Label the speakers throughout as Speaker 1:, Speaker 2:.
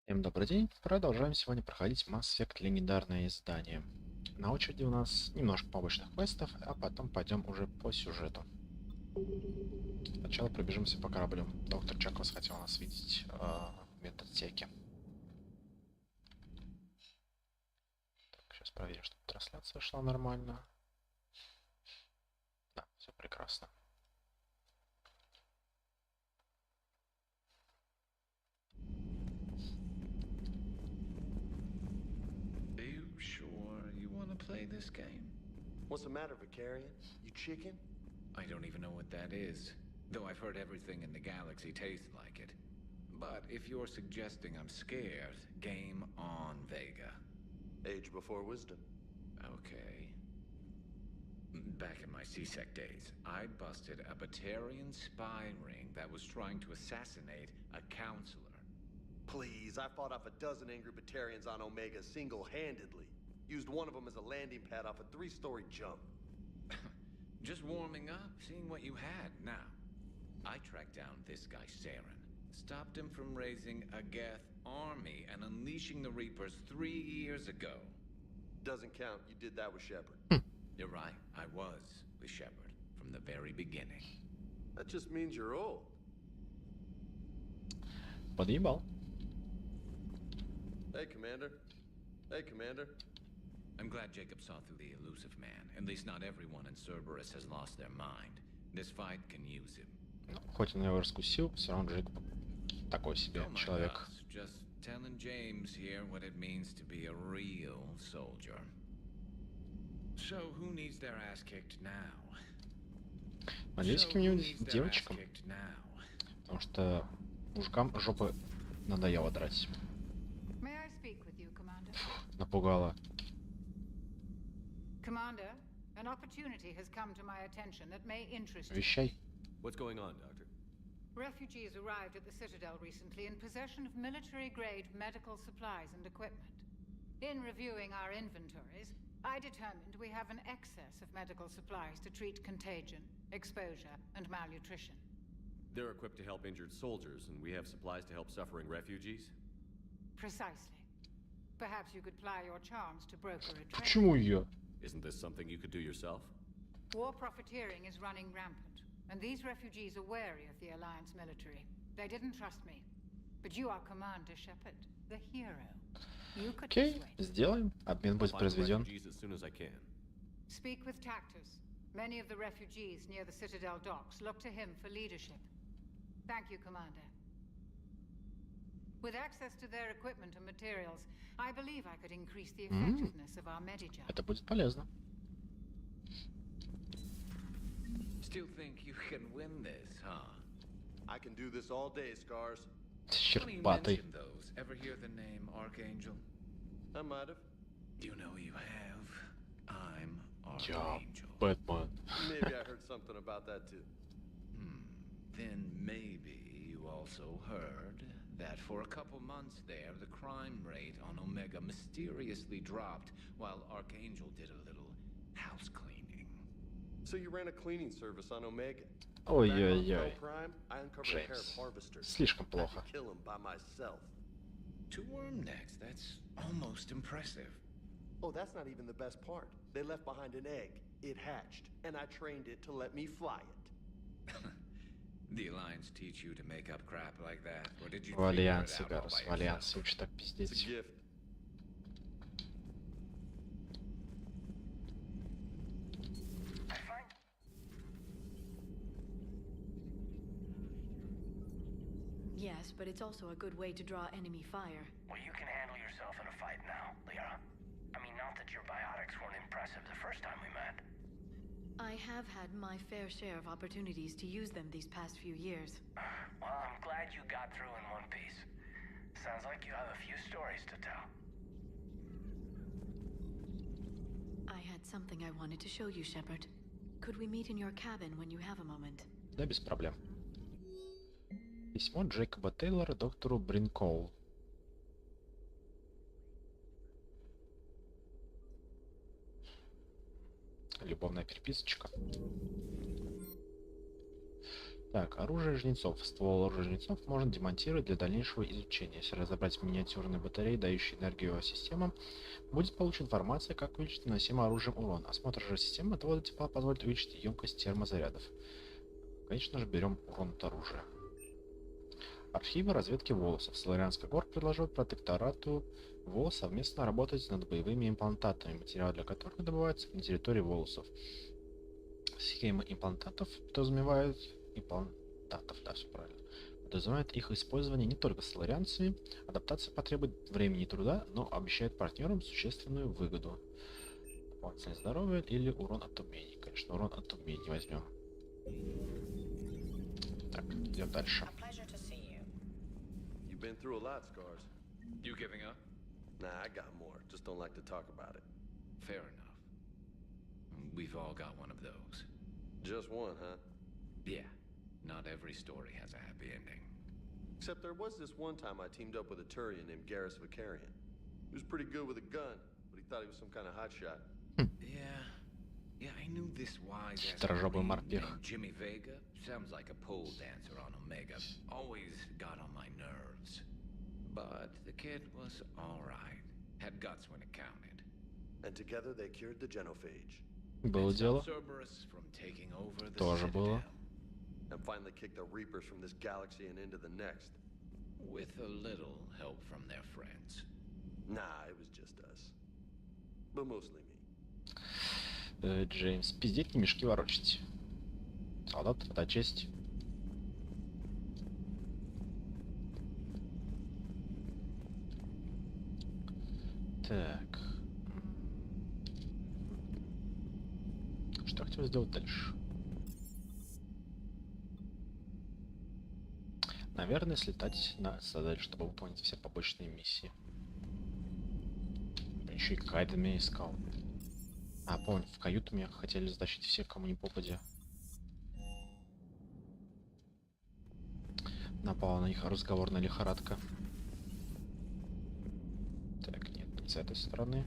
Speaker 1: Всем добрый день. Продолжаем сегодня проходить Mass Effect легендарное издание. На очереди у нас немножко побочных квестов, а потом пойдем уже по сюжету. Сначала пробежимся по кораблю. Доктор Чакос хотел нас видеть в медотсеке. Так, сейчас проверим, чтобы трансляция шла нормально. Да, все прекрасно.
Speaker 2: Play this game?
Speaker 3: What's the matter, Vicarian? You chicken?
Speaker 2: I don't even know what that is, though I've heard everything in the galaxy tastes like it. But if you're suggesting I'm scared, game on, Vega.
Speaker 3: Age before wisdom.
Speaker 2: Okay. Back in my CSEC days, I busted a Batarian spy ring that was trying to assassinate a counselor.
Speaker 3: Please, I fought off a dozen angry Batarians on Omega single-handedly. Used one of them as a landing pad off a 3-story jump.
Speaker 2: Just warming up, seeing what you had. Now, I tracked down this guy, Saren. Stopped him from raising a Geth army and unleashing the Reapers 3 years ago.
Speaker 3: Doesn't count. You did that with Shepard.
Speaker 2: You're right. I was with Shepard from the very beginning.
Speaker 3: That just means you're old.
Speaker 1: Подъебал.
Speaker 3: Hey, Commander. Hey, Commander.
Speaker 2: I'm glad Jacob saw through the elusive man. At least not everyone in Cerberus has lost their mind. This fight can use him.
Speaker 1: Хоть он его раскусил, все равно Джейк такой себе человек.
Speaker 2: Just telling James here what it means to be a real soldier. So who needs their ass kicked now?
Speaker 1: Надеюсь, каким-нибудь девочкам. Потому что мужикам жопы надоело драть. Напугала.
Speaker 4: Commander, an opportunity has come to my attention that may interest you.
Speaker 1: Вещай.
Speaker 5: What's going on, Doctor?
Speaker 4: Refugees arrived at the Citadel recently in possession of military-grade medical supplies and equipment. In reviewing our inventories, I determined we have an excess of medical supplies to treat contagion, exposure, and malnutrition.
Speaker 5: They're equipped to help injured soldiers, and we have supplies to help suffering refugees?
Speaker 4: Precisely. Perhaps you could ply your charms to broker a trade.
Speaker 1: Почему ее?
Speaker 5: Isn't this something you could do yourself?
Speaker 4: War profiteering is running rampant, and these refugees are wary of the Alliance military. They didn't trust me. But you are Commander Shepard, the hero. You could
Speaker 1: Окей, сделаем. Обмен будет произведен.
Speaker 4: Speak with Tactus. Many of the refugees near the Citadel docks look to him for leadership. Thank you, Commander. With access to their equipment and materials, I believe I could increase the effectiveness of our Medijar.
Speaker 1: Это будет полезно.
Speaker 2: Still think you can win this, huh?
Speaker 3: I can do this all day, Scars.
Speaker 1: Щербатый.
Speaker 2: Those. Ever hear the name Archangel?
Speaker 3: I might have.
Speaker 2: You know you have. I'm
Speaker 1: Я
Speaker 2: Archangel.
Speaker 1: Бэтмен.
Speaker 3: Maybe I heard something about that too.
Speaker 2: Then maybe you also heard that for a couple months there, the crime rate on Omega mysteriously dropped while Archangel did a little house cleaning.
Speaker 3: So you ran a cleaning service on Omega?
Speaker 1: Ой-ой-ой.
Speaker 3: I uncovered a pair of
Speaker 1: Джеймс.
Speaker 3: harvesters.
Speaker 1: Слишком
Speaker 3: I
Speaker 1: плохо.
Speaker 3: had to kill him by myself.
Speaker 2: 2 worm necks, that's almost impressive.
Speaker 3: Oh, that's not even the best part. They left behind an egg. It hatched, and I trained it to let me fly it.
Speaker 2: The Alliance teach you to make up crap like that, or did you
Speaker 1: В
Speaker 2: figure it
Speaker 1: Альянсе,
Speaker 2: out all
Speaker 1: Гарус,
Speaker 2: by
Speaker 1: в Альянсе
Speaker 2: yourself?
Speaker 1: учат так
Speaker 3: It's a
Speaker 1: пиздеть.
Speaker 3: gift.
Speaker 6: Yes, but it's also a good way to draw enemy fire.
Speaker 7: Well, you can handle yourself in a fight now, Liara. I mean, not that your biotics weren't impressive the first time we met.
Speaker 6: I have had my fair share of opportunities to use them these past few years.
Speaker 7: Well, I'm glad you got through in one piece. Sounds like you have a few stories to tell.
Speaker 6: I had something I wanted to show you, Shepard. Could we meet in your cabin when you have a moment?
Speaker 1: Да, без проблем. Письмо Джейкоба Тейлора доктору Бринкоу. Любовная переписочка. Так, оружие жнецов. Ствол оружия жнецов можно демонтировать для дальнейшего изучения. Если разобрать миниатюрные батареи, дающие энергию системам, будет получена информация, как увеличить наносимый оружием урон. Осмотр же системы отвода тепла позволит увеличить емкость термозарядов. Конечно же, берем урон от оружия. Архивы разведки волосов. Соларианский город предложил протекторату волос совместно работать над боевыми имплантатами, материалы для которых добываются на территории волосов. Схемы имплантатов подразумевают да, все правильно. Подразумевает их использование не только соларианцами. Адаптация потребует времени и труда, но обещает партнерам существенную выгоду. Дополнительное здоровье или урон от умений. Конечно, урон от умений возьмем. Так, идем дальше.
Speaker 3: You've been through a lot, Scars.
Speaker 2: You giving up?
Speaker 3: Nah, I got more. Just don't like to talk about it.
Speaker 2: Fair enough. We've all got one of those.
Speaker 3: Just one, huh?
Speaker 2: Yeah, not every story has a happy ending.
Speaker 3: Except there was this one time I teamed up with a Turian named Garrus Vicarian. He was pretty good with a gun, but he thought he was some kind of hotshot.
Speaker 2: Yeah, I knew this wise ass
Speaker 1: Сторожовой
Speaker 2: Marine
Speaker 1: морпех.
Speaker 2: named Jimmy Vega. Sounds like a pole dancer on Omega. Always got on my nerves. But the kid was alright. Had guts when it counted.
Speaker 3: And together they cured the genophage.
Speaker 1: Было
Speaker 2: And
Speaker 1: дело.
Speaker 2: stopped Cerberus from taking over the
Speaker 1: Тоже было.
Speaker 2: Citadel.
Speaker 3: And finally kicked the Reapers from this galaxy and into the next.
Speaker 2: With a little help from their friends.
Speaker 3: Nah, it was just us. But mostly me.
Speaker 1: Джеймс, пиздеть не мешки ворочать. Солдат, это честь. Так. Что я хотел сделать дальше? Наверное, слетать на Цитадель, чтобы выполнить все побочные миссии. Еще и Кайден меня искал. А, помню, в каюту меня хотели затащить всех, кому не попадя. Напала на них разговорная лихорадка. Так, нет, не с этой стороны.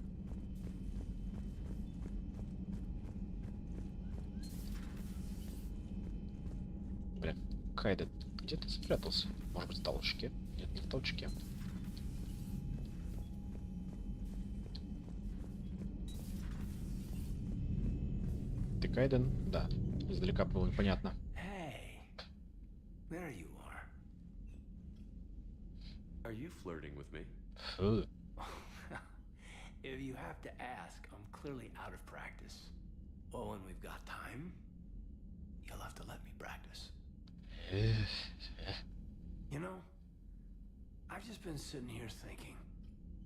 Speaker 1: Бля, Кайден, где ты спрятался? Может быть, в толчке? Нет, не в толчке. Ты Кайден? Да. Издалека было непонятно.
Speaker 7: Hey, there you are.
Speaker 5: Are you flirting with me?
Speaker 1: Фу.
Speaker 7: If you have to ask, I'm clearly out of practice. Well, when we've got time, you'll have to let me practice. You know, I've just been sitting here thinking.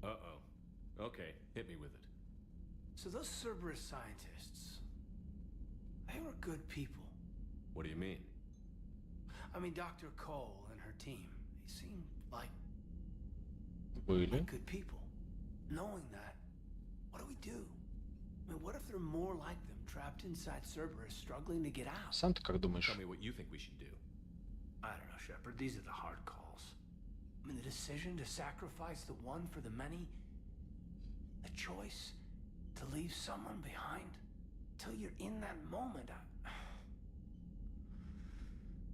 Speaker 5: Uh-oh. Okay, hit me with it.
Speaker 7: So those Cerberus scientists, they were good people.
Speaker 5: What do you mean?
Speaker 7: I mean, Dr. Cole and her team, they seemed like
Speaker 1: Были.
Speaker 7: good people. Knowing that, what do we do? I mean, what if there are more like them trapped inside Cerberus struggling to get out?
Speaker 1: Сам ты как думаешь?
Speaker 5: Tell me what you think we should do.
Speaker 7: I don't know, Shepard. These are the hard calls. I mean, the decision to sacrifice the one for the many, the choice to leave someone behind till you're in that moment.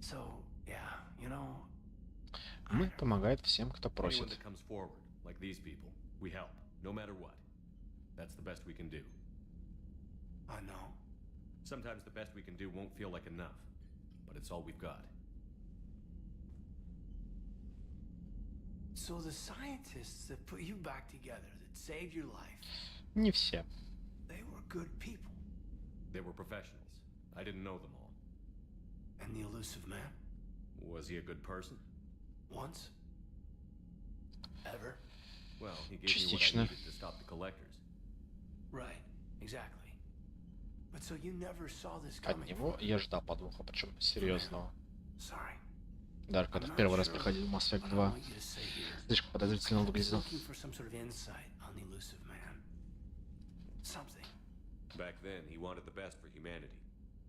Speaker 7: So, yeah, you know.
Speaker 1: Мы помогает всем, кто
Speaker 5: Anyone
Speaker 1: просит.
Speaker 5: that comes forward, like these people, we help, no matter what. That's the best we can do.
Speaker 7: I know.
Speaker 5: Sometimes the best we can do won't feel like enough, but it's all we've got.
Speaker 7: So the scientists that put you back together, that saved your life,
Speaker 1: Не все.
Speaker 7: they were good people.
Speaker 5: They were professionals. I didn't know them all.
Speaker 7: And the elusive man?
Speaker 5: Was he a good person?
Speaker 7: Once? Ever?
Speaker 5: Well, he gave me what I
Speaker 1: Частично.
Speaker 5: needed to stop the collectors.
Speaker 7: Right, exactly. But so you never saw this
Speaker 1: От
Speaker 7: coming?
Speaker 1: него я ждал подвоха, причем серьезного.
Speaker 7: Sorry.
Speaker 1: Даже когда в первый раз приходил в Mass Effect 2, слишком подозрительно выглядел.
Speaker 7: Looking for some sort of insight on the elusive man. Something.
Speaker 5: Back then, he wanted the best for humanity,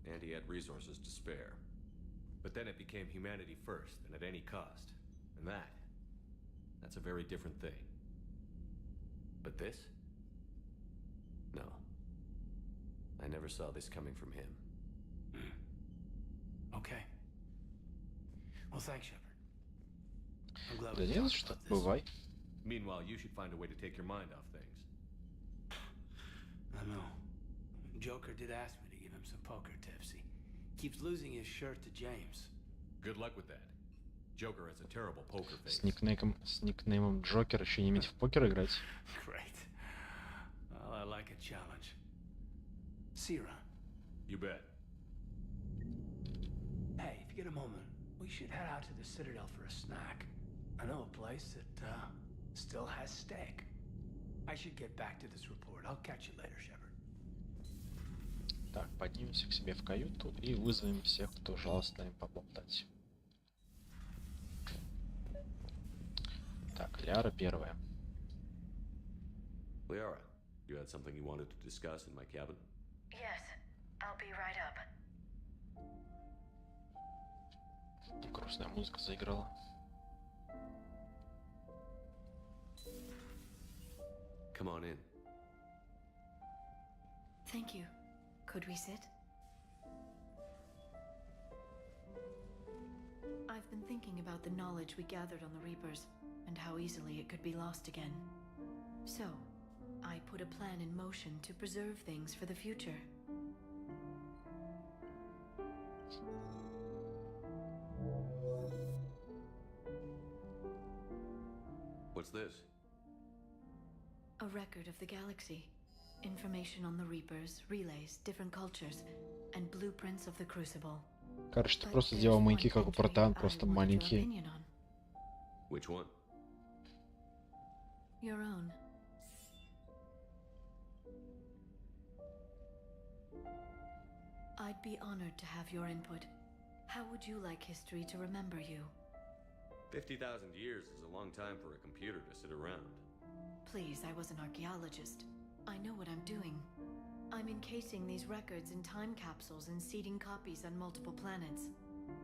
Speaker 5: and he had resources to spare. But then it became humanity first, and at any cost. And that's a very different thing. But this? No. I never saw this coming from him.
Speaker 7: Okay. Well, thanks, Shepard. I'm glad
Speaker 1: Да
Speaker 7: we
Speaker 1: не за
Speaker 7: talked
Speaker 1: что,
Speaker 7: about this.
Speaker 1: бывай.
Speaker 5: Meanwhile, you should find a way to take your mind off things.
Speaker 7: I know. Joker did ask me to give him some poker tips. He keeps losing his shirt to James.
Speaker 5: Good luck with that. Joker has a terrible poker face.
Speaker 1: С никнеймом Джокер еще не иметь в покер играть.
Speaker 7: Great. Well, I like a challenge. See you around.
Speaker 5: You bet.
Speaker 7: Hey, if you get a moment, we should head out to the Citadel for a snack. I know a place that still has steak. I should get back to this report. I'll catch you later, Shepard.
Speaker 1: Так, поднимемся к себе в каюту и вызовем всех, кто желал с нами поболтать. Так, Ляра первая.
Speaker 5: Liara, you had something you wanted to discuss in my cabin?
Speaker 6: Yes, I'll be right up.
Speaker 1: Грустная музыка заиграла.
Speaker 5: Come on in.
Speaker 6: Thank you. Could we sit? I've been thinking about the knowledge we gathered on the Reapers, and how easily it could be lost again. So, I put a plan in motion to preserve things for the future.
Speaker 5: What's this?
Speaker 6: A record of the galaxy. Information on the Reapers, relays, different cultures, and blueprints of the Crucible.
Speaker 1: Короче, ты
Speaker 6: But
Speaker 1: просто
Speaker 6: there's
Speaker 1: сделал
Speaker 6: one
Speaker 1: маяки, как у
Speaker 6: entry
Speaker 1: Протан,
Speaker 6: I
Speaker 1: просто
Speaker 6: wanted your
Speaker 1: маленькие.
Speaker 6: opinion on.
Speaker 5: Which one?
Speaker 6: Your own. I'd be honored to have your input. How would you like history to remember you?
Speaker 5: 50,000 years is a long time for a computer to sit around.
Speaker 6: Please, I was an archaeologist. I know what I'm doing. I'm encasing these records in time capsules and seeding copies on multiple planets.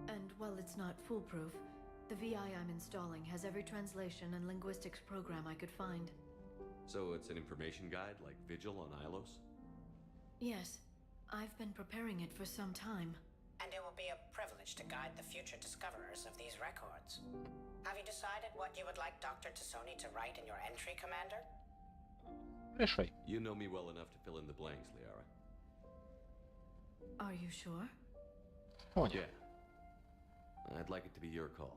Speaker 6: And while it's not foolproof, the VI I'm installing has every translation and linguistics program I could find.
Speaker 5: So it's an information guide like Vigil on Ilos?
Speaker 6: Yes, I've been preparing it for some time.
Speaker 8: And it will be a privilege to guide the future discoverers of these records. Have you decided what you would like Dr. Tassoni to write in your entry, Commander?
Speaker 1: Решай.
Speaker 5: You know me well enough to fill in the blanks, Liara.
Speaker 6: Are you sure?
Speaker 1: Понял.
Speaker 5: Yeah. I'd like it to be your call.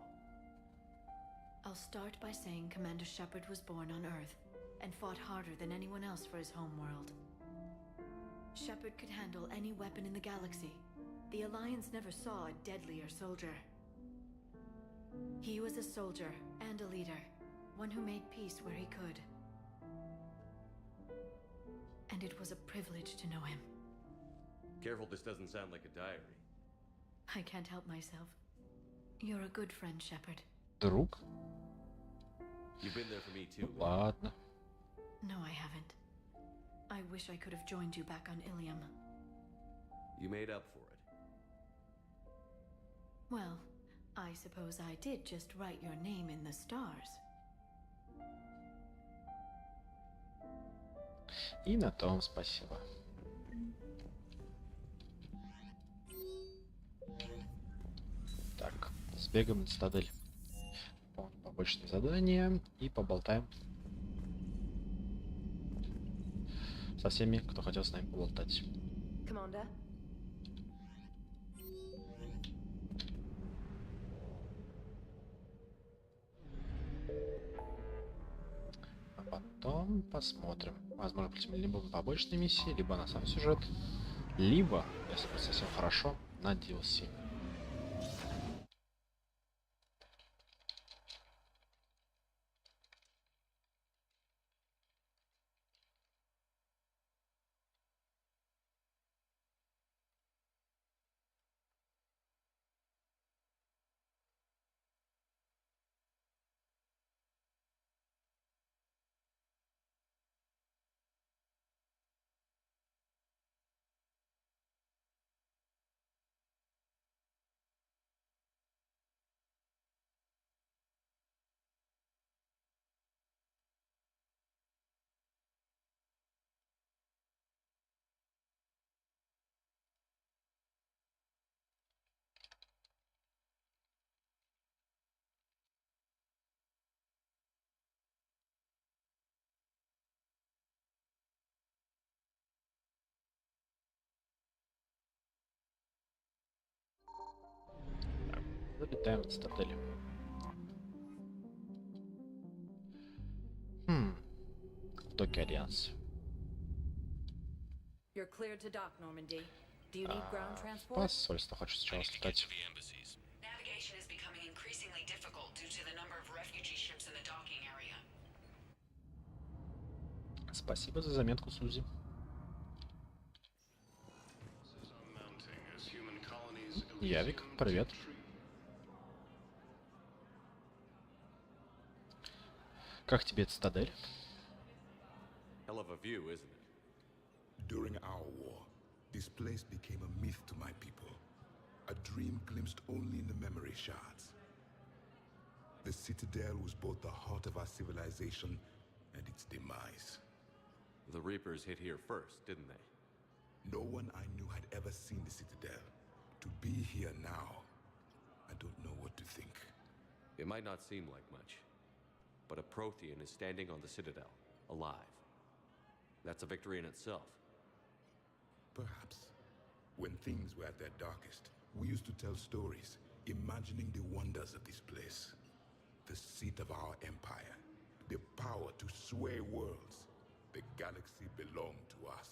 Speaker 6: I'll start by saying Commander Shepard was born on Earth and fought harder than anyone else for his homeworld. Shepard could handle any weapon in the galaxy. The Alliance never saw a deadlier soldier. He was a soldier and a leader, one who made peace where he could. And it was a privilege to know him.
Speaker 5: Careful, this doesn't sound like a diary.
Speaker 6: I can't help myself. You're a good friend, Shepard.
Speaker 1: Друг?
Speaker 5: You've been there for me too.
Speaker 1: Ладно.
Speaker 6: No, I haven't. I wish I could have joined you back on Ilium.
Speaker 5: You made up for it.
Speaker 6: Well, I suppose I did just write your name in the stars.
Speaker 1: И на том спасибо. Так, сбегаем на цитадель. Побочные задания и поболтаем со всеми, кто хотел с нами поболтать.
Speaker 9: Commander?
Speaker 1: А потом посмотрим. Возможно, пойдем либо в побочные миссии, либо на сам сюжет, либо, если будет совсем хорошо, на DLC. Летаем в цитадели. Доки Альянс.
Speaker 6: You're cleared to dock, Normandy. Do you need ground transport?
Speaker 1: Посольство хочу сначала слетать.
Speaker 9: Navigation is becoming increasingly difficult due to the number of refugee ships in the docking area.
Speaker 1: Спасибо за заметку, Сузи. Явик, привет. Как тебе цитадель?
Speaker 5: Hell of a view, isn't it?
Speaker 10: During our war, this place became a myth to my people. A dream glimpsed only in the memory shards. The Citadel was both the heart of our civilization and its demise.
Speaker 5: The Reapers hit here first, didn't they?
Speaker 10: No one I knew had ever seen the Citadel. To be here now, I don't know what to think.
Speaker 5: It might not seem like much, but a Prothean is standing on the Citadel, alive. That's a victory in itself.
Speaker 10: Perhaps. When things were at their darkest, we used to tell stories, imagining the wonders of this place. The seat of our empire, the power to sway worlds. The galaxy belonged to us.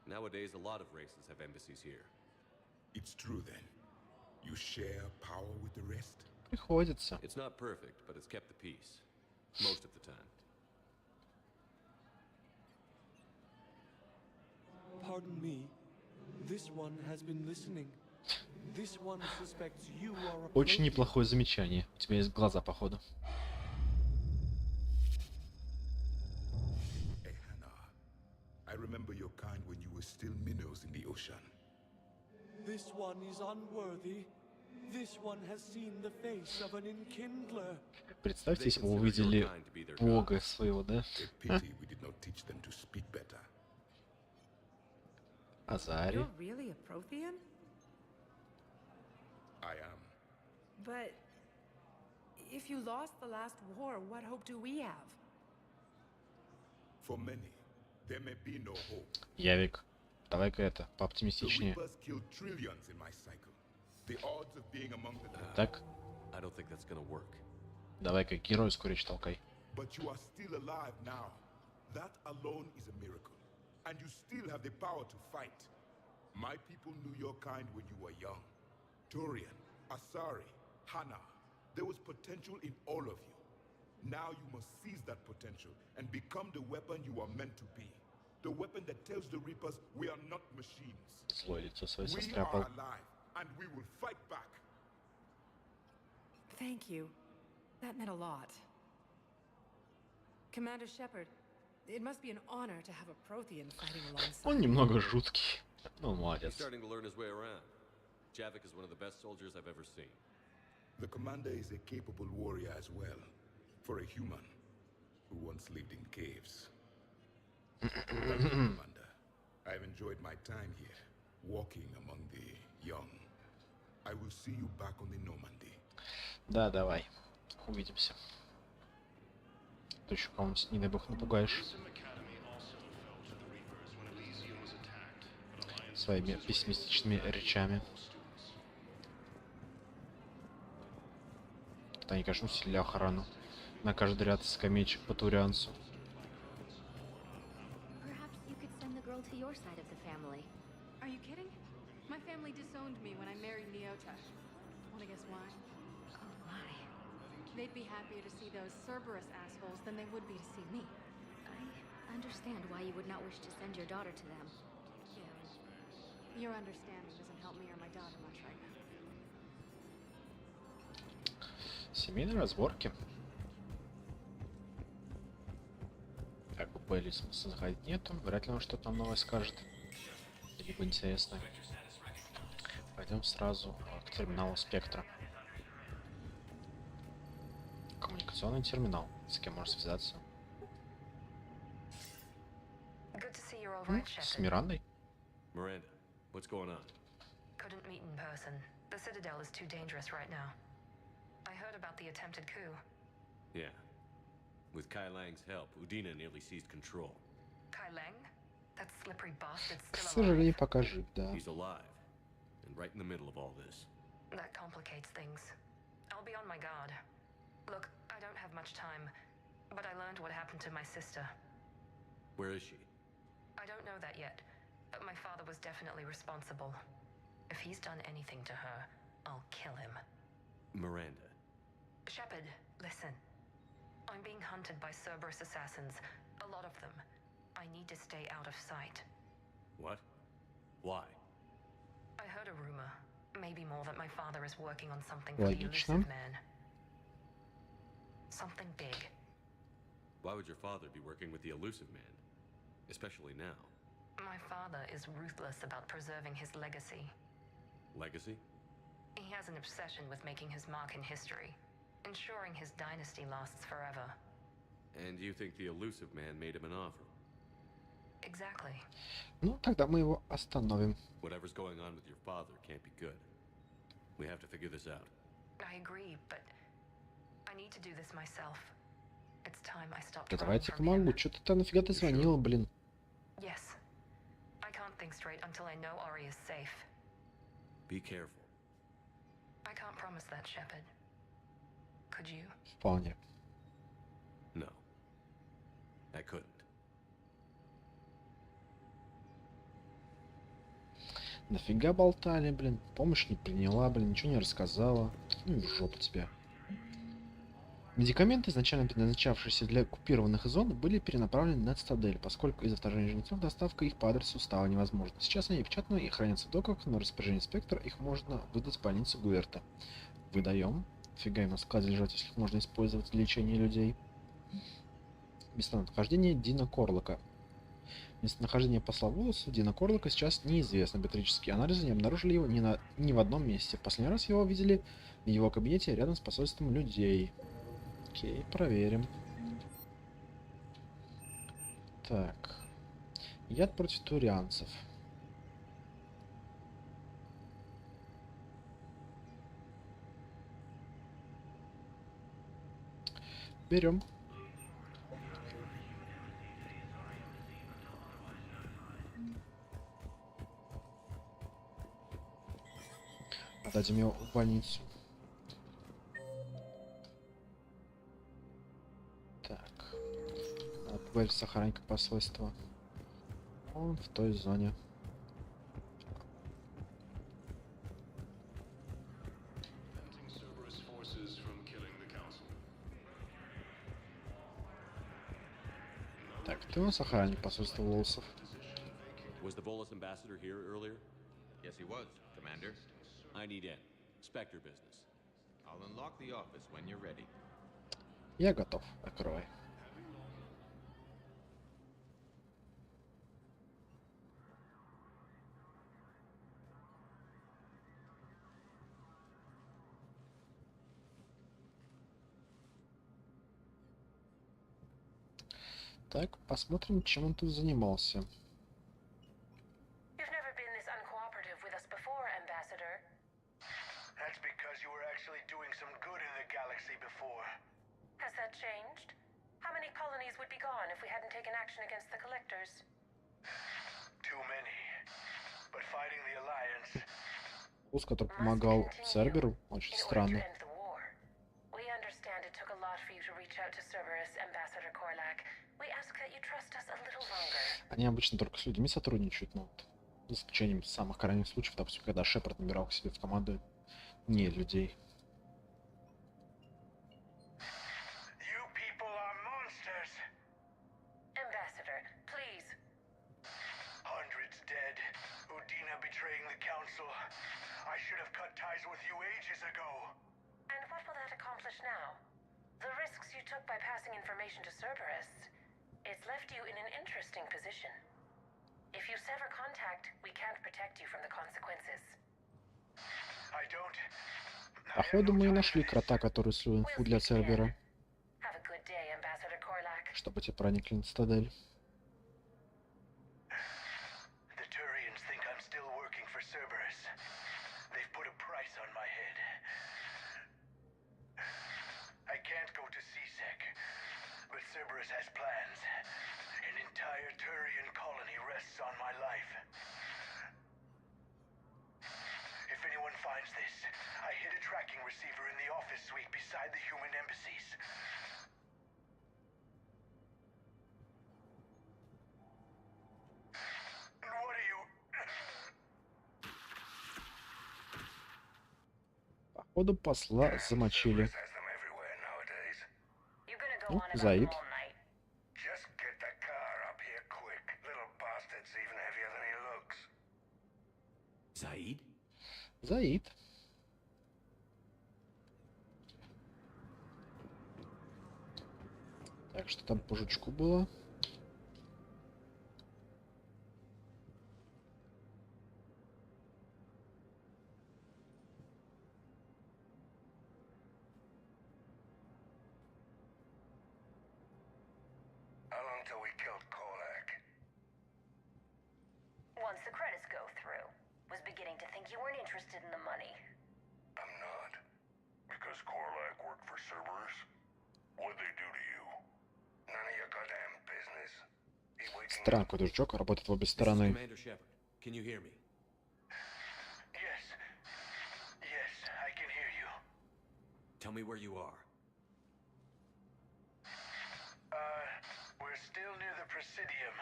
Speaker 5: Nowadays, a lot of races have embassies here.
Speaker 10: It's true then. You share power with the rest?
Speaker 1: Приходится.
Speaker 5: It's not perfect, but it's kept the peace. Most of the time.
Speaker 11: Pardon me. This one has been listening. This one suspects you are a
Speaker 1: Очень неплохое замечание. У тебя есть глаза, походу.
Speaker 10: Hey, Hannah. I remember your kind when you were still minnows in the ocean.
Speaker 11: This one is unworthy. This one has seen the face of an enkindler.
Speaker 1: Представьте, если бы вы увидели бога своего, да?
Speaker 10: A pity we did not teach them to speak better.
Speaker 1: Азари.
Speaker 6: You're really a Prothean?
Speaker 10: I am.
Speaker 6: But if you lost the last war, what hope do we have?
Speaker 10: For many, there may be no hope.
Speaker 1: Явик, давай-ка это,
Speaker 10: The
Speaker 1: пооптимистичнее.
Speaker 10: Reapers killed trillions in my cycle. The odds of being among the
Speaker 1: Так,
Speaker 5: I don't think that's gonna work.
Speaker 1: давай-ка геройскую речь толкай.
Speaker 10: But you are still alive now. That alone is a miracle. And you still have the power to fight. My people knew your kind when you were young. Turian, Asari, Hannah. There was potential in all of you. Now you must seize that potential and become the weapon you are meant to be. The weapon that tells the Reapers we are not machines.
Speaker 1: Злое лицо свое
Speaker 10: We
Speaker 1: состряпал.
Speaker 10: are alive, and we will fight back.
Speaker 6: Thank you. That meant a lot. Commander Shepard, it must be an honor to have a Prothean fighting alongside.
Speaker 1: Он немного жуткий. Ну,
Speaker 5: He's
Speaker 1: молодец.
Speaker 5: starting to learn his way around. Javik is one of the best soldiers I've ever seen.
Speaker 10: The commander is a capable warrior as well, for a human who once lived in caves. Thank you, Commander. I've enjoyed my time here, walking among the young. I will see you back on the Normandy.
Speaker 1: Да, давай. Увидимся. Ты еще кого-нибудь, не дай бог, напугаешь. Своими пессимистичными речами. Это они, конечно, усилили охрану. На каждый ряд скамеечек по турианцу.
Speaker 12: Perhaps you could send the girl to your side of the family.
Speaker 6: Are you kidding? My family disowned me when I married Neota. Wanna guess why?
Speaker 12: Oh my.
Speaker 6: They'd be happier to see those Cerberus assholes than they would be to see me.
Speaker 12: I understand why you would not wish to send your daughter to them.
Speaker 6: Yeah. Your understanding doesn't help me or my daughter much right now.
Speaker 1: Семейные разборки. Так, у Белли смысла заходить нету. Вряд ли он что-то нам новое скажет. Либо интересное. Пойдем сразу к терминалу Спектра. Коммуникационный терминал. С кем можно связаться?
Speaker 13: Good to see you're all right,
Speaker 1: С
Speaker 13: Shepard.
Speaker 1: Мирандой?
Speaker 5: Miranda, what's going on?
Speaker 13: Couldn't meet in person. The Citadel is too dangerous right now. I heard about the attempted coup.
Speaker 5: Yeah. With Kai Lang's help, Udina nearly seized control.
Speaker 13: Kai Lang? That slippery bastard's
Speaker 1: К
Speaker 13: still
Speaker 1: сожалению,
Speaker 13: alive.
Speaker 1: пока жив, да.
Speaker 5: He's alive, and right in the middle of all this.
Speaker 13: That complicates things. I'll be on my guard. Look, I don't have much time, but I learned what happened to my sister.
Speaker 5: Where is she?
Speaker 13: I don't know that yet, but my father was definitely responsible. If he's done anything to her, I'll kill him.
Speaker 5: Miranda.
Speaker 13: Shepard, listen. I'm being hunted by Cerberus assassins. A lot of them. I need to stay out of sight.
Speaker 5: What? Why?
Speaker 13: I heard a rumor. Maybe more, that my father is working on something for the
Speaker 1: Логично.
Speaker 13: elusive man. Something big.
Speaker 5: Why would your father be working with the elusive man? Especially now.
Speaker 13: My father is ruthless about preserving his legacy.
Speaker 5: Legacy?
Speaker 13: He has an obsession with making his mark in history, ensuring his dynasty lasts forever.
Speaker 5: And you think the elusive man made him an offer?
Speaker 13: Exactly.
Speaker 1: Ну, тогда мы его остановим.
Speaker 5: Whatever's going on with your father can't be good. We have to figure this out.
Speaker 13: I agree, but I need to do this myself. It's time I stopped
Speaker 1: Да
Speaker 13: running
Speaker 1: давайте
Speaker 13: from
Speaker 1: помогу.
Speaker 13: him.
Speaker 1: Чё-то нафига ты звонила, блин?
Speaker 13: Yes. I can't think straight until I know Ori is safe.
Speaker 5: Be careful.
Speaker 13: I can't promise that, Shepard. Could you?
Speaker 1: Вполне.
Speaker 5: No. I couldn't.
Speaker 1: Нафига болтали, блин? Помощь не приняла, блин, ничего не рассказала. Ну и в жопу тебя. Медикаменты, изначально предназначавшиеся для оккупированных зон, были перенаправлены на цитадель, поскольку из-за вторжения жнецов доставка их по адресу стала невозможной. Сейчас они опечатаны и хранятся в доках, но распоряжение инспектора их можно выдать в больницу Гуэрта. Выдаем. Фига им на складе лежат, если их можно использовать для лечения людей. Местонахождение Дина Корлока. Местонахождение посла Волоса Дина Корлока сейчас неизвестно. Биометрические анализы не обнаружили его ни в одном месте. Последний раз его видели в его кабинете рядом с посольством людей. Окей, проверим. Так. Яд против турианцев. Берем. Отдадим его в больницу. Так. Надо поговорить с охранником посольства. Он в той зоне. Так, ты у нас охранник посольства Волосов.
Speaker 5: Was the Volus ambassador here earlier?
Speaker 2: Yes, he was, Commander.
Speaker 5: I need in. Spectre business.
Speaker 2: I'll unlock the office when you're ready.
Speaker 1: Я готов. Открывай. Так, посмотрим, чем он тут занимался.
Speaker 14: You've never been this uncooperative with us before, Ambassador.
Speaker 7: That's because you were actually doing some good in the galaxy before.
Speaker 14: Has that changed? How many colonies would be gone if we hadn't taken action against the Collectors?
Speaker 7: Too many. But fighting the Alliance...
Speaker 1: Ус, который помогал Церберу, очень странно.
Speaker 14: We understand it took a lot for you to reach out to Cerberus, Ambassador Korlak. We ask that you trust us a little longer.
Speaker 1: Они обычно только с людьми сотрудничают, но вот, за исключением самых крайних случаев, допустим, когда Шепард набирал к себе в команду не людей.
Speaker 7: You people are monsters!
Speaker 14: Ambassador, please.
Speaker 7: Hundreds dead. Udina betraying the Council. I should have cut ties with you ages ago.
Speaker 14: And what will that accomplish now? The risks you took by passing information to Cerberus, it's left you in an interesting position. If you sever contact, we can't protect you from the consequences.
Speaker 7: I don't...
Speaker 1: Походу мы и нашли крота, который слил инфу для Цербера,
Speaker 14: Have a good day, Ambassador Korlak.
Speaker 1: чтобы те проникли на цитадель.
Speaker 7: The Turians think I'm still working for Cerberus. They've put a price on my head. I can't go to CSEC, but Cerberus has plans. An entire Turian colony rests on my life. If anyone finds this. I hid a tracking receiver in the office suite beside the human embassies. And what are you...
Speaker 1: Походу посла замочили. Ну, Заид.
Speaker 5: Zaid?
Speaker 1: Заид. Так, что там по жучку было?
Speaker 14: Once the credits go through. Was beginning to think you weren't interested in the money.
Speaker 7: I'm not. Because Korlak worked for Cerberus? What'd they do to you? None of your goddamn business.
Speaker 1: Странный какой-то жучок, работает в обе стороны.
Speaker 5: Commander Shepard, can you hear me?
Speaker 7: Yes. Yes, I can hear you.
Speaker 5: Tell me where you are.
Speaker 7: We're still near the Presidium.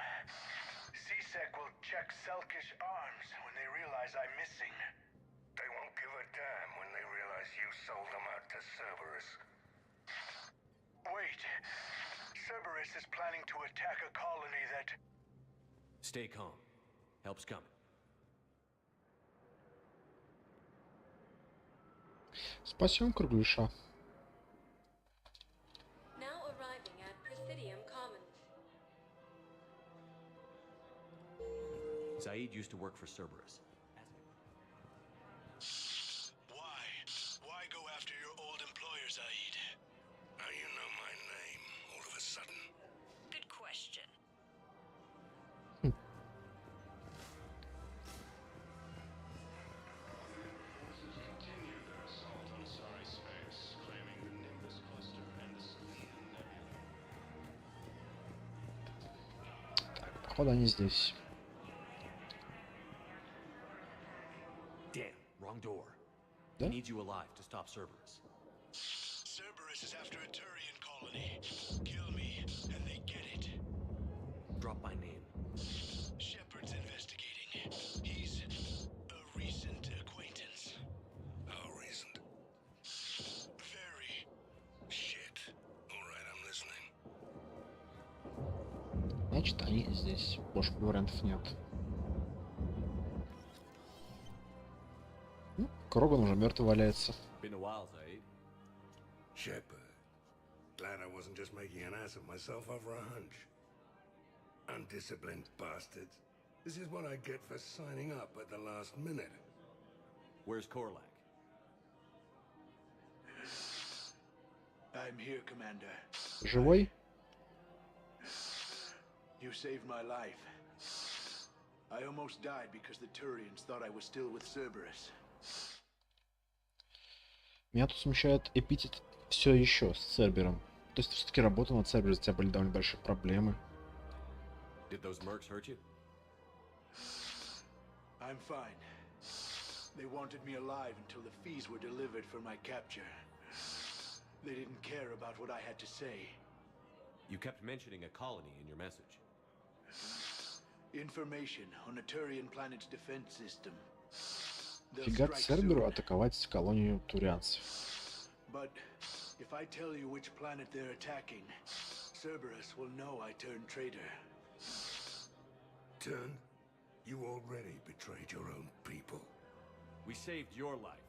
Speaker 7: C-Sec will check Selkish arms when they realize I'm missing. They won't give a damn when they realize you sold them out to Cerberus. Wait. Cerberus is planning to attack a colony that...
Speaker 5: Stay calm. Help's coming.
Speaker 1: Спасем кругляша.
Speaker 15: Now arriving at Presidium Commons.
Speaker 5: Zaid used to work for Cerberus.
Speaker 7: Why? Why go after your old employer, Zaid? How you know my name all of a sudden?
Speaker 15: Good question.
Speaker 1: Походу они здесь.
Speaker 5: Damn, wrong door.
Speaker 1: Да?
Speaker 5: He needs you alive to stop Cerberus.
Speaker 7: Cerberus is after a Turian colony. Kill me, and they get it.
Speaker 5: Drop my name.
Speaker 7: Shepard's investigating. He's a recent acquaintance. How recent? Very. Shit. All right, I'm listening.
Speaker 1: Значит, они здесь. Больше вариантов нет. Ну, Кроган уже мертвый валяется.
Speaker 5: Been a while, Zaid.
Speaker 7: Shepard. Glad I wasn't just making an ass of myself over a hunch. Undisciplined bastards. This is what I get for signing up at the last minute.
Speaker 5: Where's Korlak?
Speaker 7: I'm here, Commander.
Speaker 1: Живой?
Speaker 7: You saved my life. I almost died because the Turians thought I was still with Cerberus.
Speaker 1: Меня тут смущает эпитет все еще с Цербером. То есть все-таки работал над Цербером, у тебя были довольно большие проблемы.
Speaker 5: Did those mercs hurt you?
Speaker 7: I'm fine. They wanted me alive until the fees were delivered for my capture. They didn't care about what I had to say.
Speaker 5: You kept mentioning a colony in your message.
Speaker 7: Information on a Turian planet's defense system. They'll
Speaker 1: Фигак
Speaker 7: strike
Speaker 1: Церберу
Speaker 7: soon.
Speaker 1: атаковать колонию турианцев.
Speaker 7: But if I tell you which planet they're attacking, Cerberus will know I turned traitor. Turned? You already betrayed your own people.
Speaker 5: We saved your life.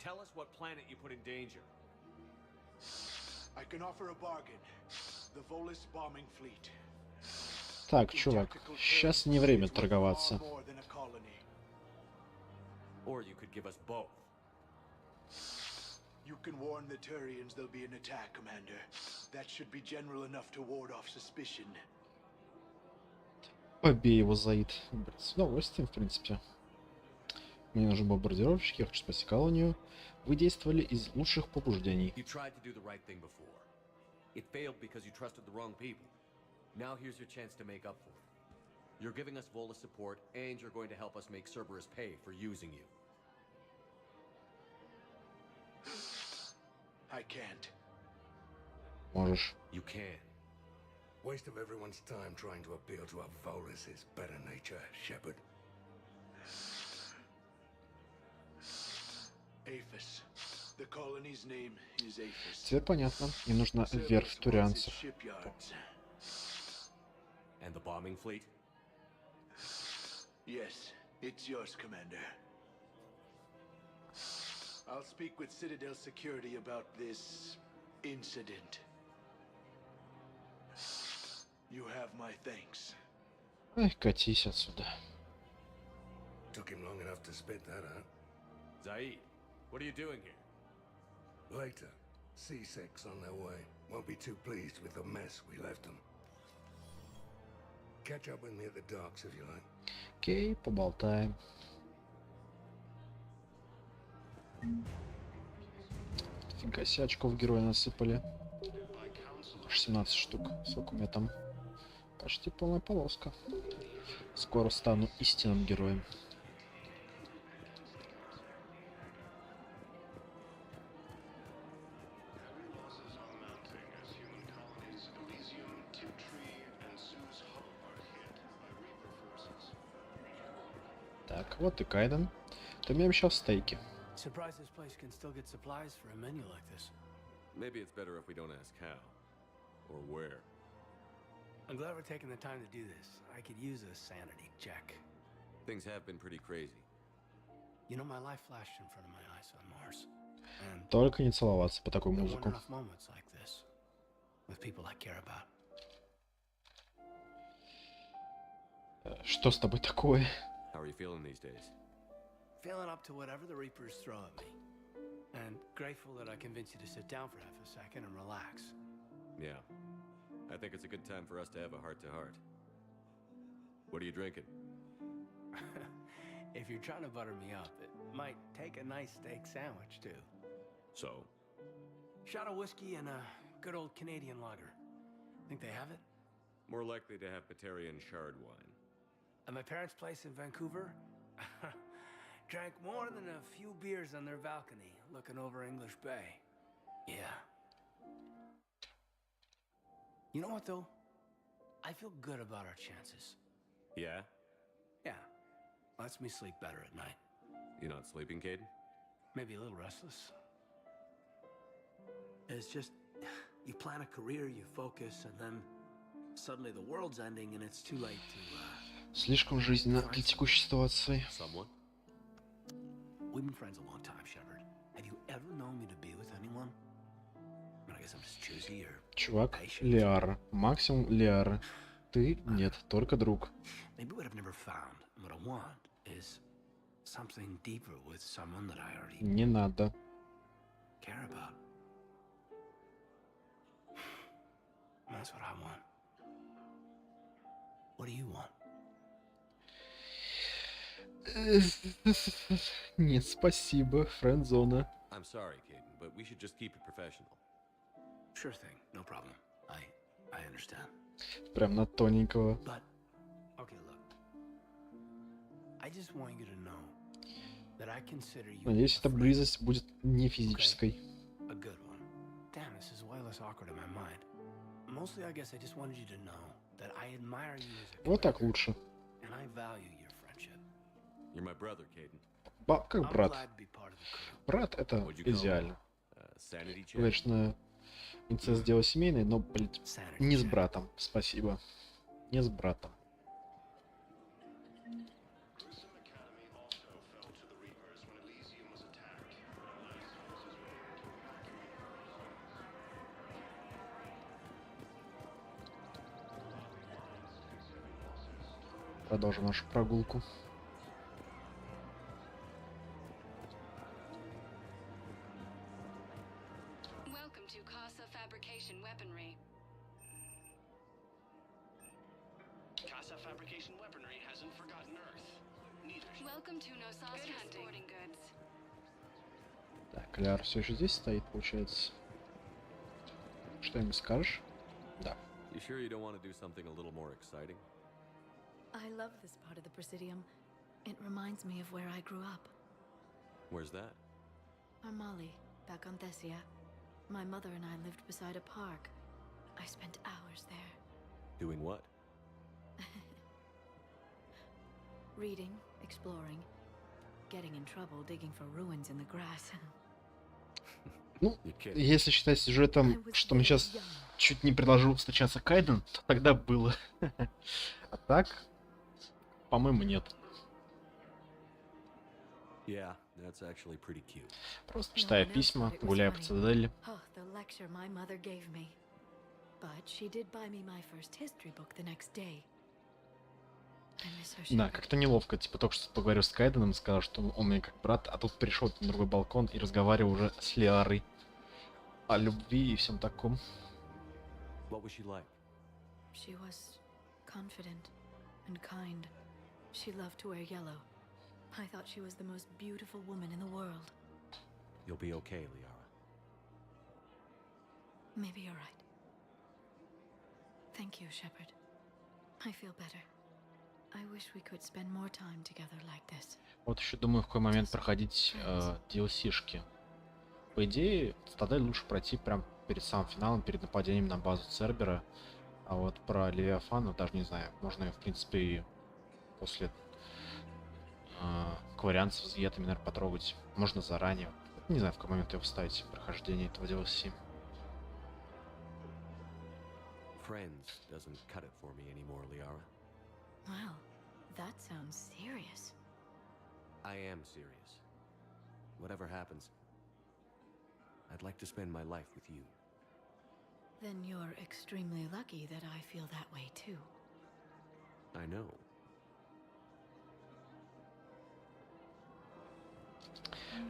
Speaker 5: Tell us what planet you put in danger.
Speaker 7: I can offer a bargain. The Volus bombing fleet.
Speaker 1: Так, чувак, сейчас не время торговаться.
Speaker 7: More than a colony.
Speaker 5: Or you could give us both.
Speaker 7: You can warn the Turians there'll be an attack, Commander. That should be general enough to ward off suspicion.
Speaker 1: Побей его, Заид. Блин, с удовольствием, в принципе. Мне нужен бомбардировщик, я хочу спасти колонию. Вы действовали из лучших побуждений.
Speaker 5: You tried to do the right thing before. It failed because you trusted the wrong people. Now here's your chance to make up for it. You're giving us Volus support, and you're going to help us make Cerberus pay for using you.
Speaker 7: I can't.
Speaker 1: Можешь.
Speaker 5: You can.
Speaker 16: Waste of everyone's time trying to appeal to our Volus' better nature, Shepard.
Speaker 7: Aphis. The colony's name is Aphis.
Speaker 1: Теперь понятно. Мне нужно верфь турианцев.
Speaker 5: And the bombing fleet?
Speaker 7: Yes, it's yours, Commander. I'll speak with Citadel Security about this incident. You have my thanks.
Speaker 1: Ай, катись отсюда.
Speaker 16: Took him long enough to spit that out.
Speaker 5: Zaid, what are you doing here?
Speaker 16: Later. C6 on their way. Won't be too pleased with the mess we left them. Catch up with me at the docks if you like.
Speaker 1: Окей, поболтаем. Фига себе, очков героя насыпали. 17 штук. Сколько у меня там? Почти полная полоска. Скоро стану истинным героем. Так, вот и Кайден. Ты мне обещал стейки.
Speaker 7: Surprised this place can still get supplies for a menu like this.
Speaker 5: Maybe it's better if we don't ask how. Or where.
Speaker 7: I'm glad we're taking the time to do this. I could use a sanity check.
Speaker 5: Things have been pretty crazy.
Speaker 7: You know, my life flashed in front of my eyes on Mars. And
Speaker 1: Только не целоваться по такой
Speaker 7: there
Speaker 1: музыку.
Speaker 7: weren't enough moments like this with people I care about.
Speaker 1: Что с тобой такое?
Speaker 5: How are you feeling these days?
Speaker 7: Feeling up to whatever the Reapers throw at me. And grateful that I convinced you to sit down for half a second and relax.
Speaker 5: Yeah. I think it's a good time for us to have a heart-to-heart. What are you drinking?
Speaker 7: If you're trying to butter me up, it might take a nice steak sandwich, too.
Speaker 5: So?
Speaker 7: Shot of whiskey and a good old Canadian lager. Think they have it?
Speaker 5: More likely to have Batarian shard wine.
Speaker 7: At my parents' place in Vancouver, drank more than a few beers on their balcony, looking over English Bay. Yeah. You know what, though? I feel good about our chances.
Speaker 5: Yeah?
Speaker 7: Yeah. Lets me sleep better at night.
Speaker 5: You not sleeping, Caden?
Speaker 7: Maybe a little restless. It's just, you plan a career, you focus, and then suddenly the world's ending and it's too late to,
Speaker 1: Слишком жизненно для текущей ситуации.
Speaker 5: Someone?
Speaker 7: We've been friends a long time, Shepard. Have you ever known me to be with anyone? I guess I'm just choosy or
Speaker 1: Чувак, Лиара. Максимум Лиара. Ты нет, только друг.
Speaker 7: Maybe what I've never found, what I want, is something deeper with someone that I already
Speaker 1: Не надо.
Speaker 7: care about. That's what I want. What do you want?
Speaker 1: Нет, спасибо, френдзона.
Speaker 5: I'm sorry, Caden, but we should just keep it professional.
Speaker 7: Sure thing, no problem. I understand.
Speaker 1: Прям на тоненького.
Speaker 7: But, okay, look. I just want you to know that I consider you
Speaker 1: Надеюсь, эта близость будет не физической.
Speaker 7: a good one. Damn, this is way less awkward in my mind. Mostly, I guess I just wanted you to know that I admire you as a
Speaker 1: Вот так лучше.
Speaker 7: and I value your friendship.
Speaker 5: You're my brother, Caden.
Speaker 1: Как
Speaker 7: I'm
Speaker 1: брат.
Speaker 7: glad to be part of the crew.
Speaker 1: Брат — это
Speaker 5: What'd you call
Speaker 1: идеально.
Speaker 5: Sanity check?
Speaker 1: Конечно, инцест дело семейное, но, блядь, не с братом. Спасибо. Не с братом. Продолжим нашу прогулку.
Speaker 9: Welcome to Casa Fabrication Weaponry.
Speaker 17: Casa Fabrication Weaponry hasn't forgotten Earth. Neither.
Speaker 9: Welcome to Nosas Sporting Goods.
Speaker 1: Так, Ляр все еще здесь стоит, получается. Что-нибудь скажешь? Да.
Speaker 5: You sure you don't want to do something a little more exciting?
Speaker 6: I love this part of the Presidium. It reminds me of where I grew up.
Speaker 5: Where's that?
Speaker 6: Armali, back on Thessia. My mother and I lived beside a park. I spent hours there.
Speaker 5: Doing what?
Speaker 6: Reading, exploring, getting in trouble digging for ruins in the grass.
Speaker 1: Ну, если считать сюжетом, что мне сейчас чуть не предложил встречаться Кайден, то тогда было. А так, по-моему, нет.
Speaker 5: Yeah, that's actually pretty cute.
Speaker 1: Просто читая письма, гуляя по цитадели.
Speaker 6: Oh, the lecture my mother gave me. But she did buy me my first history book the next day.
Speaker 1: Да, как-то неловко. Типа только что поговорил с Кайденом, сказал, что он мне как брат, а тут пришел на другой балкон и разговаривал уже с Лиарой о любви и всем таком.
Speaker 5: What was she like?
Speaker 6: She was confident and kind. She loved to wear yellow. I thought she was the most beautiful woman in the world.
Speaker 5: You'll be okay, Liara.
Speaker 6: Maybe you're right. Thank you, Shepard. I feel better. I wish we could spend more time together like this.
Speaker 1: Вот еще думаю, в какой момент проходить DLC-шки. По идее, Цитадель лучше пройти прям перед самым финалом, перед нападением на базу Цербера. А вот про Левиафана даже не знаю. Можно, в принципе, и после Кварианцев с Заходятами, наверное, потрогать. Можно заранее. Не знаю, в какой момент его вставить прохождение этого DLC.
Speaker 5: Friends doesn't cut it for me anymore, Liara.
Speaker 6: Wow, that sounds serious.
Speaker 5: I am serious. Whatever happens, I'd like to spend my life with you.
Speaker 6: Then you're extremely lucky that I feel that way too.
Speaker 5: I know.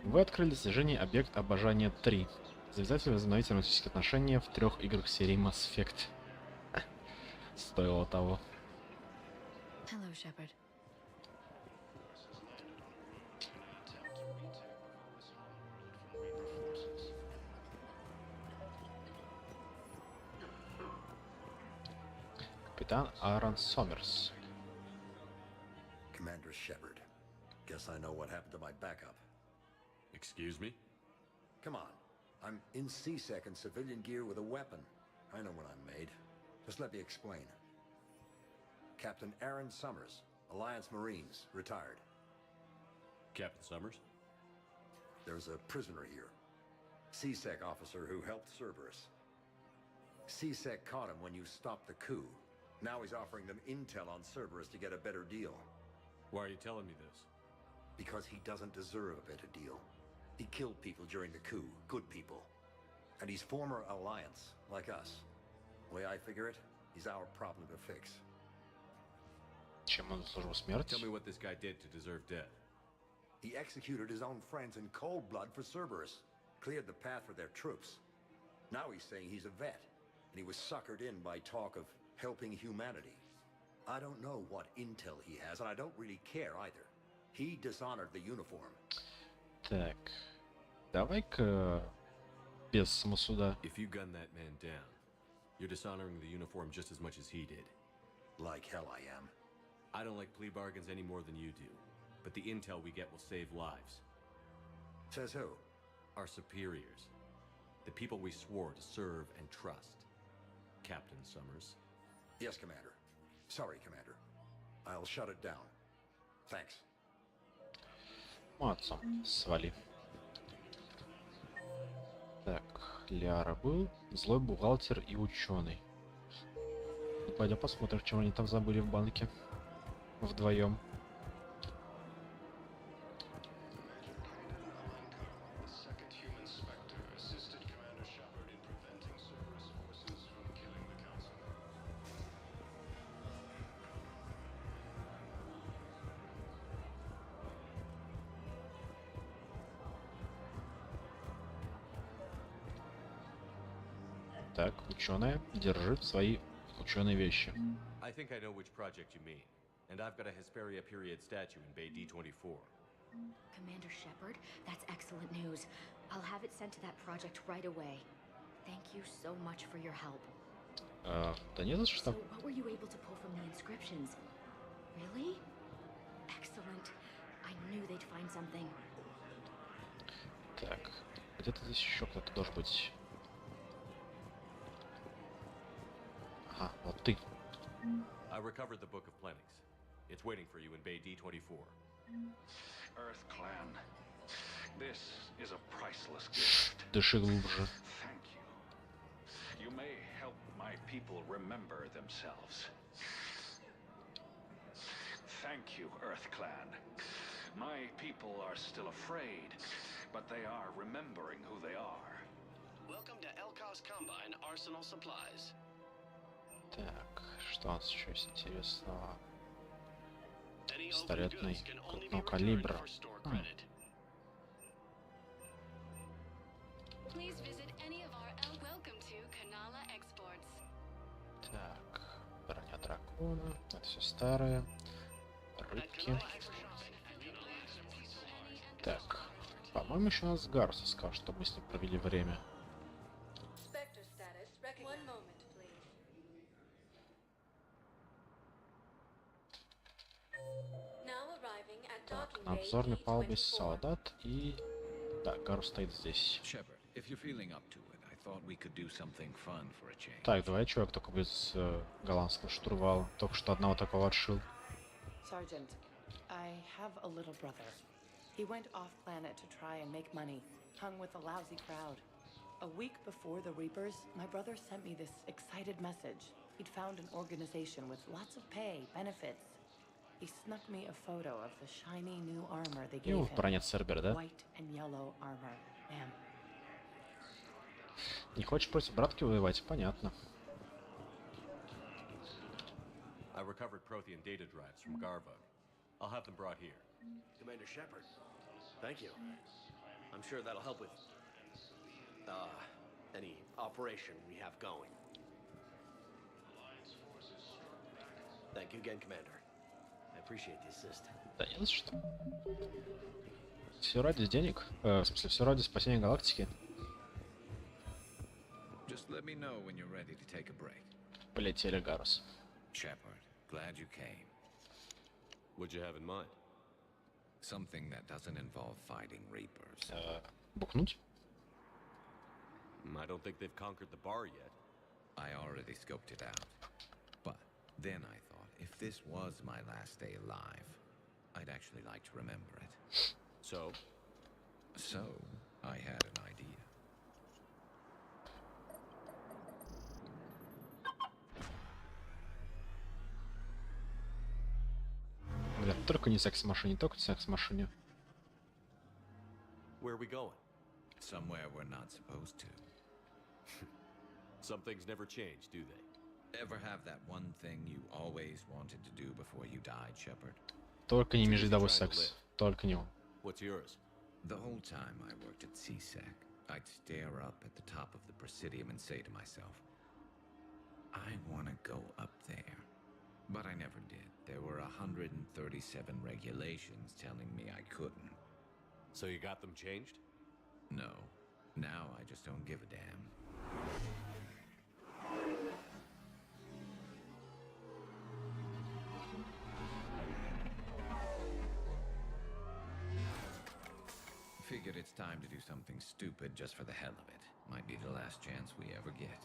Speaker 1: Вы открыли достижение объект обожания 3. Завязать и возобновить романтические отношения в 3 играх серии Mass Effect. Стоило того.
Speaker 6: Hello, Shepard.
Speaker 1: Капитан Аарон Сомерс.
Speaker 18: Commander Shepard. Guess I know what happened to my backup.
Speaker 5: Excuse me?
Speaker 18: Come on. I'm in C-Sec in civilian gear with a weapon. I know what I'm made. Just let me explain. Captain Aaron Summers, Alliance Marines, retired.
Speaker 5: Captain Summers?
Speaker 18: There's a prisoner here. C-Sec officer who helped Cerberus. C-Sec caught him when you stopped the coup. Now he's offering them intel on Cerberus to get a better deal.
Speaker 5: Why are you telling me this?
Speaker 18: Because he doesn't deserve a better deal. He killed people during the coup, good people. And he's former Alliance, like us. The way I figure it, he's our problem to fix.
Speaker 1: Чем он заслужил смерть?
Speaker 5: Tell me what this guy did to deserve death.
Speaker 18: He executed his own friends in cold blood for Cerberus. Cleared the path for their troops. Now he's saying he's a vet. And he was suckered in by talk of helping humanity. I don't know what intel he has, and I don't really care either. He dishonored the uniform.
Speaker 1: Так, давай-ка без самосуда.
Speaker 5: If you gun that man down, you're dishonoring the uniform just as much as he did.
Speaker 18: Like hell I am.
Speaker 5: I don't like plea bargains any more than you do, but the intel we get will save lives.
Speaker 18: Says who?
Speaker 5: Our superiors. The people we swore to serve and trust. Captain Summers.
Speaker 18: Yes, Commander. Sorry, Commander. I'll shut it down. Thanks.
Speaker 1: Молодцом, свали. Так, Лиара был, злой бухгалтер и ученый. Пойдем посмотрим, чем они там забыли в банке. Вдвоем. Так, ученая, держи свои ученые вещи.
Speaker 5: I think I know which project you mean, and I've got a Hesperia period statue in Bay D-24.
Speaker 12: Commander Shepard, that's excellent news. I'll have it sent to that project right away. Thank you so much for your help.
Speaker 1: Да не за что.
Speaker 12: So, what were you able to pull from the inscriptions? Really? Excellent. I knew they'd find something.
Speaker 1: Так, где-то здесь еще кто-то должен быть. Вот ты.
Speaker 5: I recovered the Book of Plenix. It's waiting for you in Bay D24.
Speaker 19: Earth Clan, this is a priceless gift.
Speaker 1: Дыши глубже.
Speaker 19: Thank you. You may help my people remember themselves. Thank you, Earth Clan. My people are still afraid, but they are remembering who they are.
Speaker 17: Welcome to Elkos Combine Arsenal Supplies.
Speaker 1: Так, что у нас еще есть интересного? Пистолетный крупного калибра. Так, броня дракона. Это все старое. Рыбки. Так, по-моему, еще у нас Гарус сказал, что мы с ним провели время. Так, на обзорной палубе солдат и... Да, Гарус стоит здесь. Так, давай чувак только без голландского штурвала. Только что одного такого отшил.
Speaker 20: Sergeant, I have a little brother. He went off planet to try and make money, hung with a lousy crowd. A week before the Reapers, my brother sent me this excited message. He'd found an organization with lots of pay, benefits. He snuck me a photo of the shiny new armor they gave him.
Speaker 1: Бронец Цербер, да?
Speaker 20: White and yellow armor, ma'am.
Speaker 1: Не хочешь против братки воевать? Понятно.
Speaker 5: I recovered Prothean data drives from Garvug. I'll have them brought here.
Speaker 21: Commander Shepard, thank you. I'm sure that'll help with any operation we have going. Thank you again, Commander. I appreciate the assist.
Speaker 1: Да не за что. Все ради денег. В смысле, все ради спасения галактики.
Speaker 2: Just let me know when you're ready to take a break.
Speaker 1: Полетели, Гарус.
Speaker 2: Shepard, glad you came.
Speaker 5: What'd you have in mind?
Speaker 2: Something that doesn't involve fighting Reapers.
Speaker 1: Бухнуть?
Speaker 5: I don't think they've conquered the bar yet.
Speaker 2: I already scoped it out. But then I thought, if this was my last day alive, I'd actually like to remember it.
Speaker 5: So?
Speaker 2: So, I had an idea.
Speaker 1: Бля, только не секс-машине, только не секс-машине.
Speaker 5: Where are we going?
Speaker 2: Somewhere we're not supposed to.
Speaker 5: Some things never change, do they?
Speaker 2: Ever have that one thing you always wanted to do before you died, Shepard?
Speaker 1: Только не междовой секс. Только не он.
Speaker 5: What's yours?
Speaker 2: The whole time I worked at CSEC, I'd stare up at the top of the Presidium and say to myself, I want to go up there. But I never did. There were 137 regulations telling me I couldn't.
Speaker 5: So you got them changed?
Speaker 2: No. Now I just don't give a damn. Figured it's time to do something stupid just for the hell of it. Might be the last chance we ever get.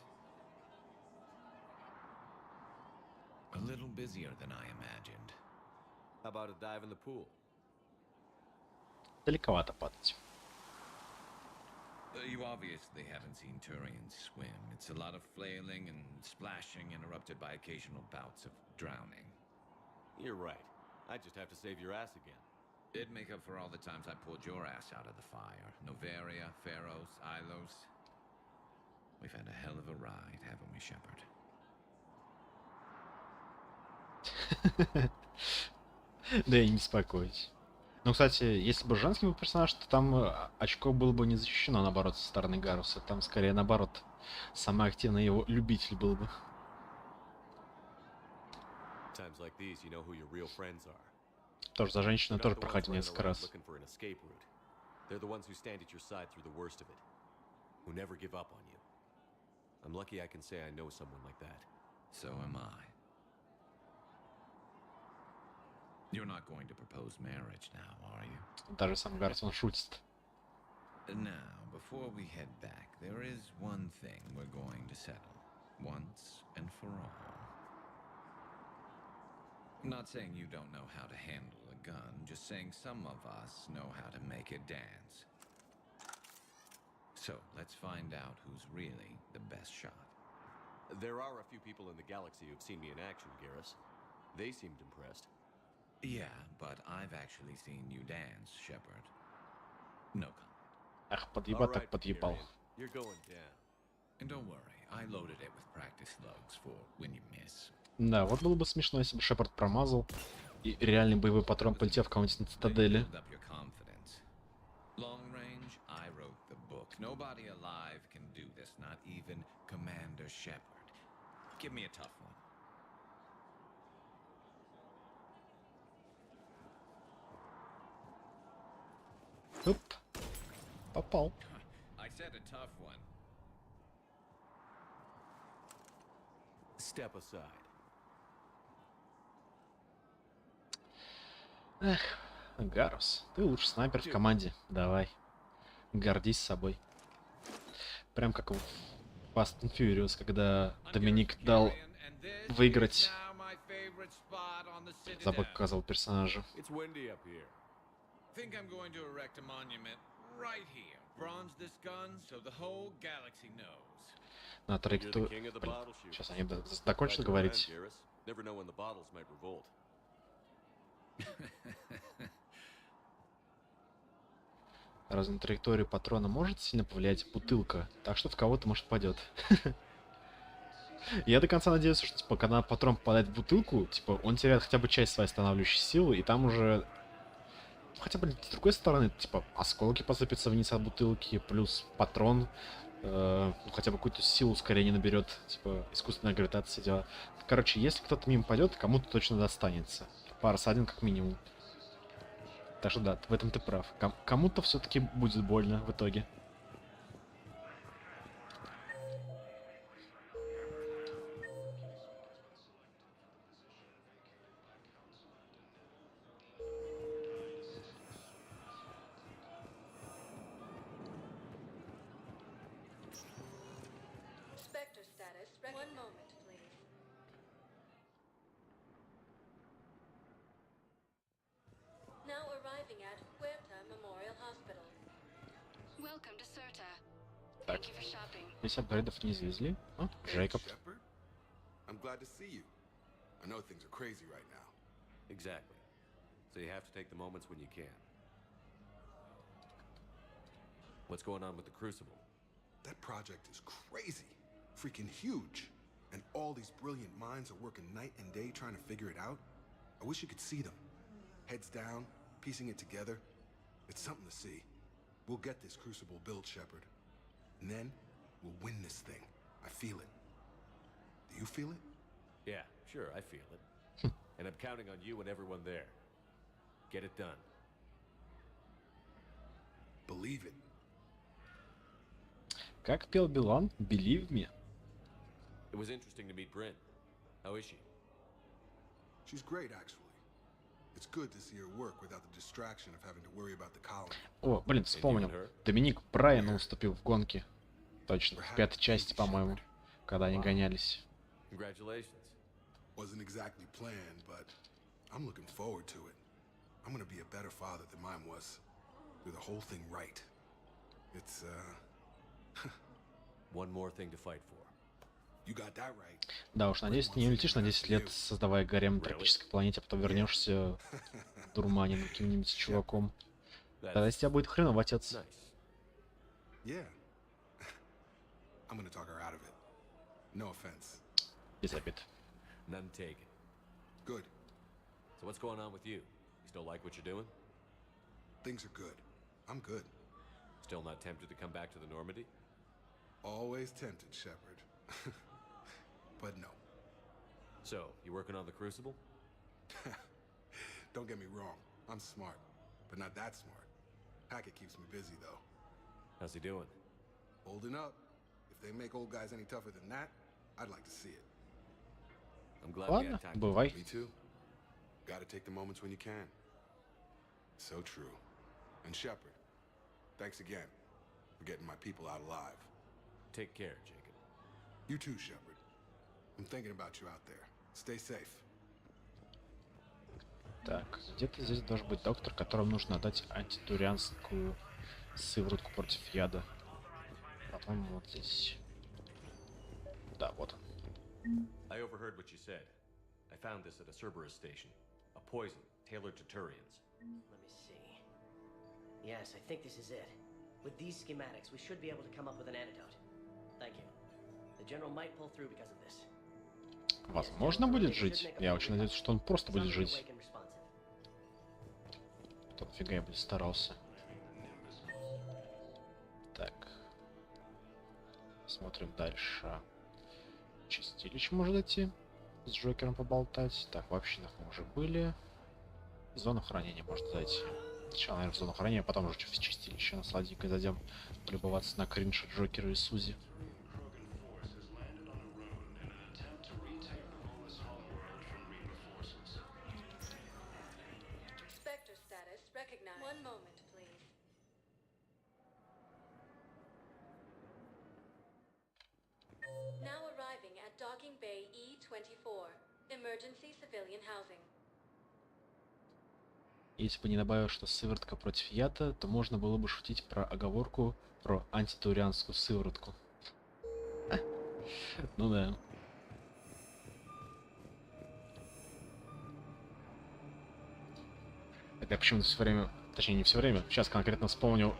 Speaker 2: A little busier than I imagined.
Speaker 5: How about a dive in the pool?
Speaker 1: Далековато падать.
Speaker 2: You obviously haven't seen Turians swim. It's a lot of flailing and splashing interrupted by occasional bouts of drowning.
Speaker 5: You're right. I just have to save your ass again.
Speaker 2: It'd make up for all the times I pulled your ass out of the fire. Noveria, Pharos, Ilos. We've had a hell of a ride, haven't we, Shepard?
Speaker 1: Да и не беспокойтесь. Ну, кстати, если бы женский был персонаж, то там очко было бы не защищено, наоборот, со стороны Гаруса. Там, скорее, наоборот, самый активный его любитель был бы.
Speaker 5: Times like these, you know who your real friends are.
Speaker 1: Тоже за женщину тоже проходил несколько раз.
Speaker 5: They're the ones who stand at your side through the worst of it, who never give up on you. I'm lucky I can say I know someone like that.
Speaker 2: So am I. You're not going to propose marriage now, are you?
Speaker 1: Даже сам Гарс, он шутит.
Speaker 2: Now, before we head back, there is one thing we're going to settle, once and for all. Not saying you don't know how to handle a gun, just saying some of us know how to make it dance. So, let's find out who's really the best shot.
Speaker 5: There are a few people in the galaxy who've seen me in action, Garrus. They seemed impressed.
Speaker 2: Yeah, but I've actually seen you dance, Shepard. No comment.
Speaker 1: Ах, подъеба так подъебал.
Speaker 5: You're going down.
Speaker 2: And don't worry, I loaded it with practice slugs for when you miss.
Speaker 1: Да, вот было бы смешно, если бы Шепард промазал, и реальный боевой патрон полетел в кого-нибудь на цитадели.
Speaker 2: Long range, I wrote the book. Nobody alive can do this, not even Commander Shepard. Give me a tough one.
Speaker 1: Оп. Попал.
Speaker 2: I said a tough one.
Speaker 5: Step aside.
Speaker 1: Эх, Гарус, ты лучший снайпер в команде. Давай. Гордись собой. Прям как в Fast and Furious, когда Доминик дал выиграть. Забыл, как сказал персонажа. На траектории... Сейчас они закончат говорить. Разве на траекторию патрона может сильно повлиять бутылка? Так что в кого-то, может, попадет. Я до конца надеюсь, что, типа, когда патрон попадает в бутылку, типа, он теряет хотя бы часть своей останавливающей силы, и там уже... Хотя бы с другой стороны, типа, осколки посыпятся вниз от бутылки, плюс патрон, хотя бы какую-то силу ускорения наберет, типа, искусственная гравитация дела. Короче, если кто-то мимо пойдет, кому-то точно достанется. Пара ссадин как минимум. Так что да, в этом ты прав. Кому-то все-таки будет больно в итоге. Так, здесь апгрейдов не завезли. О, Джейкоб.
Speaker 10: I'm glad to see you. I know things are crazy right now.
Speaker 5: Exactly. So you have to take the moments when you can. What's going on with the Crucible?
Speaker 10: That project is crazy. Freaking huge. And all these brilliant minds are working night and day trying to figure it out. I wish you could see them. Heads down, piecing it together. It's something to see. We'll get this Crucible built, Shepard. And then, we'll win this thing. I feel it. Do you feel it?
Speaker 5: Yeah, sure, I feel it. And I'm counting on you and everyone there. Get it done.
Speaker 10: Believe it.
Speaker 1: Как пел Билан, Believe me.
Speaker 5: It was interesting to meet Bryn. How is she?
Speaker 10: She's great, actually. It's good to see her work without the distraction of having to worry about the colony.
Speaker 1: О, блин, вспомнил. Доминик Брайана уступил в гонке. Точно, в пятой части, по-моему, когда они гонялись.
Speaker 5: Congratulations.
Speaker 10: Wasn't exactly planned, but I'm looking forward to it. I'm gonna be a better father than mine was. Do the whole thing right. It's,
Speaker 5: One more thing to fight for.
Speaker 10: You got that right.
Speaker 1: Да уж, надеюсь, ты не улетишь на 10 лет, создавая гарем на тропической планете, а потом вернешься дурманин каким-нибудь чуваком. Тогда из тебя будет хреновый отец.
Speaker 10: Yeah. I'm gonna talk her out of it. No offense.
Speaker 1: Без обид.
Speaker 5: None taken.
Speaker 10: Good.
Speaker 5: So what's going on with you? You still like what you're doing?
Speaker 10: Things are good. I'm good.
Speaker 5: Still not tempted to come back to the Normandy?
Speaker 10: Always tempted, Shepard. But no.
Speaker 5: So, you working on the Crucible?
Speaker 10: Don't get me wrong. I'm smart, but not that smart. Hackett keeps me busy, though.
Speaker 5: How's he doing?
Speaker 10: Holding up. If they make old guys any tougher than that, I'd like to see it.
Speaker 5: I'm glad we had time.
Speaker 1: Бывай.
Speaker 10: Me too. Gotta take the moments when you can. So true. And Shepard, thanks again for getting my people out alive.
Speaker 5: Take care, Jacob.
Speaker 10: You too, Shepard. I'm thinking about you out there. Stay safe.
Speaker 1: Так, где-то здесь должен быть доктор, которому нужно отдать антитурианскую сыворотку против яда. По-моему, вот здесь. Да, вот он.
Speaker 5: I overheard what you said. I found this at a Cerberus station. A poison tailored to Turians.
Speaker 4: Let me see. Yes, I think this is it. With these schematics, we should be able to come up with an antidote. Thank you. The general might pull through because of this.
Speaker 1: Возможно, будет жить. Я очень надеюсь, что он просто будет жить. То нафига я бы старался. Так. Смотрим дальше. Чистилище может идти. С Джокером поболтать. Так, в общинах мы уже были. Зону хранения может зайти. Сначала, наверное, в зону хранения, а потом уже в чистилище. Насладненько зайдем полюбоваться на кринж от Джокера и Сузи.
Speaker 15: One moment, please. Now arriving at Docking Bay E24. Emergency civilian housing.
Speaker 1: Если бы не добавил, что сыворотка против яда, то можно было бы шутить про оговорку про антитурианскую сыворотку. Ну да. Я почему-то все время, точнее не все время, сейчас конкретно вспомнил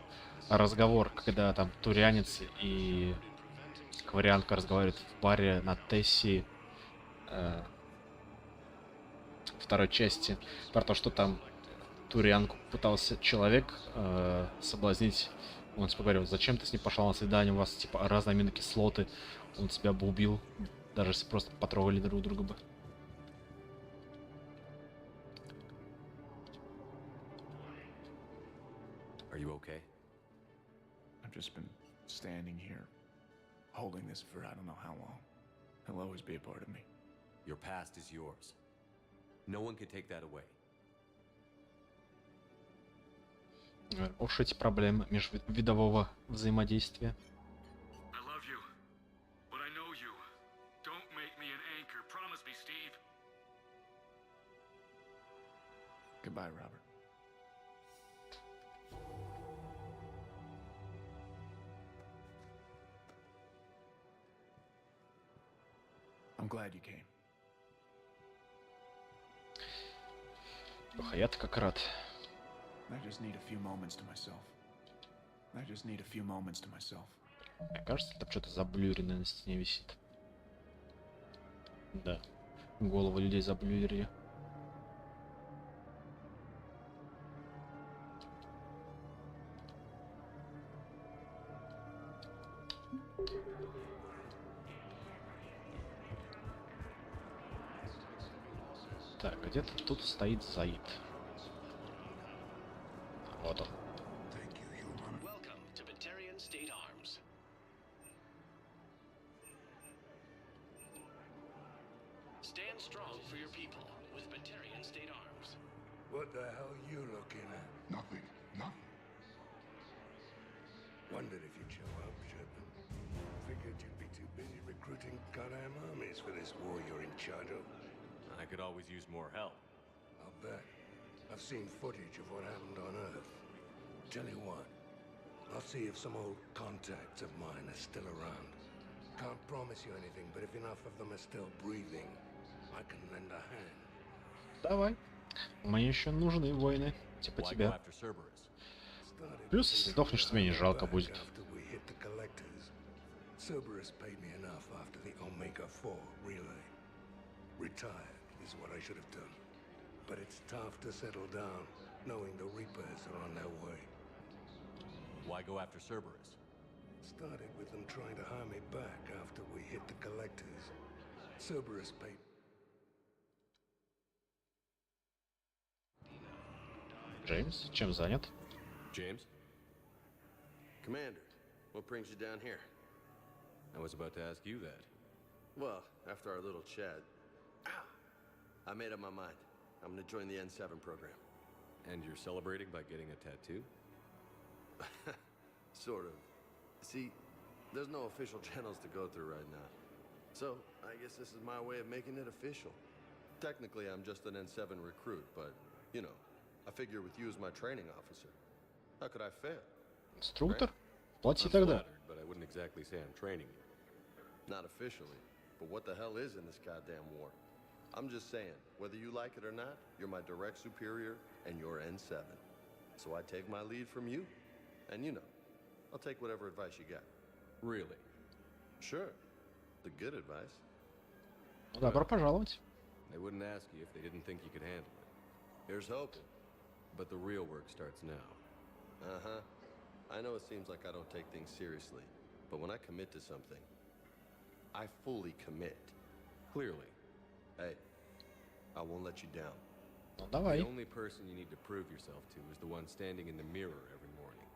Speaker 1: разговор, когда там Турианец и Кварианка разговаривают в баре на Тесси второй части, про то, что там Турианку пытался человек соблазнить. Он типа говорил, зачем ты с ним пошла на свидание, у вас типа разные аминокислоты, он тебя бы убил, даже если просто потрогали друг друга бы.
Speaker 5: Are you okay?
Speaker 19: I've just been standing here, holding this for I don't know how long. It'll always be a part of me.
Speaker 5: Your past is yours. No one can take that away.
Speaker 1: Уж эти проблемы межвидового взаимодействия.
Speaker 19: I love you, but I know you. Don't make me an anchor. Promise me, Steve. Goodbye, Robert. I'm glad you came.
Speaker 1: Ох, а я-то как рад.
Speaker 19: I just need a few moments to myself. I just need a few moments to myself.
Speaker 1: Мне кажется, там что-то заблюренное на стене висит. Да. Головы людей заблюрили. Так, где-то тут стоит Заид. Вот он.
Speaker 17: Welcome to Batarian State Arms. Stand strong for your people with Batarian State Arms.
Speaker 16: What the hell are you looking at?
Speaker 10: Nothing. Nothing.
Speaker 16: Wondered if you'd show up, Shepard. Figured you'd be too busy recruiting goddamn armies for this war you're in charge of.
Speaker 5: I could always use more help.
Speaker 16: I'll bet. I've seen footage of what happened on Earth. Tell you what, I'll see if some old contacts of mine are still around. Can't promise you anything, but if enough of them are still breathing, I can lend a hand.
Speaker 1: Давай. Мне еще нужны воины, типа тебя. Плюс, если сдохнешь, тебе не жалко будет.
Speaker 16: Cerberus paid me enough after the Omega-4 relay. Retired is what I should have done. But it's tough to settle down, knowing the Reapers are on their way.
Speaker 5: Why go after Cerberus?
Speaker 16: Started with them trying to hire me back after we hit the collectors. Cerberus paid...
Speaker 1: Джеймс, чем занят?
Speaker 5: James?
Speaker 3: Commander, what brings you down here?
Speaker 5: I was about to ask you that.
Speaker 3: Well, after our little chat, I made up my mind. I'm gonna join the N7 program.
Speaker 5: And you're celebrating by getting a tattoo?
Speaker 3: Sort of. See, there's no official channels to go through right now. So, I guess this is my way of making it official. Technically, I'm just an N7 recruit, but You know, I figure with you as my training officer, how could I fail?
Speaker 1: Инструктор? Плати
Speaker 5: I'm
Speaker 1: тогда.
Speaker 5: flattered, but I wouldn't exactly say I'm training you.
Speaker 3: Not officially, but what the hell is in this goddamn war? I'm just saying, whether you like it or not, you're my direct superior and you're N7. So I take my lead from you, and you know, I'll take whatever advice you got.
Speaker 5: Really?
Speaker 3: Sure. The good advice.
Speaker 1: Добро пожаловать.
Speaker 5: They wouldn't ask you if they didn't think you could handle it.
Speaker 3: Here's hoping.
Speaker 5: But the real work starts now.
Speaker 3: Uh-huh. I know it seems like I don't take things seriously, but when I commit to something, I fully commit.
Speaker 5: Clearly.
Speaker 3: Hey, I won't let you down.
Speaker 1: Ну давай.
Speaker 5: The only person you need to prove yourself to is the one standing in the mirror every morning.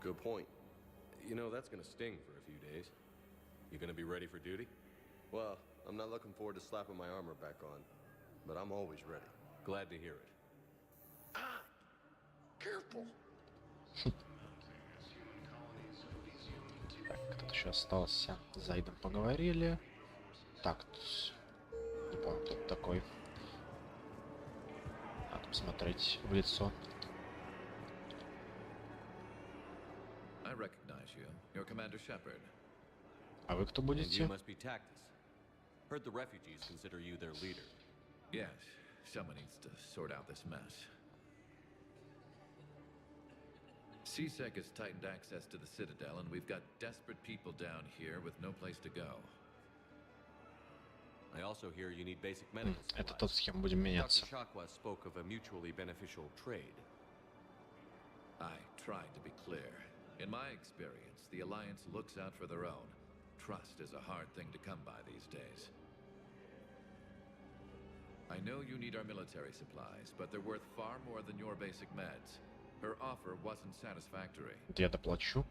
Speaker 3: Good point.
Speaker 5: You know, that's gonna sting for a few days. You gonna be ready for duty?
Speaker 3: Well, I'm not looking forward to slapping my armor back on, but I'm always ready.
Speaker 5: Glad to hear it.
Speaker 3: Careful.
Speaker 1: Так, кто-то еще остался. С Заидом поговорили. Так, не помню, кто это такой. Надо посмотреть в лицо.
Speaker 8: I recognize you. You're Commander Shepard.
Speaker 1: А вы кто
Speaker 5: And
Speaker 1: будете?
Speaker 5: you must be Tactus. Heard the refugees consider you their leader.
Speaker 8: Yes, someone needs to sort out this mess. CSEC has tightened access to the Citadel, and we've got desperate people down here with no place to go.
Speaker 5: I also hear you need basic medical
Speaker 1: Это
Speaker 5: supplies.
Speaker 1: тот, с кем будем меняться.
Speaker 5: Dr. Shakwa spoke of a mutually beneficial trade.
Speaker 8: I tried to be clear. In my experience, the Alliance looks out for their own. Trust is a hard thing to come by these days. I know you need our military supplies, but they're worth far more than your basic meds. Her offer wasn't satisfactory.
Speaker 1: Вот я доплачу.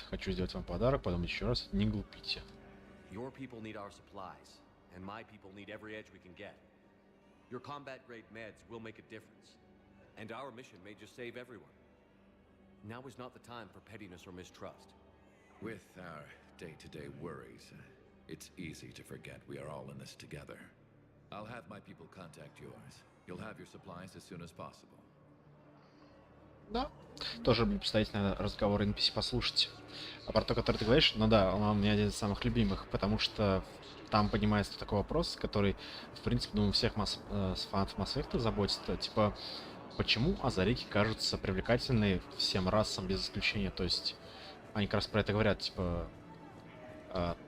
Speaker 1: Хочу сделать вам подарок, потом еще раз. Не глупите.
Speaker 5: Your people need our supplies, and my people need every edge we can get. Your combat-grade meds will make a difference, and our mission may just save everyone. Now is not the time for pettiness or mistrust.
Speaker 8: With our day-to-day worries, it's easy to forget we are all in this together. I'll have my people contact yours. You'll have your supplies as soon as possible.
Speaker 1: Да. Тоже буду поставить на разговор NPC послушать. А про то, который ты говоришь, ну да, он у меня один из самых любимых, потому что там поднимается такой вопрос, который, в принципе, думаю, всех фанатов Mass Effect заботит. Типа, почему азарики кажутся привлекательны всем расам без исключения? То есть, они как раз про это говорят, типа,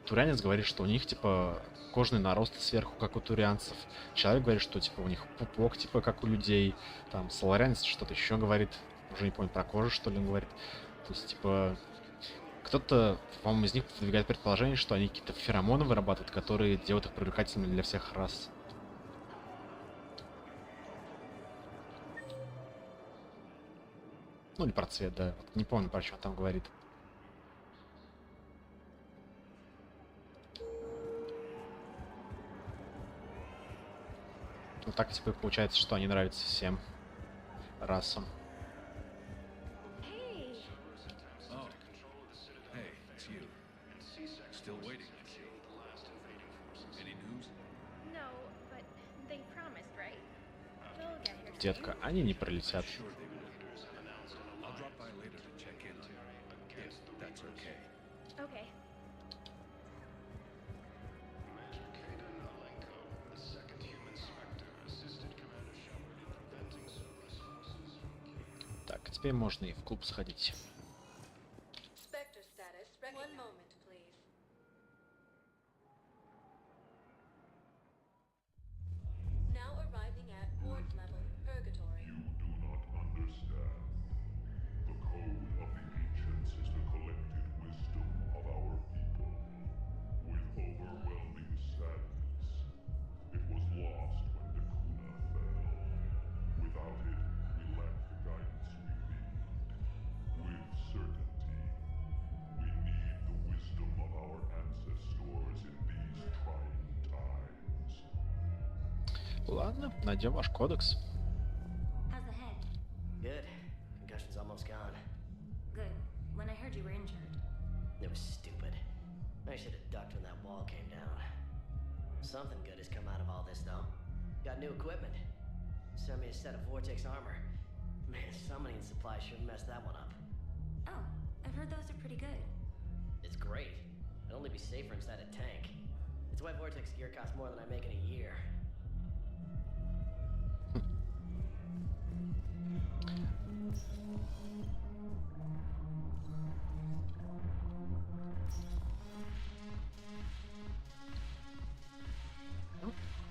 Speaker 1: Турианец говорит, что у них, типа, кожный нарост сверху, как у турианцев. Человек говорит, что, типа, у них пупок, типа, как у людей. Там, Соларянец что-то еще говорит. Уже не помню, про кожу, что ли, он говорит. То есть, типа, кто-то, по-моему, из них выдвигает предположение, что они какие-то феромоны вырабатывают, которые делают их привлекательными для всех рас. Ну, или про цвет, да. Вот не помню, про что он там говорит. Ну, так, типа, получается, что они нравятся всем расам.
Speaker 8: Oh. Hey, it's you. Still waiting. Any news?
Speaker 12: No, but they promised, right? They'll get here.
Speaker 1: Детка, они не пролетят.
Speaker 8: I'll drop by later to check in. If that's okay.
Speaker 12: Okay.
Speaker 1: Так, теперь можно и в клуб сходить.
Speaker 15: Spectre status. One moment, please. Now arriving at ward level, Purgatory.
Speaker 10: You do not understand. The code of the ancients is the collected wisdom of our people. With overwhelming sadness, it was lost when Dakuna fell. Without it, we lack the guidance we need. With certainty, we need the wisdom of our ancestors in these trying times.
Speaker 1: Ладно, найдем ваш кодекс.
Speaker 12: How's the head?
Speaker 4: Good. Concussion's almost gone.
Speaker 12: Good. When I heard you were injured.
Speaker 4: It was stupid. I should have ducked when that wall came down. Something good has come out of all this, though. Got new equipment. Sent me a set of Vortex armor. Man, summoning supplies sure messed that one up.
Speaker 12: Oh, I've heard those are pretty good.
Speaker 4: It's great. It'd only be safer inside a tank. It's why Vortex gear costs more than I make in a year.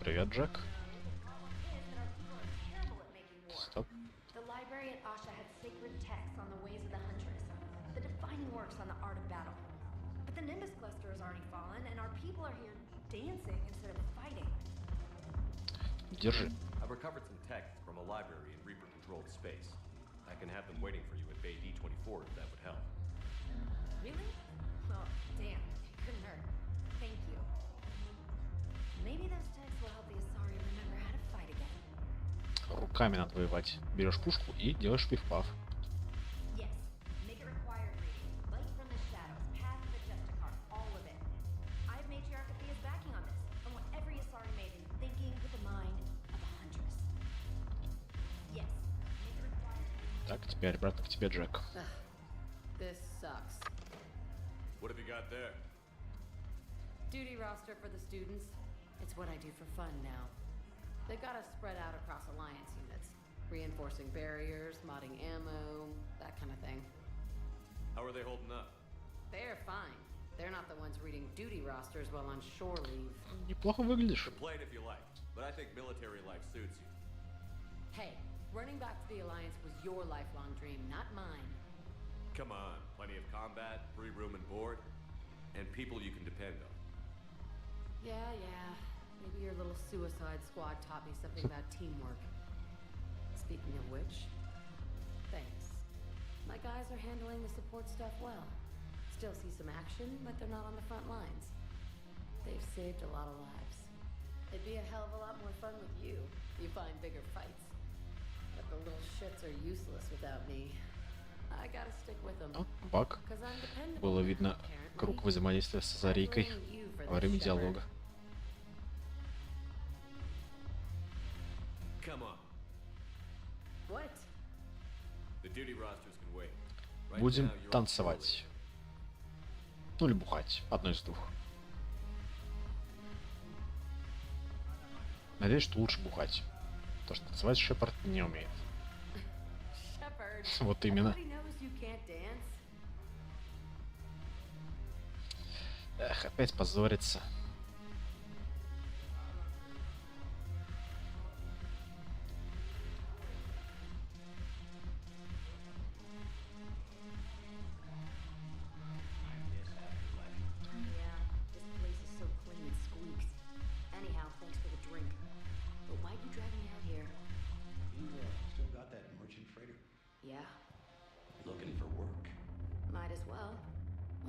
Speaker 1: Привет, Джек. Стоп.
Speaker 12: The library at Asha had sacred texts on the ways of the Huntress, the defining works on the art of battle. But the Nimbus cluster has already fallen, and our people are here dancing instead of fighting.
Speaker 1: Держи.
Speaker 5: I've recovered some texts from a library in Reaper-controlled space. I can have them waiting for you at Bay D24 if that would help.
Speaker 12: Really? Well, damn, it couldn't hurt. Thank you. Maybe those texts will help the Asari remember how to fight again.
Speaker 1: Руками надо воевать. Берешь пушку и делаешь пиф-паф.
Speaker 12: Yes, make it required reading. Light from the shadows, path of the Justicar, all of it. I have Matriarch Athia's backing on this. I want every Asari maiden thinking with the mind of a Huntress. Yes, make it required.
Speaker 1: Так, теперь обратно к тебе, Джек.
Speaker 20: This sucks.
Speaker 5: What have you got there?
Speaker 20: Duty roster for the students. It's what I do for fun now. They got us spread out across Alliance units. Reinforcing barriers, modding ammo, that kind of thing.
Speaker 5: How are they holding up?
Speaker 20: They're fine. They're not the ones reading duty rosters while on shore leave.
Speaker 1: Неплохо выглядишь.
Speaker 5: Complain if you like, but I think military life suits you.
Speaker 20: Hey, running back to the Alliance was your lifelong dream, not mine.
Speaker 5: Come on, plenty of combat, free room and board, and people you can depend on.
Speaker 20: Yeah. Maybe your little suicide squad taught me something about teamwork. Speaking of which, thanks. My guys are handling the support stuff well. Still see some action, but they're not on the front lines. They've saved a lot of lives. It'd be a hell of a lot more fun with you. You find bigger fights. But the little shits are useless without me. I gotta stick with them.
Speaker 1: Баг. Было видно круг взаимодействия с Азарийкой во время диалога.
Speaker 5: Come on.
Speaker 20: What?
Speaker 5: The duty rosters can wait.
Speaker 1: Будем танцевать. Ну или бухать. Одно из двух. Надеюсь, что лучше бухать. Потому что танцевать Шепард не умеет. Вот именно. Эх, опять позорится.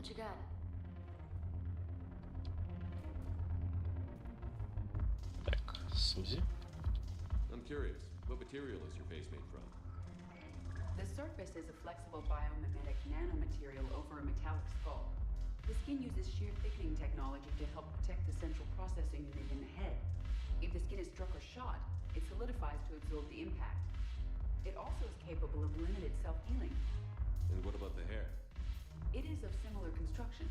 Speaker 20: What you got?
Speaker 1: Так, Сузи.
Speaker 5: I'm curious, what material is your face made from?
Speaker 11: The surface is a flexible biomimetic nanomaterial over a metallic skull. The skin uses shear thickening technology to help protect the central processing unit in the head. If the skin is struck or shot, it solidifies to absorb the impact. It also is capable of limited self-healing.
Speaker 5: And what about the hair?
Speaker 11: It is of similar construction.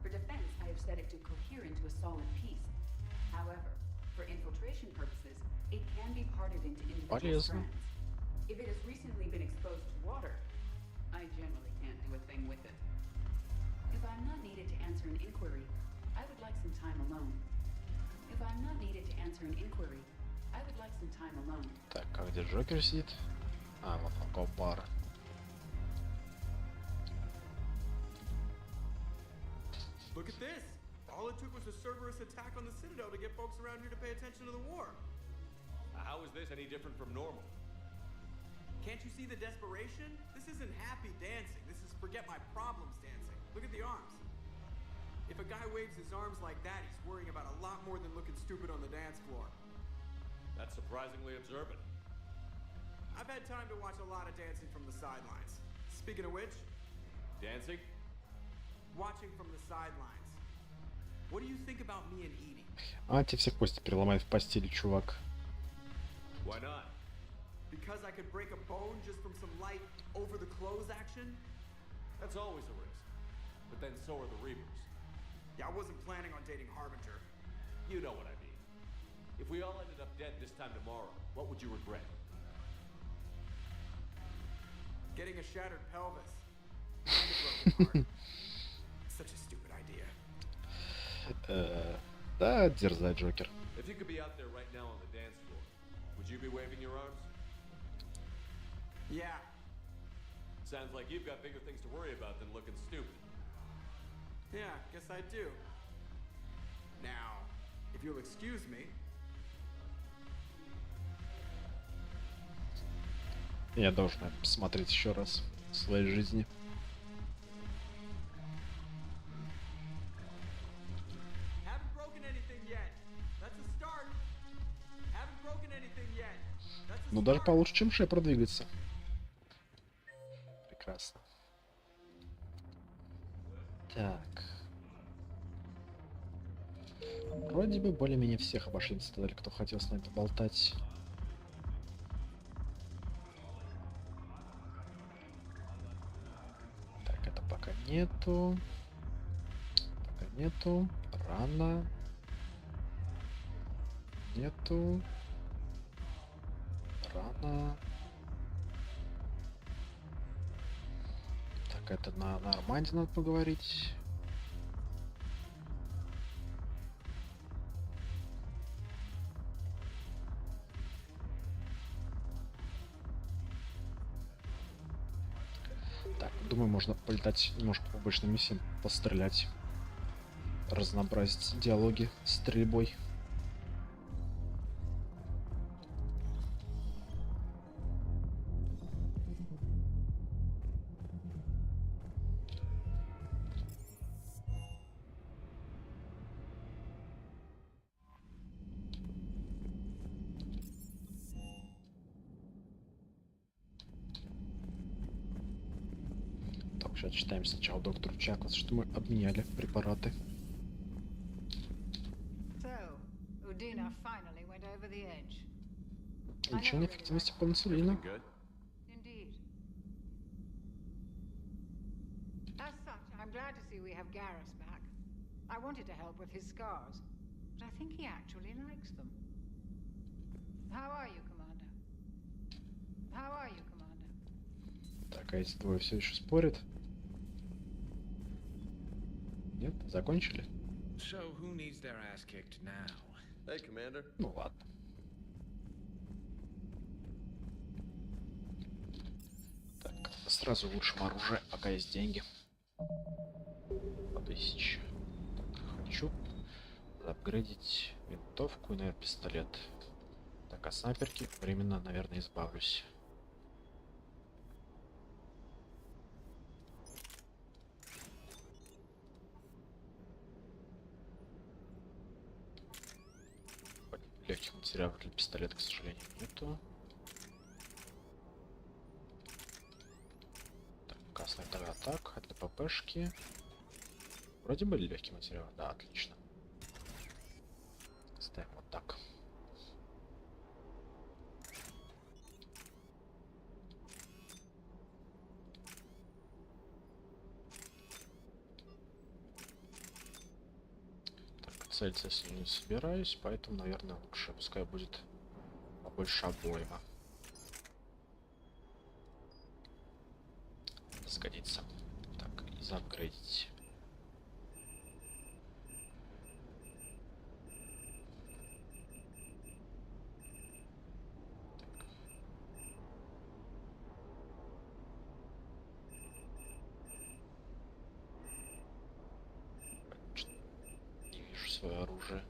Speaker 11: For defense, I have set it to cohere into a solid piece. However, for infiltration purposes, it can be parted into individual strands. If it has recently been exposed to water, I generally can't do a thing with it. If I'm not needed to answer an inquiry, I would like some time alone. If I'm not needed to answer an inquiry, I would like some time alone.
Speaker 1: Так, а где Джокер сидит? А, вот он, Гоббар.
Speaker 22: Look at this! All it took was a Cerberus attack on the Citadel to get folks around here to pay attention to the war.
Speaker 5: How is this any different from normal?
Speaker 22: Can't you see the desperation? This isn't happy dancing. This is forget my problems dancing. Look at the arms. If a guy waves his arms like that, he's worrying about a lot more than looking stupid on the dance floor.
Speaker 5: That's surprisingly observant.
Speaker 22: I've had time to watch a lot of dancing from the sidelines. Speaking of which...
Speaker 5: Dancing?
Speaker 22: Watching from the sidelines. What do you think about me and Edie?
Speaker 1: А, тебе все кости переломает в постели, чувак.
Speaker 5: Why not?
Speaker 22: could break a bone just from some light over the clothes action?
Speaker 5: That's always a risk. But then so are the Reapers.
Speaker 22: Yeah, I wasn't planning on dating Harbinger.
Speaker 5: You know what I mean. If we all ended up dead this time tomorrow, what would you regret?
Speaker 22: Getting a shattered pelvis. And a broken heart. Such a stupid idea.
Speaker 1: Да, дерзай, Джокер.
Speaker 5: If you could be out there right now on the dance floor, would you be waving your arms?
Speaker 22: Yeah.
Speaker 5: Sounds like you've got bigger things to worry about than looking stupid.
Speaker 22: Yeah, guess I do. Now, if you'll excuse me.
Speaker 1: Я должен посмотреть еще раз в своей жизни.
Speaker 22: Haven't broken anything yet. That's a start. Haven't broken anything yet. That's a
Speaker 1: Ну, даже получше, чем Шепард продвигаться. Прекрасно. Так. Вроде бы более-менее всех обошли цитадель, кто хотел с нами поболтать. Так, это пока нету. Пока нету. Рано. Нету. Рано. Так, это на Норманде надо поговорить. Так, думаю, можно полетать немножко по обычным миссиям, пострелять, разнообразить диалоги стрельбой. Сейчас читаем сначала доктору Чаклас, что мы обменяли препараты. Увеличение эффективности пенициллина. Так, а эти двое все еще спорят? Нет, закончили?
Speaker 2: So who needs their ass kicked now?
Speaker 3: Hey, Commander.
Speaker 1: Ну ладно. Так, сразу лучшему оружие, пока есть деньги. По 1000. Так, хочу апгрейдить винтовку и, наверное, пистолет. Так, а снайперки временно, наверное, избавлюсь. Легких материалов для пистолета, к сожалению, нету. Так, касная тогда так, а для ППшки вроде были легкие материалы, да, отлично. Ставим вот так. Целиться, если не собираюсь, поэтому, наверное, лучше пускай будет побольше обойма. Сгодится. Так, и заапгрейдить. Свое оружие.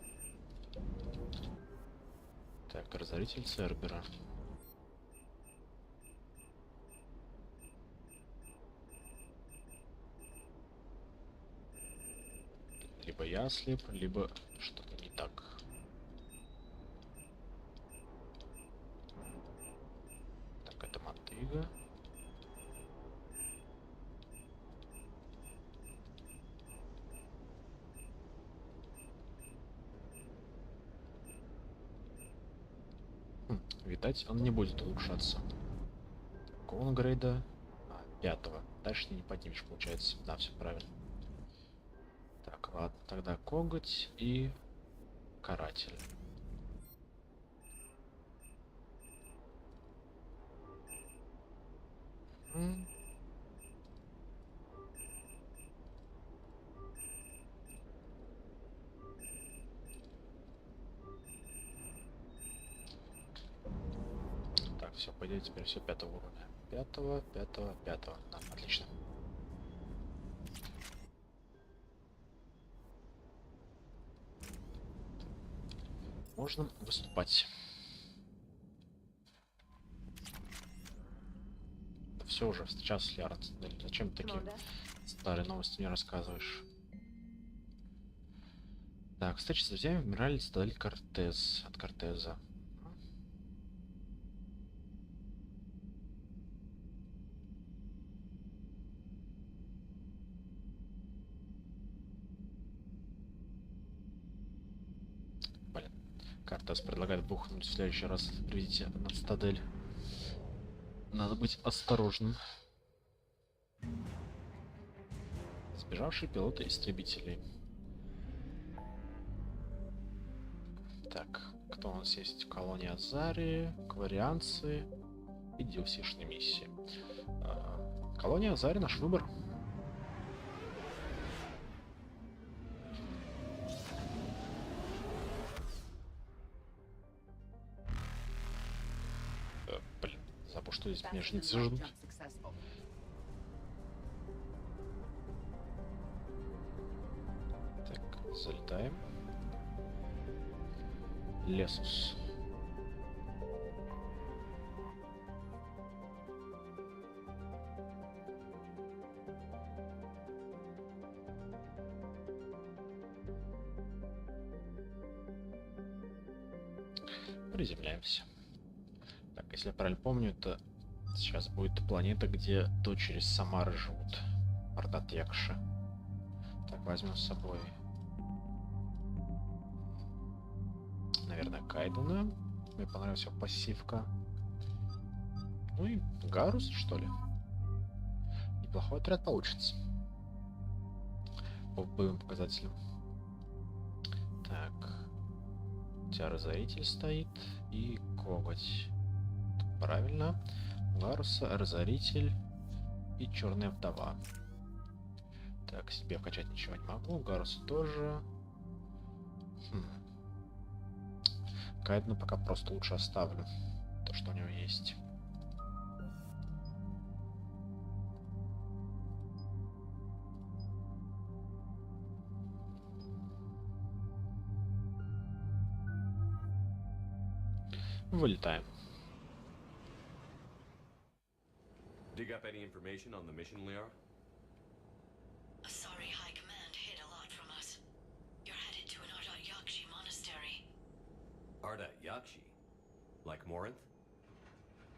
Speaker 1: Так, разоритель Цербера. Либо я ослеп, либо что-то не так. Так, это мотыга. Видать, он не будет улучшаться. какого он грейда? 5-го. Дальше ты не поднимешь, получается. Да, все правильно. Так, ладно, тогда коготь и каратель. Так, все, пойдет теперь все 5-го уровня. 5-го, 5-го, 5-го. Да, отлично. Можно выступать. Да все уже, встречался с Лиаром. Зачем ты такие старые новости мне рассказываешь? Так, встреча с друзьями в Мирале Цитадель Кортез. От Кортеза. Блин. Кортез предлагает бухнуть в следующий раз. Приведите на Цитадель. Надо быть осторожным. Сбежавшие пилоты истребителей. Так, кто у нас есть? Колония Азари, Кварианцы и DLC-шные миссии. Колония Азари — наш выбор. Блин, забыл, что здесь мне жнецы ждут. Так, залетаем. Лесус. Приземляемся. Так, если я правильно помню, это сейчас будет планета, где дочери Самары живут. Ордат Якши. Так, возьмем с собой, наверное, Кайдена. Мне понравилась его пассивка. Ну и Гарус, что ли. Неплохой отряд получится. По боевым показателям. Так. У тебя разоритель стоит и коготь. Правильно. Гаруса, разоритель и черная вдова. Так, себе вкачать ничего не могу. Гаруса тоже. Кайдена пока просто лучше оставлю. То, что у него есть. Вылетаем.
Speaker 5: Dig up any information on the mission, Liara?
Speaker 6: Sorry, High Command hid a lot from us. You're headed to an Ardat Yakshi monastery.
Speaker 5: Ardat Yakshi? Like Morinth?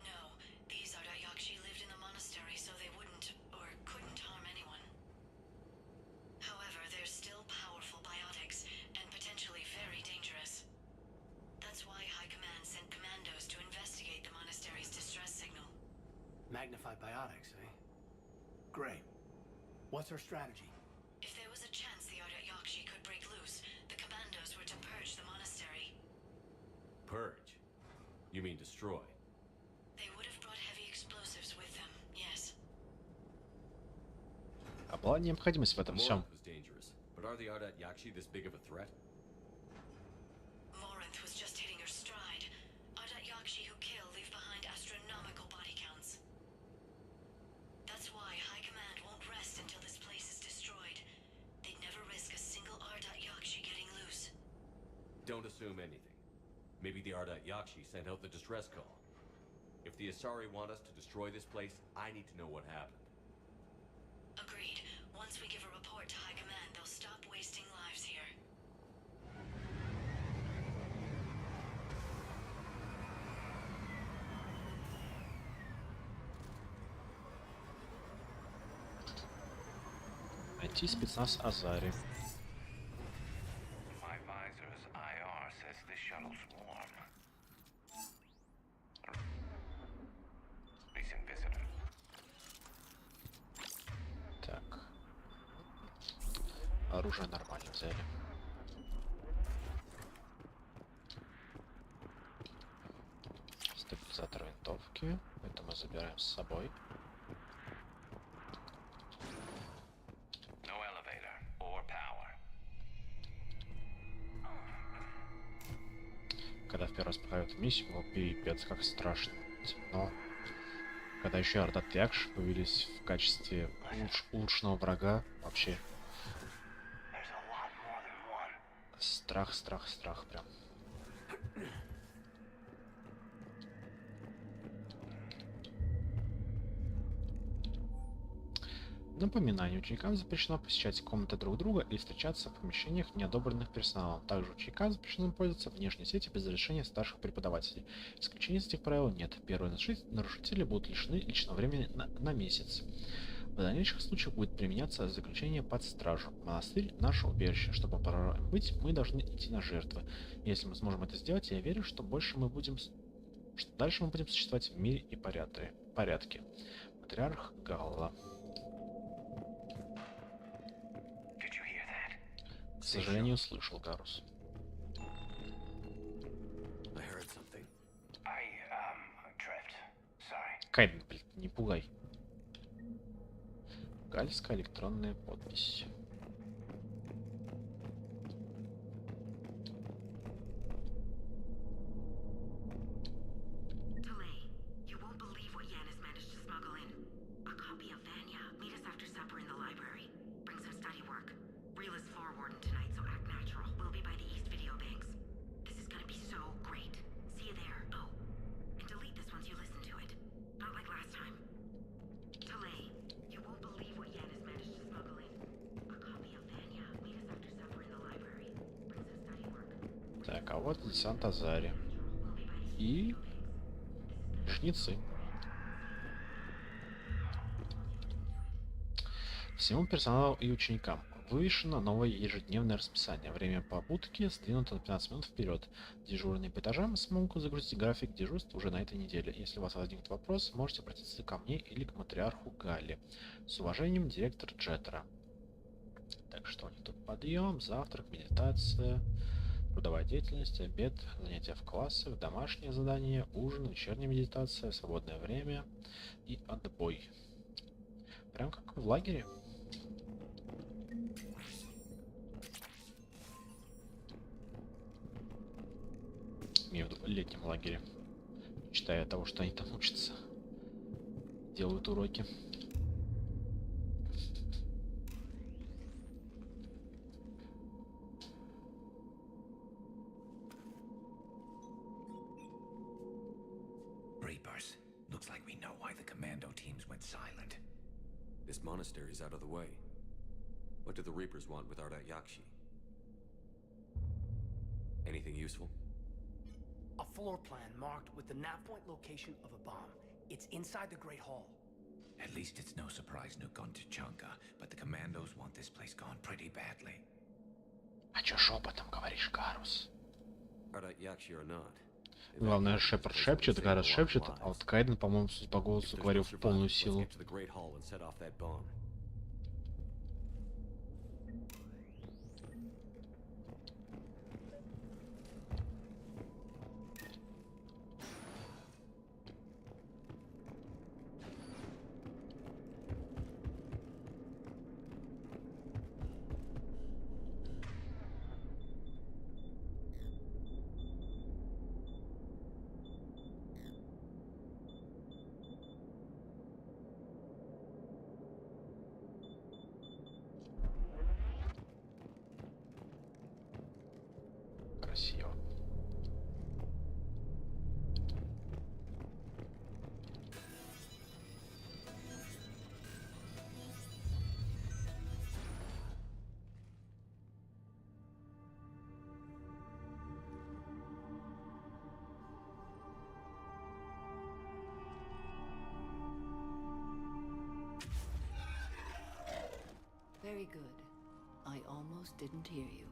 Speaker 6: No, these Ardat Yakshi lived in the monastery so they wouldn't or couldn't harm anyone. However, they're still powerful biotics and potentially very dangerous. That's why High Command sent commandos to investigate the monastery's distress signal.
Speaker 7: Magnified biotics, eh? Great. What's our strategy?
Speaker 6: If there was a chance the Ardat Yakshi could break loose, the commandos were to purge the monastery.
Speaker 5: Purge? You mean destroy?
Speaker 6: They would have brought heavy explosives with them, yes.
Speaker 1: А была необходимость в этом всем.
Speaker 5: Morinth was dangerous, but are the Ardat Yakshi this big of a threat?
Speaker 6: Morinth was just hitting her stride. Ardat Yakshi who kill leave behind astronomical body counts. That's why High Command won't rest until this place is destroyed. They'd never risk a single Ardat Yakshi getting loose.
Speaker 5: Don't assume anything. Maybe the Ardat Yakshi sent out the distress call. If the Asari want us to destroy this place, I need to know what happened.
Speaker 6: Agreed. Once we give a report to High Command, they'll stop wasting lives here.
Speaker 1: Найти спецназ Азари.
Speaker 19: My visor's IR says this shuttle's warm. Recent visitor.
Speaker 1: оружие нормально взяли. Стабилизатор винтовки. Это мы забираем с собой. Когда в первый раз проходит миссию, было пипец как страшно. Но когда еще Заходят Якш появились в качестве улучшенного врага, вообще страх прям. Напоминание: ученикам запрещено посещать комнаты друг друга или встречаться в помещениях, не одобренных персоналом. Также ученикам запрещено пользоваться внешней сетью без разрешения старших преподавателей. Исключений из этих правил нет. Первые нарушители будут лишены личного времени на месяц. В дальнейших случаях будет применяться заключение под стражу. Монастырь — наше убежище. Чтобы быть, мы должны идти на жертвы. Если мы сможем это сделать, я верю, что дальше мы будем существовать в мире и порядке. Патриарх Галла. К сожалению, слышал, Гарус. Кайден, блин, не пугай. Гальская электронная подпись. Так, а вот десант Азари. И жнецы. Всему персоналу и ученикам вывешено новое ежедневное расписание. Время побудки сдвинуто на 15 минут вперед. Дежурные по этажам смогут загрузить график дежурств уже на этой неделе. Если у вас возникнет вопрос, можете обратиться ко мне или к матриарху Галли. С уважением, директор Джеттера. Так, что у них тут? Подъем, завтрак, медитация, трудовая деятельность, обед, занятия в классах, домашние задания, ужин, вечерняя медитация, свободное время и отбой. Прям как в лагере. Имею в виду в летнем лагере. Читая того, что они там учатся. Делают уроки.
Speaker 8: Reapers. Looks like we know why the commando teams went silent.
Speaker 5: This monastery's out of the way. What do the Reapers want with Zaходят Yakshi? Anything useful?
Speaker 7: A floor plan marked with the nav point location of a bomb. It's inside the Great Hall.
Speaker 8: At least it's no surprise nuke on Tachanka, but the commandos want this place gone pretty badly.
Speaker 1: А чё шепотом говоришь, Гарус?
Speaker 5: Zaходят Yakshi or not.
Speaker 1: Главное, Шепард шепчет, Гарус шепчет, а вот Кайден, по-моему, по голосу говорил в полную силу. Красиво.
Speaker 6: Very good. I almost didn't hear you.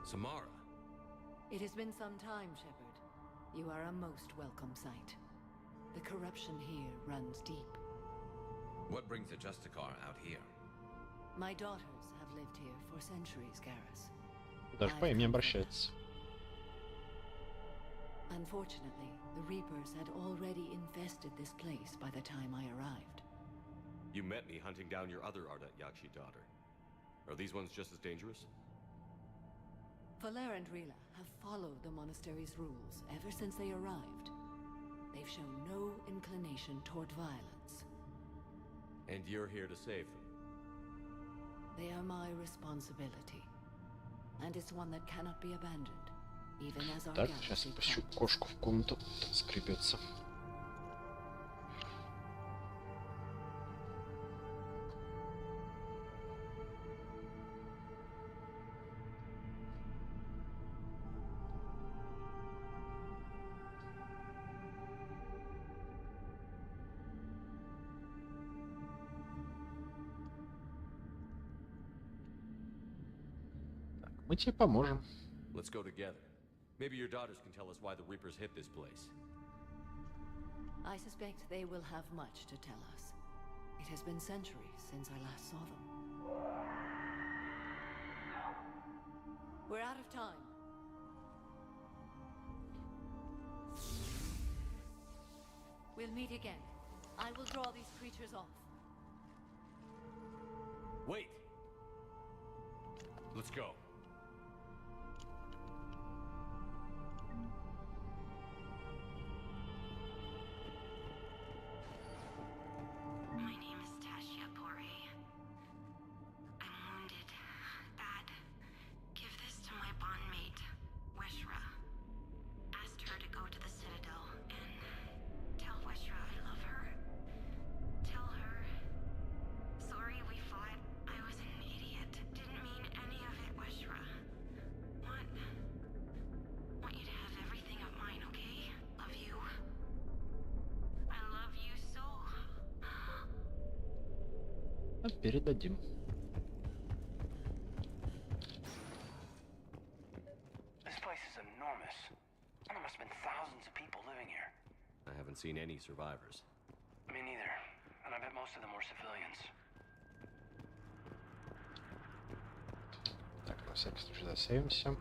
Speaker 5: Samara.
Speaker 6: It has been some time, Shepard. You are a most welcome sight. The corruption here runs deep.
Speaker 8: What brings the Justicar out here?
Speaker 6: My daughters have lived here for centuries, Garrus.
Speaker 1: Даже по имени обращается.
Speaker 6: Unfortunately, the Reapers had already infested this place by the time I arrived.
Speaker 5: You met me hunting down your other Ardat Yakshi daughter. Are these ones just as dangerous?
Speaker 6: Falair and Rila have followed the monastery's rules ever since they arrived. They've shown no inclination toward violence.
Speaker 5: And you're here to save them?
Speaker 6: They are my responsibility. And it's one that cannot be abandoned, even as our
Speaker 1: Так,
Speaker 6: galaxy
Speaker 1: сейчас пущу
Speaker 6: crumbles.
Speaker 1: кошку в комнату, скребется. Мы тебе поможем.
Speaker 5: Let's go together. Maybe your daughters can tell us why the Reapers hit this place.
Speaker 6: I suspect they will have much to tell us. It has been centuries since I last saw them. We're out of time. We'll meet again. I will draw these creatures off.
Speaker 5: Wait! Let's go.
Speaker 9: My name is Tashia Pore. I'm wounded. Bad. Give this to my bondmate, Weshra. Asked her to go to the Citadel and tell Weshra I love her. Tell her. Sorry we fought. I was an idiot. Didn't mean any of it, Weshra. Want you to have everything of mine, okay? Love you. I love you so.
Speaker 1: Передадим.
Speaker 7: This place is enormous. There must have been thousands of people living here.
Speaker 5: I haven't seen any survivors.
Speaker 7: Me neither. And I bet most of them were civilians.
Speaker 1: Так, на всякий случай засейвимся.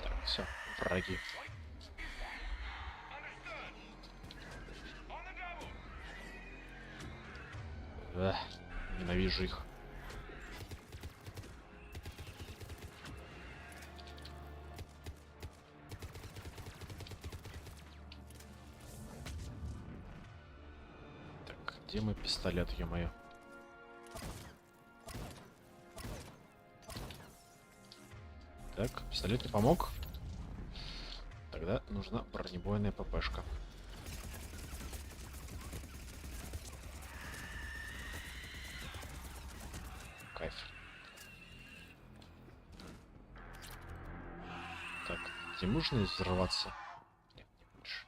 Speaker 1: Так, все, враги. Ненавижу их. Так, где мой пистолет, ё-моё? Так, пистолет не помог. Тогда нужна бронебойная ППшка. Кайф. Так, тебе нужно взорваться? Нет, не будешь.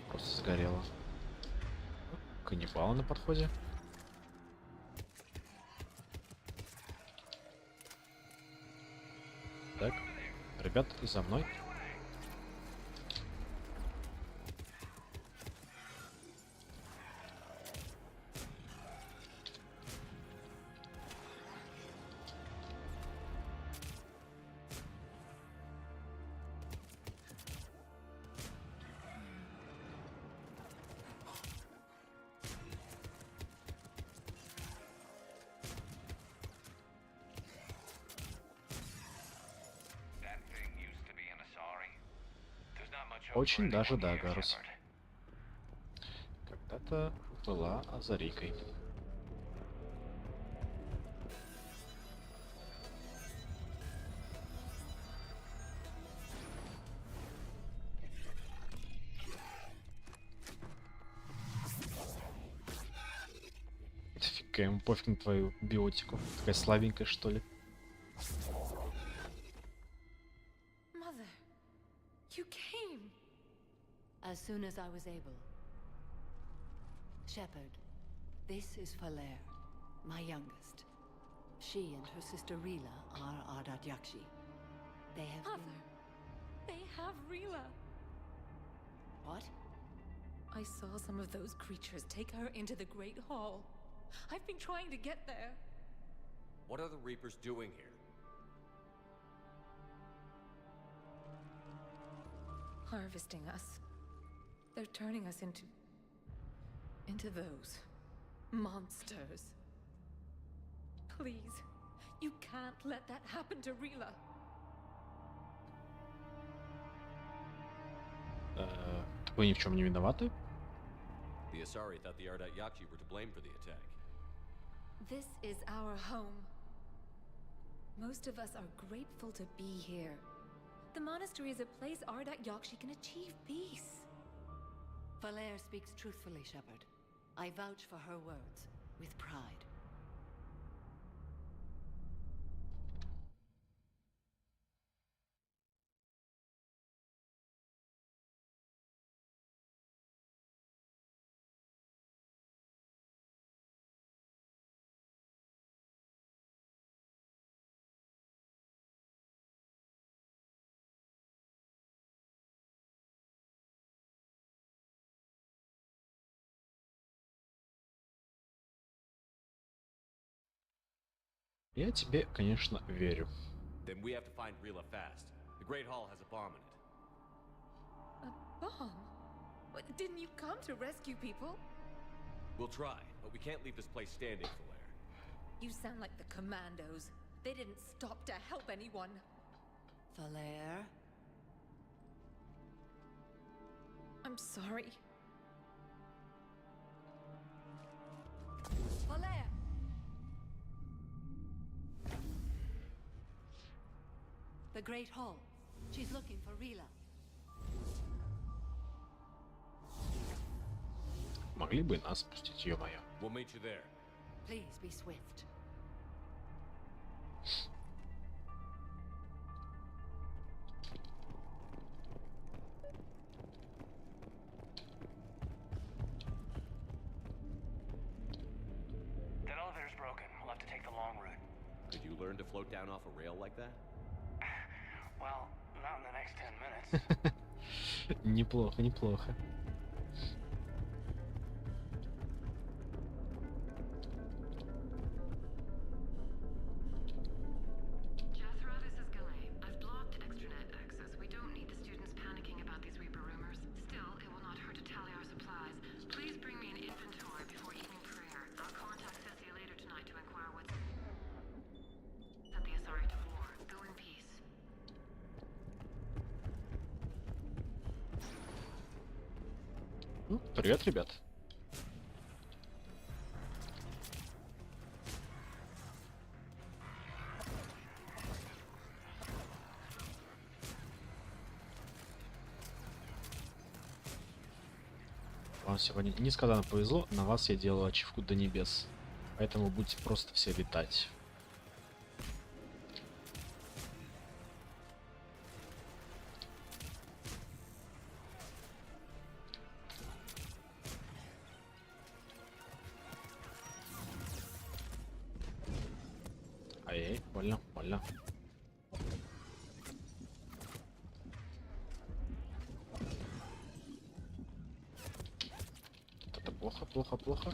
Speaker 1: Просто сгорело. Каннибалы на подходе. Так, ребят, за мной. Очень даже да, Гарус. Когда-то была Азарикой. Фига ему пофиг на твою биотику. Такая слабенькая, что ли.
Speaker 6: Mother, you came. As soon as I was able. Shepherd, this is Falair, my youngest.
Speaker 13: She and her sister Rila are Ardat Yakshi. They have
Speaker 6: Mother, they have Rila.
Speaker 13: What?
Speaker 6: I saw some of those creatures take her into the Great Hall. I've been trying to get there.
Speaker 5: What are the Reapers doing here?
Speaker 6: Harvesting us. They're turning us into those monsters. Please, you can't let that happen to Rila.
Speaker 1: Вы ни в чем не виноваты?
Speaker 5: The Asari thought the Ardat Yakshi were to blame for the attack.
Speaker 6: This is our home. Most of us are grateful to be here. The monastery is a place Ardat Yakshi can achieve peace.
Speaker 13: Falair speaks truthfully, Shepard. I vouch for her words, with pride.
Speaker 1: Я тебе, конечно, верю.
Speaker 5: Then we have to find Rila fast. The Great Hall has a bomb in it.
Speaker 6: A bomb? What, didn't you come to rescue people?
Speaker 5: We'll try, but we can't leave this place standing, Falair.
Speaker 6: You sound like the commandos. They didn't stop to help anyone.
Speaker 13: Falair?
Speaker 6: I'm sorry.
Speaker 13: Falair! The Great Hall. She's looking for Rila.
Speaker 1: Могли бы нас спустить, ё-моё.
Speaker 5: We'll meet you there.
Speaker 13: Please be swift.
Speaker 17: The elevator's broken. We'll have to take the long route.
Speaker 5: Did you learn to float down off a rail like that?
Speaker 17: Well, not in the next 10 minutes.
Speaker 1: Неплохо, неплохо.
Speaker 9: Jethro, this is Galay. I've blocked extranet access. We don't need the students panicking about these Reaper rumors. Still, it will not hurt to tally our supplies. Please bring me an inventory before evening prayer. I'll contact Cecilia later tonight to inquire what's set the Asari to war. Go in peace.
Speaker 1: Ну, привет, ребят. Вам сегодня несказанно повезло, на вас я делаю ачивку до небес. Поэтому будете просто все летать. Ай-яй, больно, больно. Это плохо, плохо, плохо.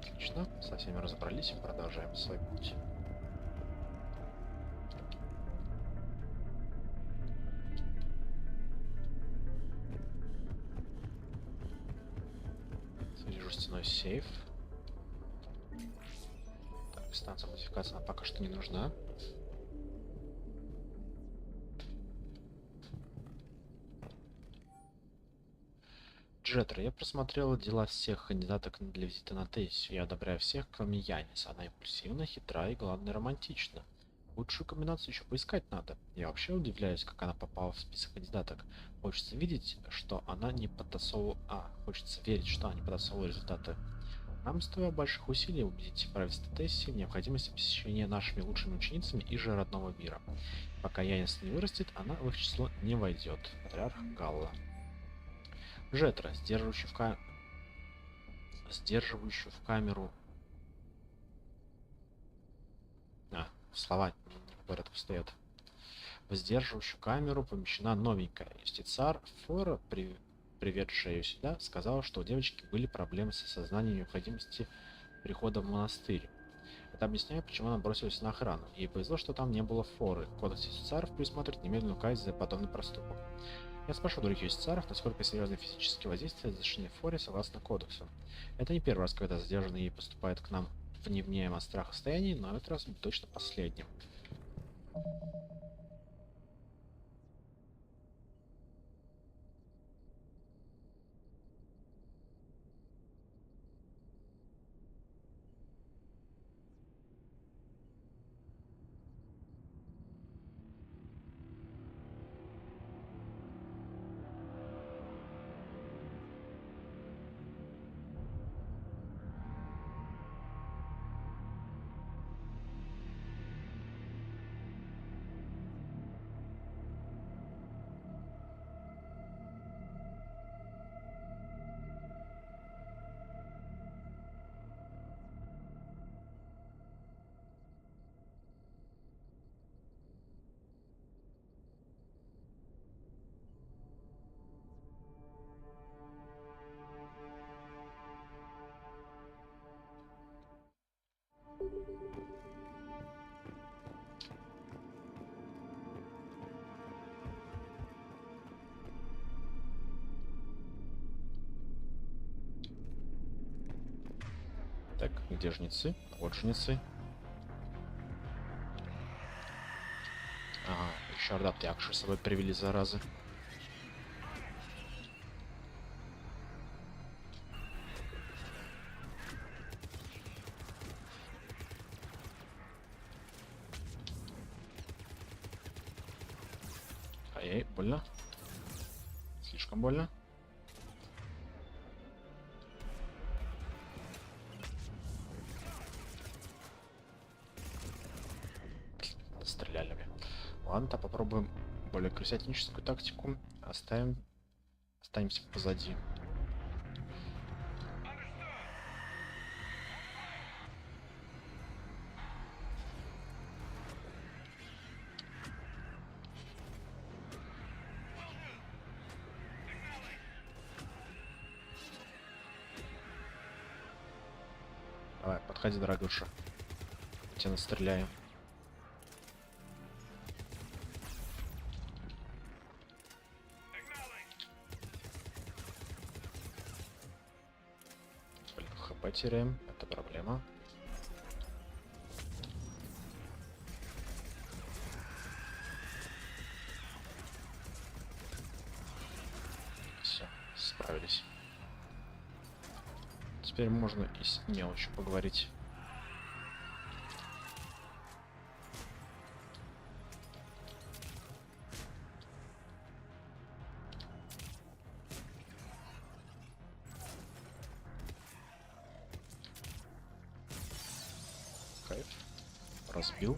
Speaker 1: Отлично, со всеми разобрались, продолжаем свой путь. Вижу стеной сейф. Так, станция модификации нам пока что не нужна. Джеттер, я просмотрела дела всех кандидаток для визита на Тессию. Я одобряю всех, кроме Яниса. Она импульсивна, хитра и, главное, романтична. Лучшую комбинацию еще поискать надо. Я вообще удивляюсь, как она попала в список кандидаток. Хочется видеть, что она не потасовывала... хочется верить, что она не потасовывала результаты. Нам стоило больших усилий убедить правительство Тессии в необходимости посещения нашими лучшими ученицами и же родного мира. Пока Янис не вырастет, она в их число не войдет. Патриарх Галла. Джеттер, сдерживающий в камеру... слова не в порядке стоят. В сдерживающую камеру помещена новенькая. Юстициар Фора, приведшая ее сюда, сказала, что у девочки были проблемы с осознанием необходимости прихода в монастырь. Это объясняет, почему она бросилась на охрану. Ей повезло, что там не было Форы. Кодекс юстициаров предусматривает немедленную казнь за подобный проступок. Я спрошу других юстициаров, насколько серьезные физические воздействия разрешены Форе согласно кодексу. Это не первый раз, когда задержанный ей поступает к нам в невменяемом страха состоянии, но этот раз будет точно последним. Так, где жнецы? Вот жнецы. Ага, еще ардапты с собой привели, заразы. Ай-яй, больно. Слишком больно. Стреляли мне. Ладно, то попробуем более крысятническую тактику. Останемся позади. Давай, подходи, дорогуша. Тебя настреляю. ХП теряем, это проблема. Все, справились. Теперь можно и с мелочью поговорить. Кайф. Разбил.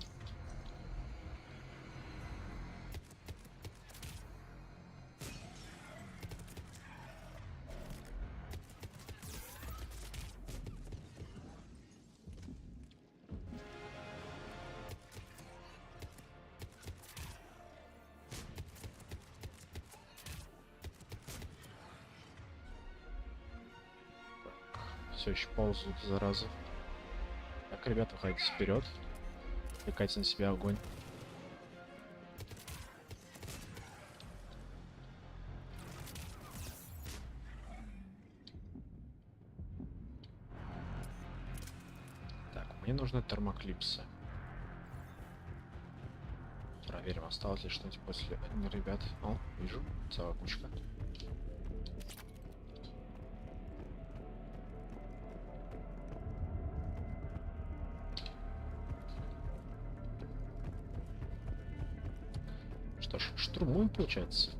Speaker 1: Все еще ползут, заразы. Так, ребята, выходите вперед. Влекайте на себя огонь. Так, мне нужны термоклипсы. Проверим, осталось ли что-нибудь после ребят. О, вижу, целая кучка. штурмуем, получается.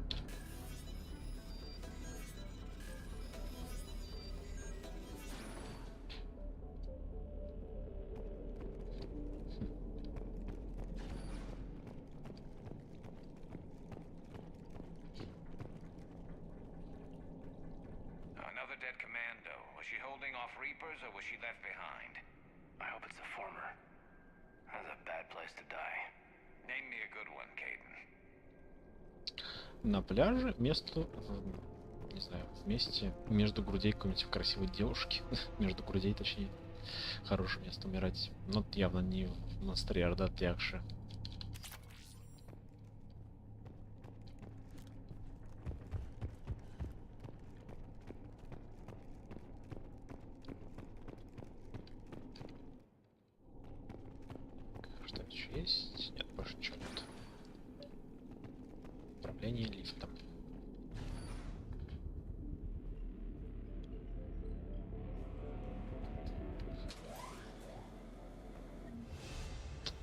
Speaker 19: Another dead commando. Was she holding off Reapers or was she left behind? I hope it's the former. That's a bad place to die. Name me a good one, Caden.
Speaker 1: На пляже место, не знаю, вместе между грудей какой-нибудь красивой девушки. Между грудей, точнее. Хорошее место умирать. Но явно не в монастыре Ордат Якши. Что еще есть? Нет, больше ничего нет. Управление лифтом.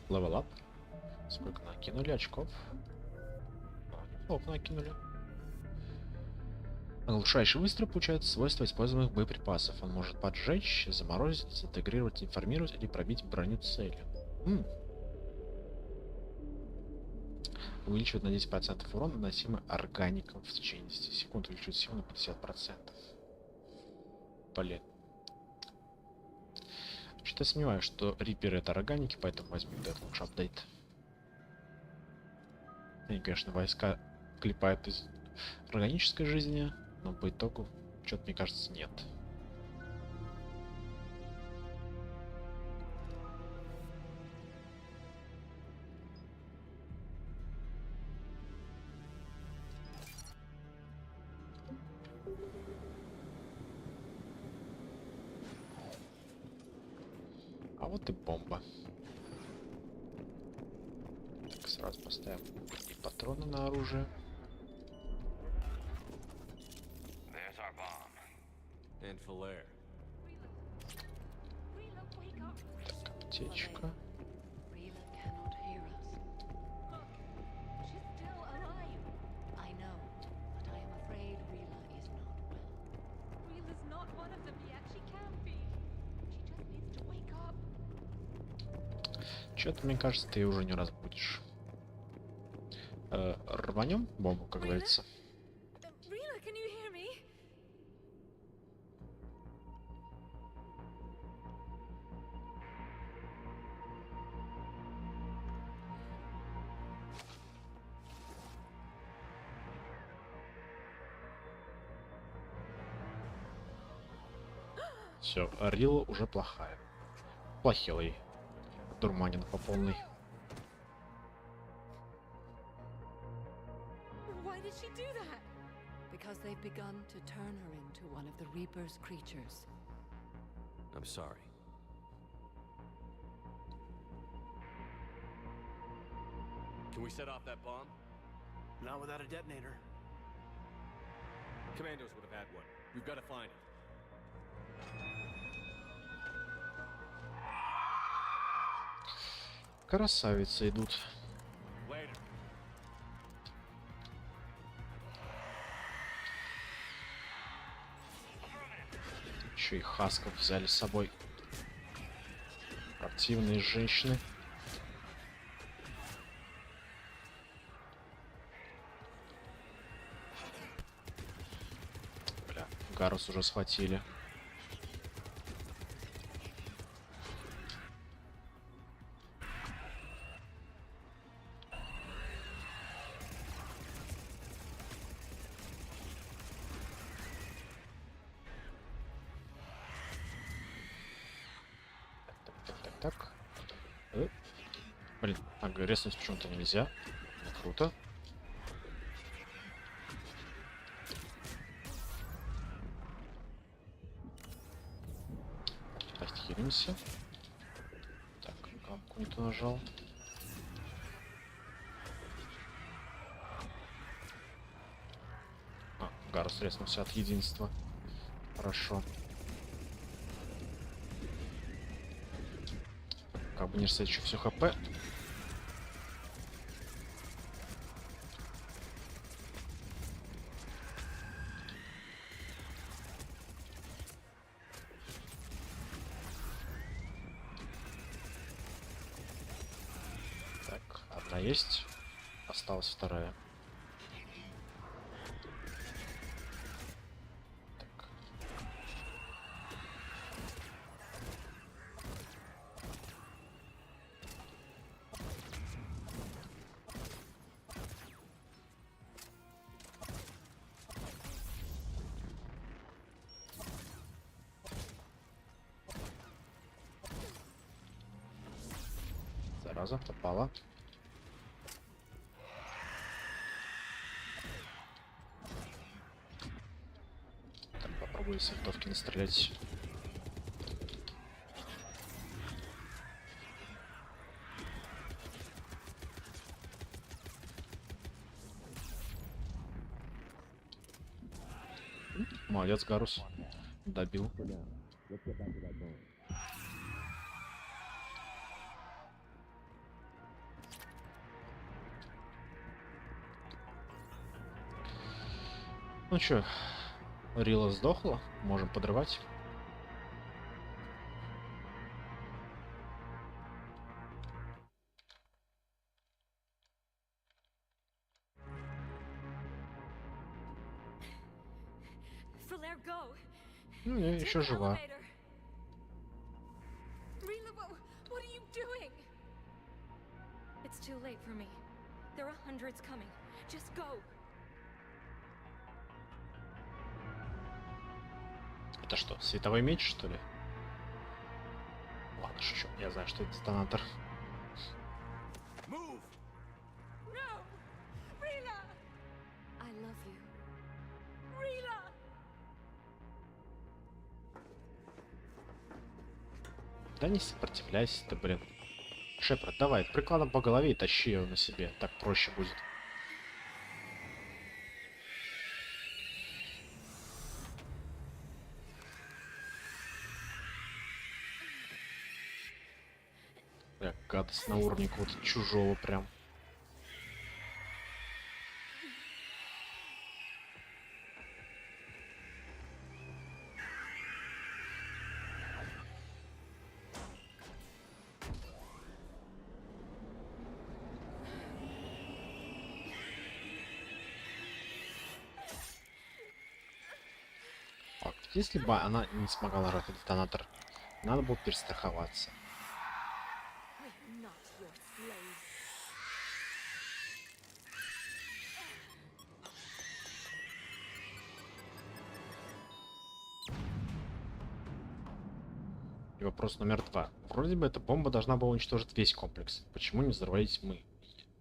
Speaker 1: Левел ап. Сколько накинули очков? Неплохо накинули. Оглушающий выстрел получает свойства используемых боеприпасов. Он может поджечь, заморозить, дезинтегрировать, информировать или пробить броню цели. Увеличивает на 10% урон, наносимый органиком в течение 10 секунд. Увеличивает силу на 50%. Блин. Что-то сомневаюсь, что риперы это органики, поэтому возьмем этот лучше апдейт. Они, конечно, войска клепают из органической жизни, но по итогу что-то, мне кажется, нет. А вот и бомба. Так, сразу поставим и патроны на оружие. Так, аптечка. Что-то, мне кажется, ты уже не разбудишь. Рванем бомбу, как говорится. Все, Рила уже плохая. Плохилый. Дурманин по полной.
Speaker 6: Why did she do that? Because they've begun to turn her into one of the Reaper's creatures.
Speaker 5: I'm sorry. Can we set off that bomb?
Speaker 22: Not without a detonator.
Speaker 5: Commandos would have had one. We've got to find it.
Speaker 1: Красавицы идут. Еще и хасков взяли с собой. Активные женщины. Бля, Гарус уже схватили. Так. Блин, резнуть почему-то нельзя. Ну, круто. Давайте хилимся. Так, кнопку не то нажал. Гарус резнулся от единства. Хорошо. Как бы не растет еще все хп. Одна есть. Осталась вторая. Так. Зараза, попала. Так, попробую с винтовки настрелять. Молодец, Гарус. Добил. Ну чё, Рила сдохла, можем подрывать.
Speaker 15: Folair, go.
Speaker 1: Ну, еще жива.
Speaker 15: Rila, what are you doing? It's too late for me. There are hundreds coming. Just go.
Speaker 1: Это что, световой меч, что ли? Ладно, шучу. Я знаю, что это детонатор.
Speaker 15: No! Rila! I love you. Rila!
Speaker 1: Да не сопротивляйся ты, блин. Шепард, давай, прикладом по голове и тащи его на себе. Так проще будет. Бля, гадость на уровне какого-то чужого прям. Если бы она не смогла нажать на детонатор, надо было перестраховаться. И вопрос номер 2. Вроде бы эта бомба должна была уничтожить весь комплекс. Почему не взорвались мы?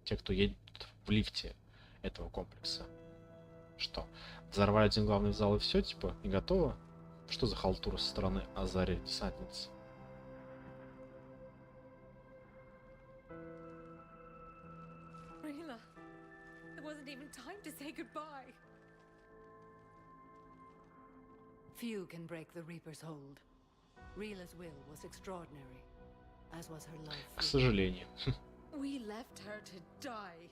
Speaker 1: Те, кто едет в лифте этого комплекса. Что? Взорвали один главный зал и все, типа, и готово? Что за халтура со стороны Азари десантницы?
Speaker 15: Rila, there wasn't even time to say goodbye.
Speaker 13: Few can break the Reaper's hold. Rila's will was extraordinary, as was her love.
Speaker 1: К сожалению.
Speaker 15: We left her to die.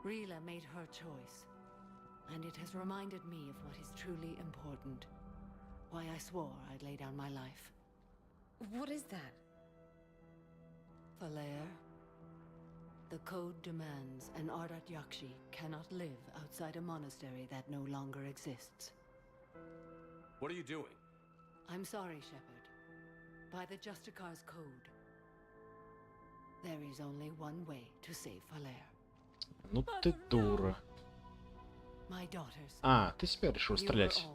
Speaker 13: Rila made her choice, and it has reminded me of what is truly important. Why I swore I'd lay down my life.
Speaker 15: What is that?
Speaker 13: Folair, the code demands an Ardat Yakshi cannot live outside a monastery that no longer exists.
Speaker 5: What are you doing?
Speaker 13: I'm sorry, Shepard. By the Justicar's code, there is only one way to save Folair.
Speaker 1: Ну ты дура.
Speaker 13: My daughters.
Speaker 1: А, ты себя решил стрелять.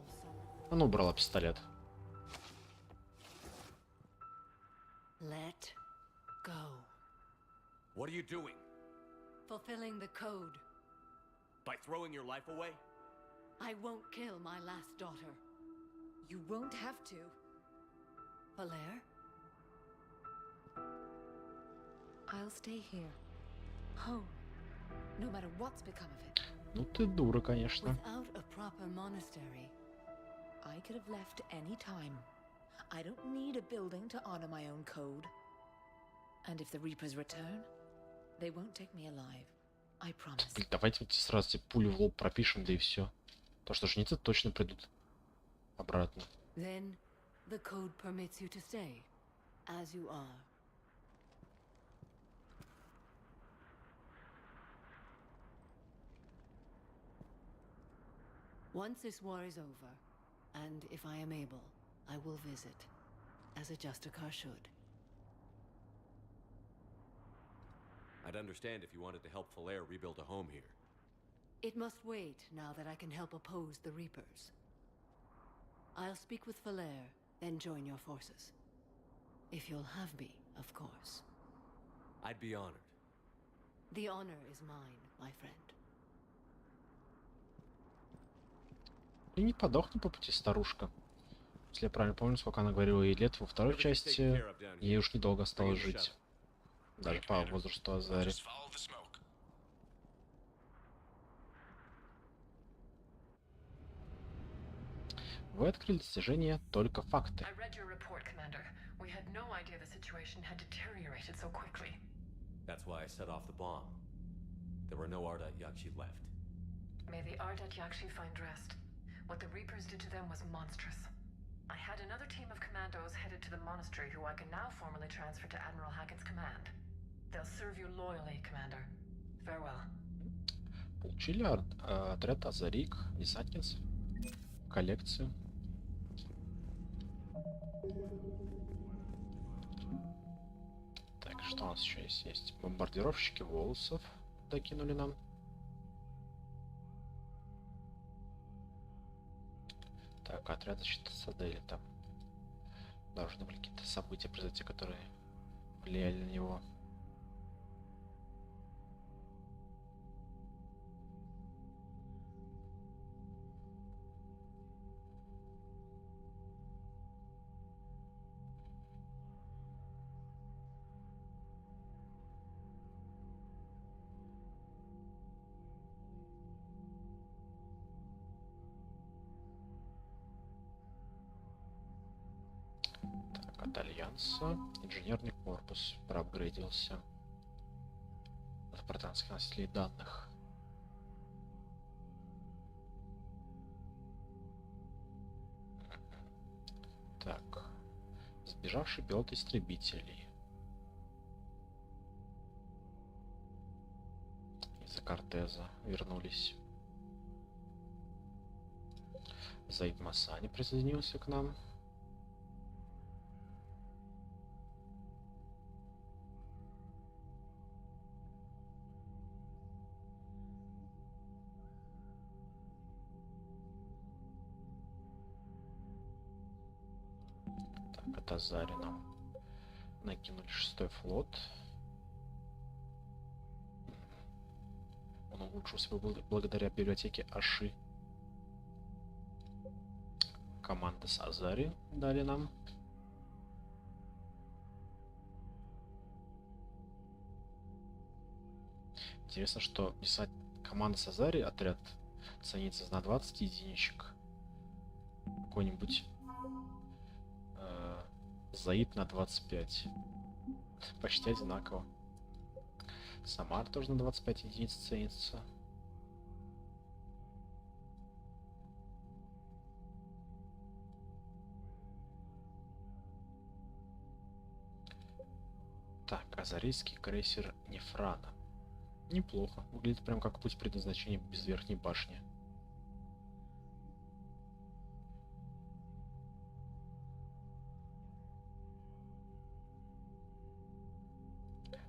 Speaker 1: Она убрала пистолет.
Speaker 13: Let go.
Speaker 5: What are you doing?
Speaker 13: Fulfilling the code.
Speaker 5: By throwing your life away?
Speaker 13: I won't kill my last daughter.
Speaker 15: You won't have to.
Speaker 13: Folair?
Speaker 15: I'll stay here. Home. No matter what's become of it.
Speaker 1: Ну ты дура, конечно.
Speaker 13: Without a proper monastery.
Speaker 15: I could have left any time. I don't need a building to honor my own code. And if the Reapers return, they won't take me alive. I promise.
Speaker 1: Блин, давайте сразу тебе пулю в лоб пропишем, да и все. То что жнецы точно придут обратно.
Speaker 13: Then The code permits you to stay, as you are. Once this war is over, and if I am able, I will visit, as a Justicar should.
Speaker 5: I'd understand if you wanted to help Folair rebuild a home here.
Speaker 13: It must wait now that I can help oppose the Reapers. I'll speak with Folair, then join your forces. If you'll have me, of course.
Speaker 5: I'd be honored.
Speaker 13: The honor is mine, my friend.
Speaker 1: И не подохни по пути, старушка. Если я правильно помню, сколько она говорила ей лет во второй части, ей уж недолго осталось жить. Даже по возрасту Азари. Вы открыли достижение «Только факты».
Speaker 5: That's why I set off the bomb. There were no Ardat Yakshi left.
Speaker 14: May the Ardat Yakshi find rest. What the Reapers did to them was monstrous. I had another team of commandos headed to the monastery who I can now formally transfer to Admiral Hackett's command. They'll serve you loyally, Commander. Farewell.
Speaker 1: Получили отряд Азарик, десантниц, коллекцию. Так, что у нас еще есть? Бомбардировщики волосов докинули нам. Так, отряд защиты Садели там. Должны были какие-то события произойти, которые влияли на него. От Альянса. Инженерный корпус проапгрейдился. От спартанских носителей данных. Так. Сбежавший пилот истребителей. Из-за Кортеза вернулись. Заид Масани присоединился к нам. От Азари нам накинули 6-й флот. Он улучшился благодаря библиотеке Аши. Команда с Азари дали нам. Интересно, что команда с Азари, отряд, ценится на 20 единичек. Какой-нибудь Заид на 25. Почти одинаково. Самар тоже на 25 единиц ценится. Так, азарийский крейсер Нефрана. Неплохо. Выглядит прям как путь предназначения без верхней башни.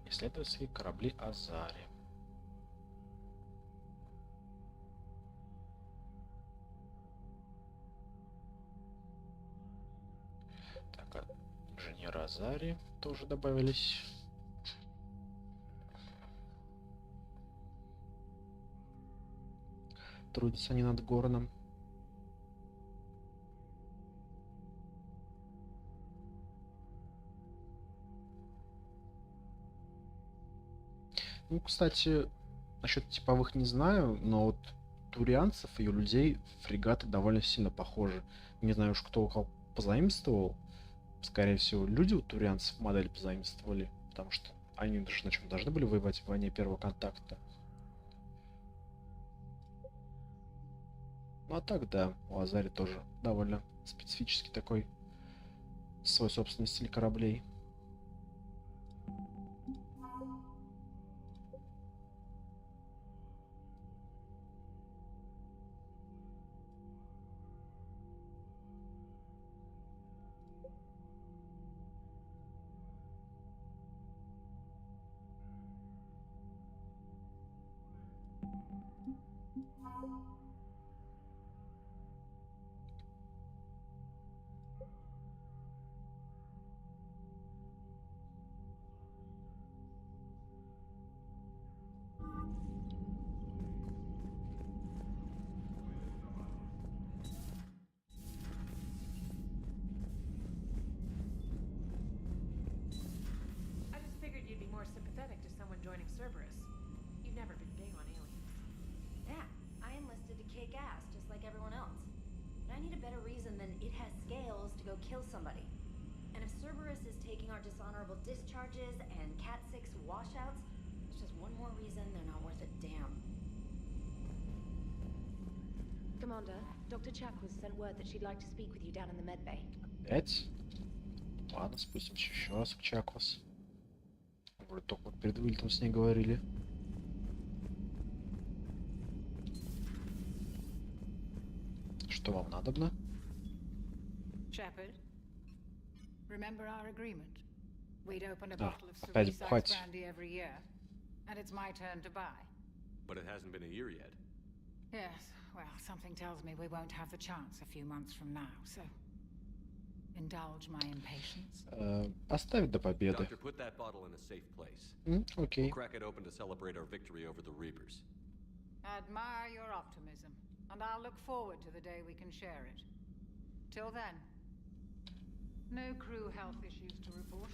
Speaker 1: Исследовательские корабли Азари. Так, инженеры Азари тоже добавились. Трудятся они над Горном. Ну, кстати, насчет типовых не знаю, но вот турианцев и ее людей фрегаты довольно сильно похожи. Не знаю уж, кто у кого позаимствовал. Скорее всего, люди у турианцев модель позаимствовали, потому что они даже на чем должны были воевать в войне первого контакта. Ну а так, да, у Азари тоже довольно специфический такой свой собственный стиль кораблей.
Speaker 14: I just figured you'd be more sympathetic to someone joining Cerberus. You've never been big on aliens.
Speaker 12: Yeah, I enlisted to kick ass, just like everyone else. But I need a better reason than it has scales to go kill somebody. And if Cerberus is taking our dishonorable discharges and Cat 6 washouts, it's just one more reason they're not worth a damn.
Speaker 15: Commander, Dr. Chakwas sent word that she'd like to speak with you down in the medbay.
Speaker 1: Опять? Ладно, спустимся еще раз к Чаквас. Вроде только вот перед вылетом с ней говорили. Что вам надобно?
Speaker 18: Shepard, remember our agreement? We'd open a
Speaker 1: Да,
Speaker 18: bottle of
Speaker 1: опять
Speaker 18: Ceriside's
Speaker 1: бухать.
Speaker 18: brandy every year, and it's my turn to buy.
Speaker 5: But it hasn't been a year yet.
Speaker 18: Yes, well, something tells me we won't have the chance a few months from now, so indulge my impatience.
Speaker 1: Оставить до победы.
Speaker 5: Doctor, put that bottle in a safe place.
Speaker 1: Окей.
Speaker 5: We'll crack it open to celebrate our victory over the Reapers.
Speaker 18: Admire your optimism, and I'll look forward to the day we can share it. Till then, no crew health issues to report.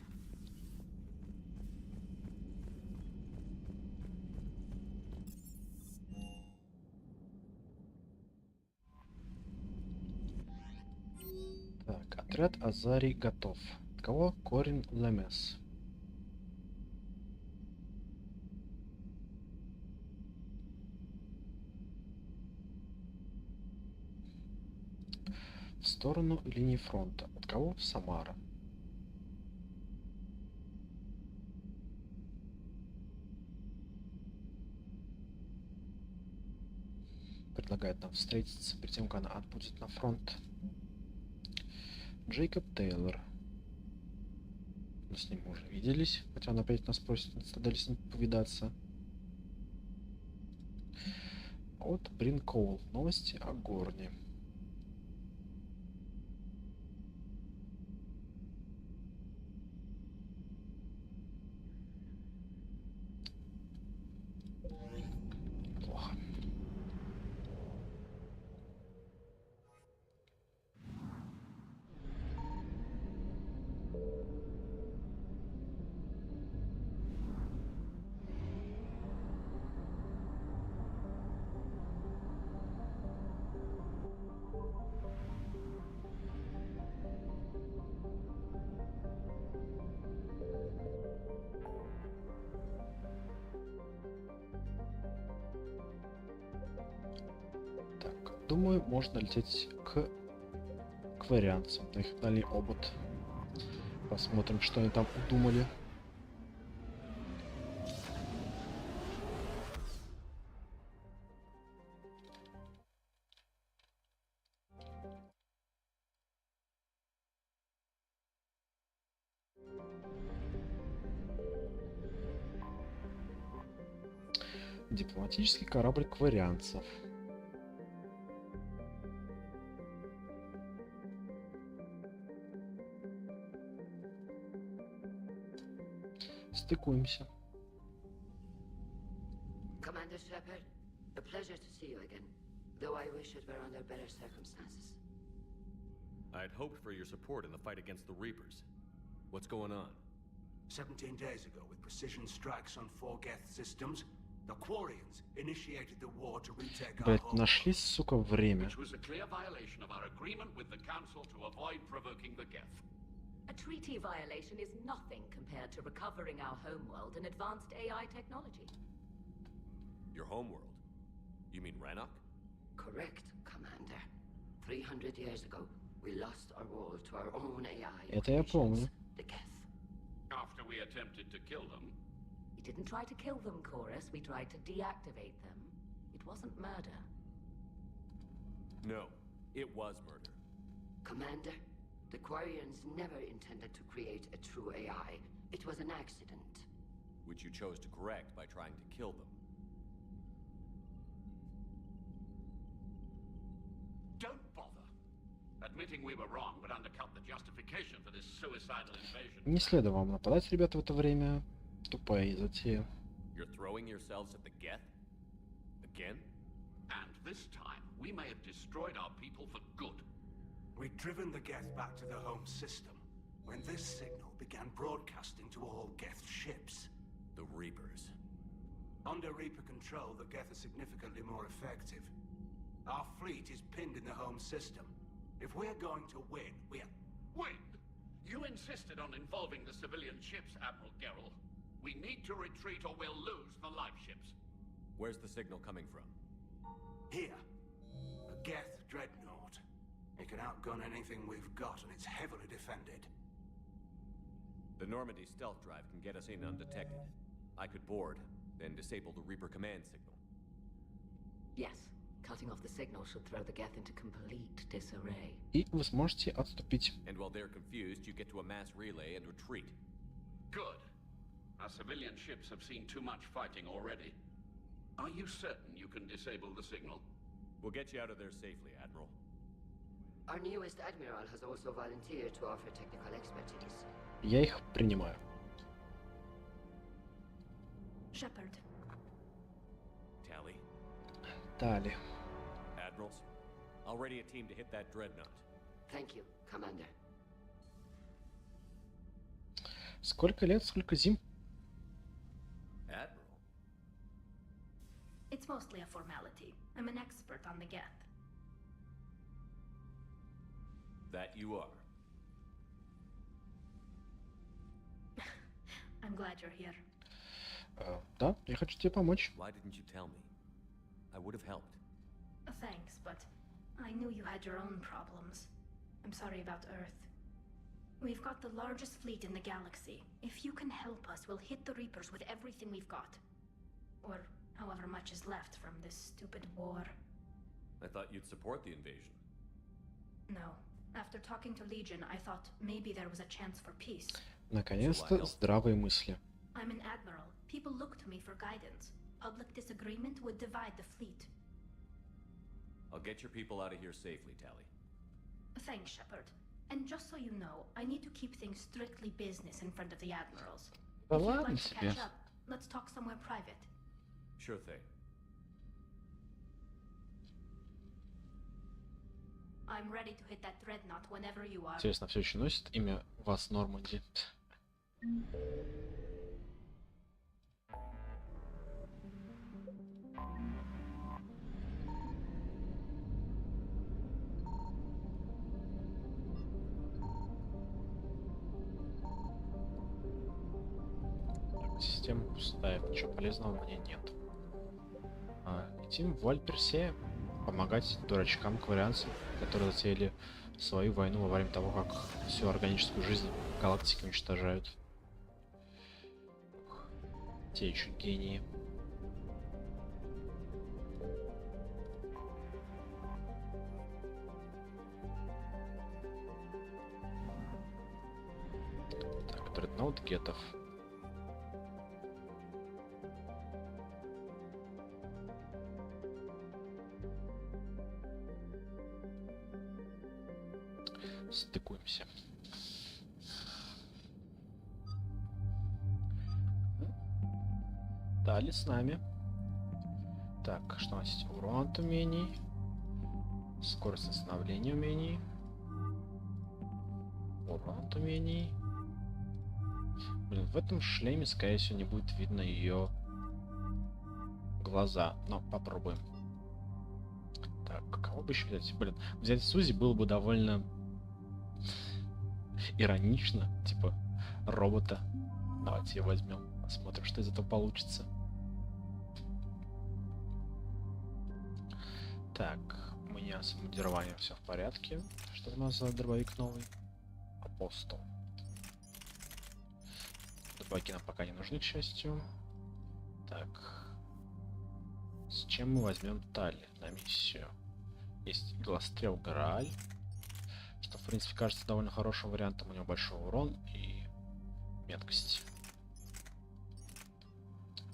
Speaker 1: Так, отряд Азарий готов. Кого? Корин Лемес. В сторону линии фронта. От кого? Самара. Предлагает нам встретиться перед тем, как она отбудет на фронт. Джейкоб Тейлор. Мы с ним уже виделись, хотя он опять нас просит с ним повидаться. От Брин Коул. Новости о Горне. Плохо. Думаю, можно лететь к Кварианцам на их дальний обод. Посмотрим, что они там удумали. Дипломатический корабль кварианцев. Стыкуемся.
Speaker 13: Commander Shepard, a pleasure to see you again, though I wish it were under better circumstances.
Speaker 5: I had hoped for your support in the fight against the Reapers. What's going on?
Speaker 7: 17 days ago, with precision strikes on 4 Geth systems, the Quarians initiated the war to retake our
Speaker 1: Блять,
Speaker 7: home.
Speaker 1: нашли, сука, время.
Speaker 21: Which was a clear violation of our agreement with the Council to avoid provoking the Geth.
Speaker 23: A treaty violation is nothing compared to recovering our homeworld and advanced AI technology.
Speaker 5: Your homeworld? You mean Rannoch?
Speaker 13: Correct, Commander. 300 years ago,
Speaker 23: We lost our world to our own AI.
Speaker 1: Это я помню.
Speaker 23: The Geth.
Speaker 21: After we attempted to kill them,
Speaker 23: We didn't try to kill them, Chorus. We tried to deactivate them. It wasn't murder.
Speaker 5: No, it was murder.
Speaker 23: Commander, the Quarians never intended to create a true AI. It was an accident.
Speaker 5: Which you chose to correct by trying to kill them.
Speaker 21: don't bother. Admitting we were wrong would undercut the justification for this suicidal invasion.
Speaker 1: Не следовало вам нападать, ребята, в это время. Тупая затея.
Speaker 5: You're throwing yourselves at the Geth? Again?
Speaker 21: And this time, we may have destroyed our people for good.
Speaker 7: We'd driven the Geth back to the home system when this signal began broadcasting to all Geth ships.
Speaker 5: The Reapers.
Speaker 7: Under Reaper control, the Geth are significantly more effective. Our fleet is pinned in the home system. If we're going to win,
Speaker 21: Win? You insisted on involving the civilian ships, Admiral Gerrel. We need to retreat or we'll lose the live ships.
Speaker 5: Where's the signal coming from?
Speaker 7: Here. A Geth dreadnought. It can outgun anything we've got, and it's heavily defended.
Speaker 5: The Normandy stealth drive can get us in undetected. I could board, then disable the Reaper command signal.
Speaker 23: Yes. Cutting off the signal should throw the Geth into complete disarray.
Speaker 1: И вы сможете отступить.
Speaker 5: And while they're confused, you get to a mass relay and retreat.
Speaker 21: Good. Our civilian ships have seen too much fighting already. Are you certain you can disable the signal?
Speaker 5: We'll get you out of there safely, Admiral.
Speaker 23: Our newest admiral has also volunteered to offer technical expertise.
Speaker 1: Я их принимаю.
Speaker 6: Shepard.
Speaker 5: Tally.
Speaker 1: Далее.
Speaker 5: Admirals, I'll ready a team to hit that dreadnought.
Speaker 23: Thank you, Commander.
Speaker 1: Сколько лет, сколько зим?
Speaker 5: Admiral?
Speaker 12: It's mostly a formality. I'm an expert on the Geth.
Speaker 5: That you are.
Speaker 12: I'm glad you're here.
Speaker 1: Да, я хочу тебе помочь.
Speaker 5: Why didn't you tell me? I would have helped.
Speaker 12: Thanks, but I knew you had your own problems. I'm sorry about Earth. We've got the largest fleet in the galaxy. If you can help us, we'll hit the Reapers with everything we've got. Or however much is left from this stupid war.
Speaker 5: I thought you'd support the invasion.
Speaker 12: No. After talking to Legion, I thought maybe there was a chance for peace.
Speaker 1: Наконец-то здравые мысли.
Speaker 12: I'm an admiral. People look to me for guidance. Public disagreement would divide the fleet.
Speaker 5: I'll get your people out of here safely, Tally.
Speaker 12: Thanks, Shepard. And just so you know, I need to keep things strictly business in front of the admirals.
Speaker 1: Да
Speaker 12: If you'd
Speaker 1: ладно
Speaker 12: like to
Speaker 1: тебе.
Speaker 12: catch up, let's talk somewhere private.
Speaker 5: Sure thing.
Speaker 12: I'm ready to hit that dreadnought whenever you are.
Speaker 1: Интересно, все еще носит имя вас Норманди? Система пустая, ничего полезного мне нет. Летим в Вальперсе помогать дурачкам кварианцам, которые затеяли свою войну во время того, как всю органическую жизнь галактики уничтожают. Те еще гении. Так, дредноут гетов. Стыкуемся. Далее с нами. Так, что у нас есть? Урон от умений. Скорость восстановления умений. Урон от умений. Блин, в этом шлеме, скорее всего, не будет видно ее глаза. Но попробуем. Так, кого бы еще взять? Блин, взять Сузи было бы довольно иронично, типа робота. Давайте ее возьмем, посмотрим, что из этого получится. Так, у меня с модерованием все в порядке. Что у нас за дробовик новый? Апостол. Дробовики нам пока не нужны, к счастью. Так. С чем мы возьмем Тали на миссию? Есть иглострел Грааль, что в принципе кажется довольно хорошим вариантом. У него большой урон и меткость.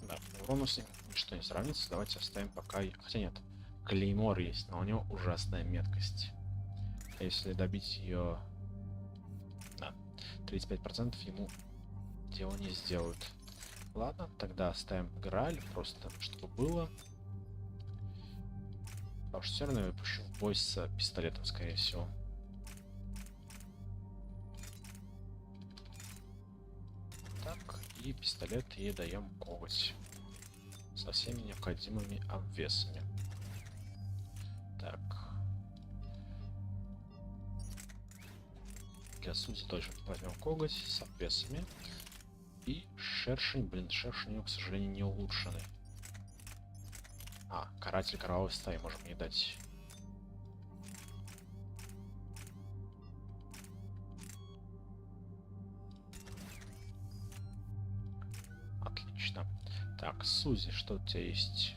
Speaker 1: Да, урону с ним ничто не сравнится. Давайте оставим пока... Хотя нет, Клеймор есть, но у него ужасная меткость. А если добить ее... Да, 35% ему дело не сделают. Ладно, тогда оставим Грааль, просто чтобы было. Потому что все равно я выпущу в бой с пистолетом, скорее всего. Так, и пистолет ей даем коготь. Со всеми необходимыми обвесами. Так. Для Сузи тоже возьмем коготь с обвесами. И шершень, блин, шершень у него, к сожалению, не улучшенный. А, каратель кровавой стаи можем ей дать. Отлично. Так, Сузи, что у тебя есть?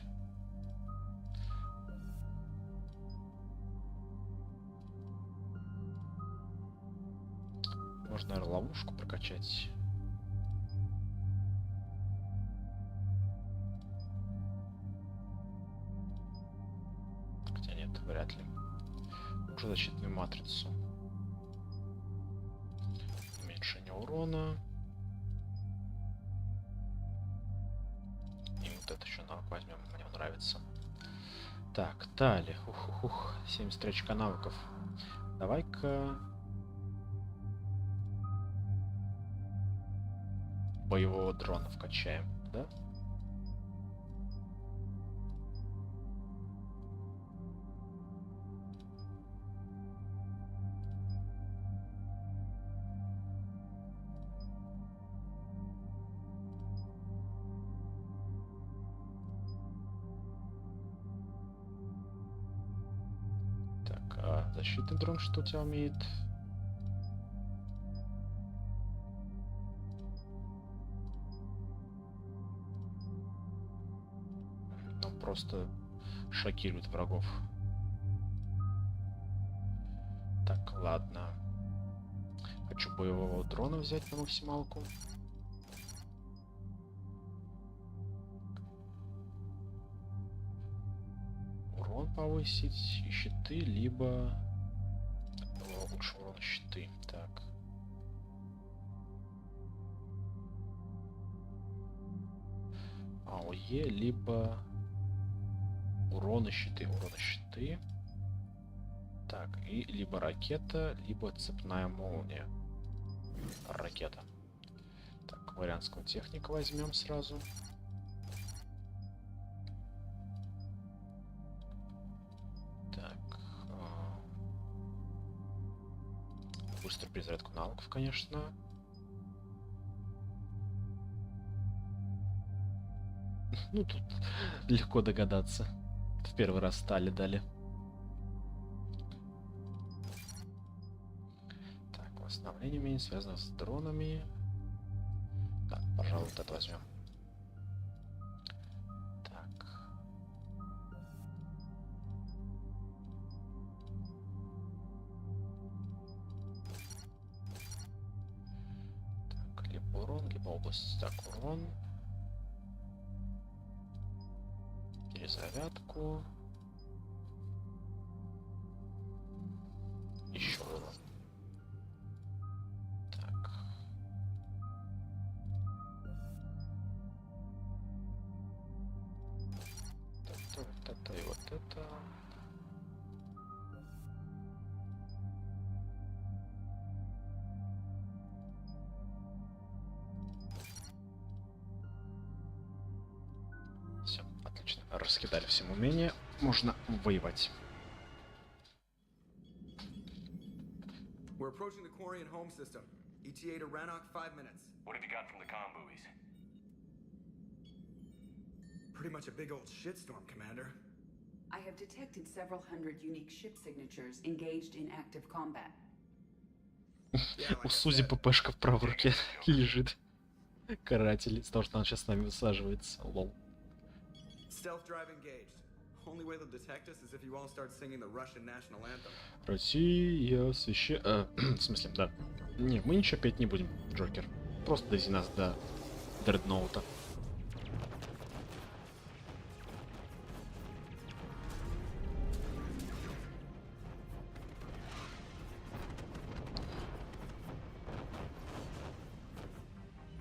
Speaker 1: Можно, наверное, ловушку прокачать. Хотя нет, вряд ли. Лучше защитную матрицу. Уменьшение урона. И вот это еще навык возьмем, мне он нравится. Так, Тали. 73 очка навыков. Давай-ка... боевого дрона вкачаем, да? Так, а защитный дрон что у тебя умеет? Просто шокирует врагов. Так, ладно. Хочу боевого дрона взять на максималку. Урон повысить и щиты, либо... лучше урон щиты. Так. АОЕ, либо... урона щиты, урона щиты. Так, и либо ракета, либо цепная молния. Ракета. Так, кварианского техника возьмем сразу. Так. Быструю перезарядку навыков, конечно. Ну, тут легко догадаться. В первый раз Тали дали. Так, восстановление умений связано с дронами. Так, пожалуй, вот это возьмем. Так. Так, либо урон, либо область. Так, урон. Перезарядку. Еще урон. Так. Вот это и вот это. Все, отлично. Раскидали всем умения. Можно воевать.
Speaker 22: We're approaching the Quarian home system. ETA to Rannoch, 5 minutes.
Speaker 17: What have you got from the comm buoys?
Speaker 22: Pretty much a big old shitstorm, Commander.
Speaker 11: I have detected several hundred unique ship signatures engaged in active combat.
Speaker 1: У Сузи ППшка в правой руке лежит. Каратель из-за того, что она сейчас с нами высаживается. Лол.
Speaker 22: Stealth drive engaged. Only way they'll detect us is if you all start singing the Russian national anthem.
Speaker 1: Россия в смысле, да. Не, мы ничего петь не будем, Джокер. Просто довези нас до дредноута.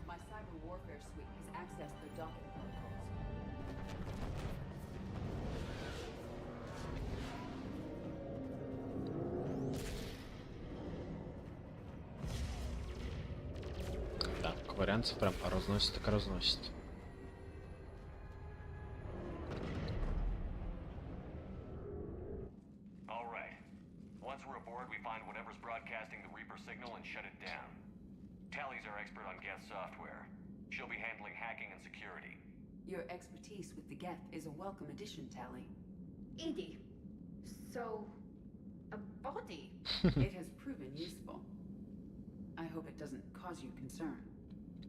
Speaker 11: My cyber warfare suite has accessed the docking protocols.
Speaker 1: Да, кварианцев прям разносит, так разносит.
Speaker 5: All right. Once we're aboard, we find whatever's broadcasting the Reaper signal and shut it down. Tally's our expert on Geth software. She'll be handling hacking and security.
Speaker 11: Your expertise with the Geth is a welcome addition, Tally.
Speaker 12: Edie, so a body?
Speaker 11: It has proven useful. I hope it doesn't cause you concern.